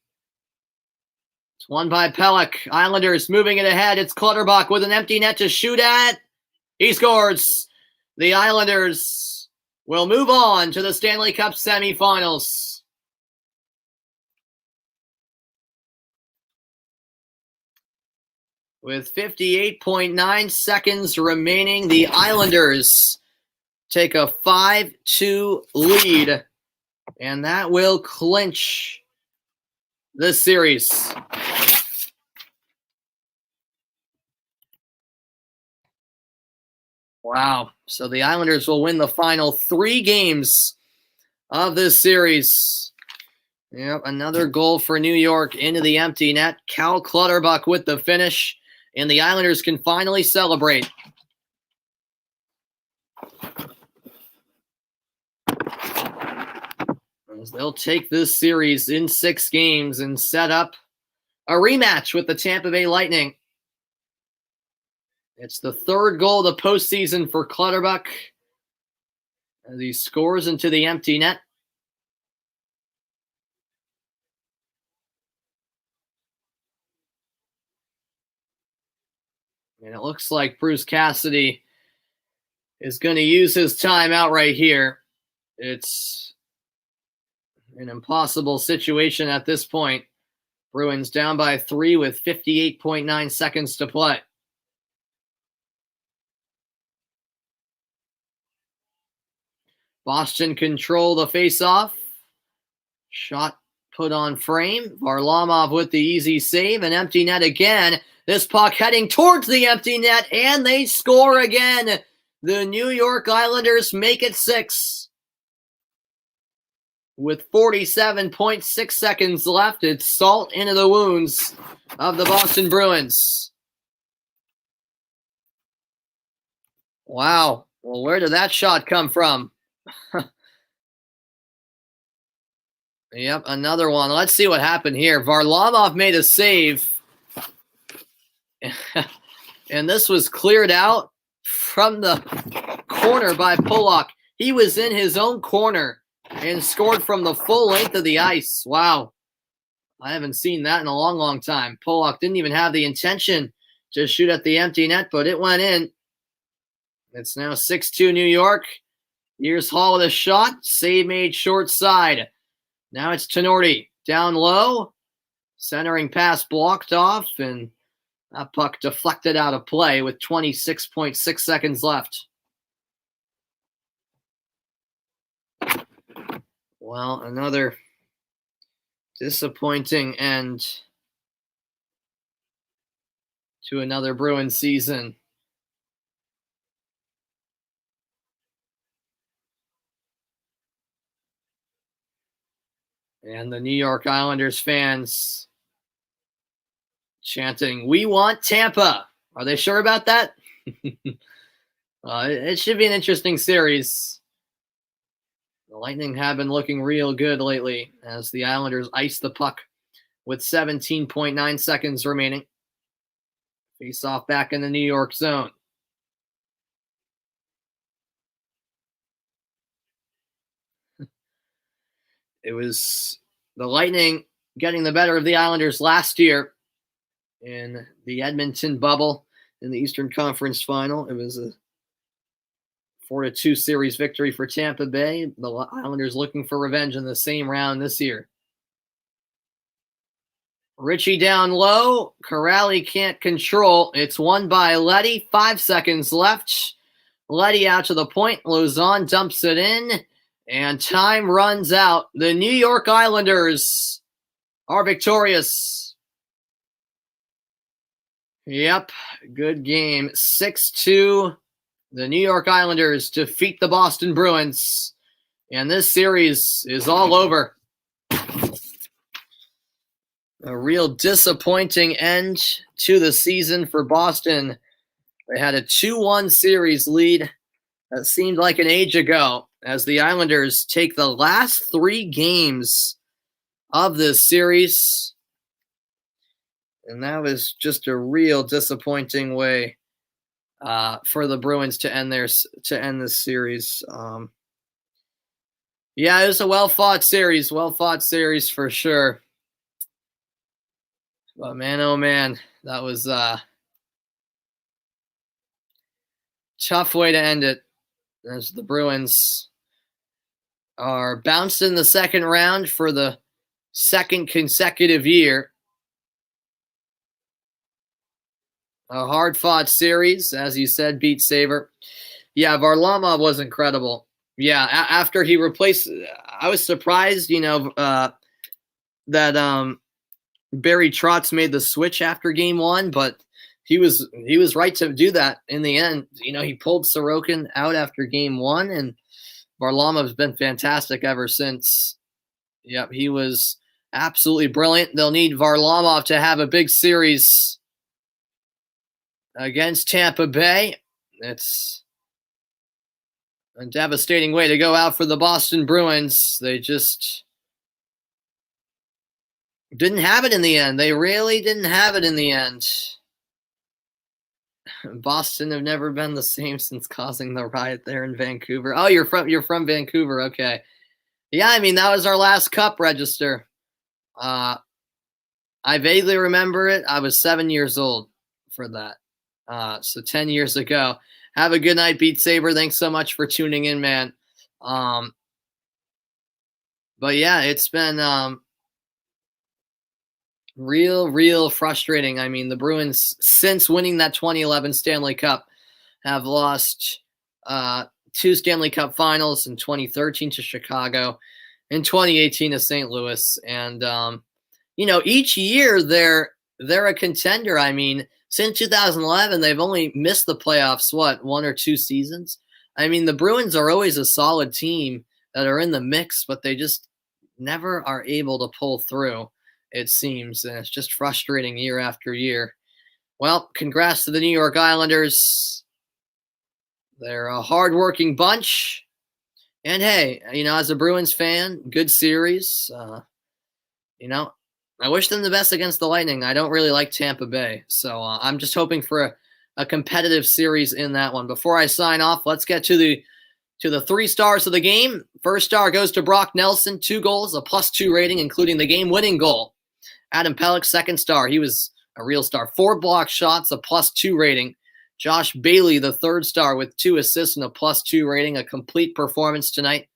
It's won by Pelech. Islanders moving it ahead. It's Clutterbuck with an empty net to shoot at. He scores. The Islanders will move on to the Stanley Cup semifinals. With 58.9 seconds remaining, the Islanders take a 5-2 lead, and that will clinch this series. Wow. So the Islanders will win the final 3 games of this series. Yep, another goal for New York into the empty net. Cal Clutterbuck with the finish. And the Islanders can finally celebrate. as they'll take this series in 6 games and set up a rematch with the Tampa Bay Lightning. It's the 3rd goal of the postseason for Clutterbuck as he scores into the empty net. And it looks like Bruce Cassidy is going to use his timeout right here. It's an impossible situation at this point. Bruins down by 3 with 58.9 seconds to play. Boston control the faceoff. Shot put on frame. Varlamov with the easy save. An empty net again. This puck heading towards the empty net, and they score again. The New York Islanders make it 6. With 47.6 seconds left, it's salt into the wounds of the Boston Bruins. Wow. Well, where did that shot come from? Yep, another one. Let's see what happened here. Varlamov made a save. And this was cleared out from the corner by Pulock. He was in his own corner and scored from the full length of the ice. Wow. I haven't seen that in a long, long time. Pulock didn't even have the intention to shoot at the empty net, but it went in. It's now 6-2 New York. Here's Hall with a shot. Save made short side. Now it's Tenorti down low. Centering pass blocked off, and that puck deflected out of play with 26.6 seconds left. Well, another disappointing end to another Bruins season. And the New York Islanders fans chanting, "We want Tampa." Are they sure about that? It should be an interesting series. The Lightning have been looking real good lately as the Islanders ice the puck with 17.9 seconds remaining. Face off back in the New York zone. It was the Lightning getting the better of the Islanders last year in the Edmonton bubble in the Eastern Conference Final. It was a 4-2 series victory for Tampa Bay. The Islanders looking for revenge in the same round this year. Ritchie down low. Corrali can't control. It's won by Leddy. 5 seconds left. Leddy out to the point. Lauzon dumps it in. And time runs out. The New York Islanders are victorious. Yep, good game. 6-2. The New York Islanders defeat the Boston Bruins. And this series is all over. A real disappointing end to the season for Boston. They had a 2-1 series lead that seemed like an age ago as the Islanders take the last 3 games of this series. And that was just a real disappointing way for the Bruins to end this series. Yeah, it was a well-fought series for sure. But man, oh man, that was a tough way to end it. As the Bruins are bounced in the second round for the second consecutive year. A hard-fought series, as you said, beat Saver. Yeah, Varlamov was incredible. Yeah, after he replaced, I was surprised, that Barry Trotz made the switch after game 1, but he was right to do that in the end. He pulled Sorokin out after game 1, and Varlamov's been fantastic ever since. Yep, he was absolutely brilliant. They'll need Varlamov to have a big series against Tampa Bay. It's a devastating way to go out for the Boston Bruins. They just Didn't have it in the end. They really didn't have it in the end. Boston have never been the same since causing the riot there in Vancouver. Oh, you're from Vancouver. Okay. Yeah, I mean, that was our last cup register. I vaguely remember it. I was 7 years old for that. So 10 years ago. Have a good night, Beat Saber. Thanks so much for tuning in, man. But yeah, it's been real frustrating. I mean, the Bruins, since winning that 2011 Stanley Cup, have lost 2 Stanley Cup finals in 2013 to Chicago, in 2018 to St. Louis. And, each year they're a contender. I mean, since 2011, they've only missed the playoffs, 1 or 2 seasons? I mean, the Bruins are always a solid team that are in the mix, but they just never are able to pull through, it seems. And it's just frustrating year after year. Well, congrats to the New York Islanders. They're a hardworking bunch. And hey, as a Bruins fan, good series. I wish them the best against the Lightning. I don't really like Tampa Bay. So I'm just hoping for a competitive series in that one. Before I sign off, let's get to the 3 stars of the game. First star goes to Brock Nelson, 2 goals, a +2 rating, including the game-winning goal. Adam Pelech, second star. He was a real star. 4 block shots, a +2 rating. Josh Bailey, the third star, with 2 assists and a +2 rating. A complete performance tonight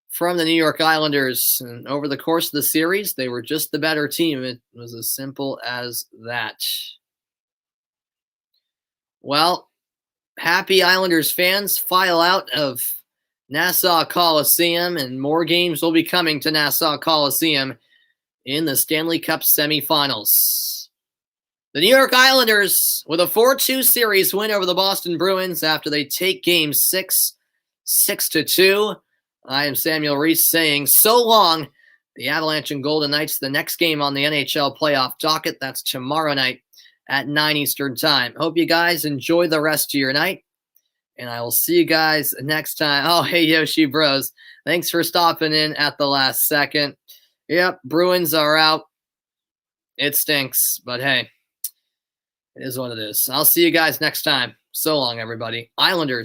from the New York Islanders. And over the course of the series, they were just the better team. It was as simple as that. Well, happy Islanders fans, file out of Nassau Coliseum, and more games will be coming to Nassau Coliseum in the Stanley Cup semifinals. The New York Islanders with a 4-2 series win over the Boston Bruins after they take Game 6, 6-2. I am Samuel Reese saying so long. The Avalanche and Golden Knights, the next game on the NHL playoff docket. That's tomorrow night at 9 Eastern time. Hope you guys enjoy the rest of your night, and I will see you guys next time. Oh, hey, Yoshi Bros. Thanks for stopping in at the last second. Yep, Bruins are out. It stinks, but hey, it is what it is. I'll see you guys next time. So long, everybody. Islanders.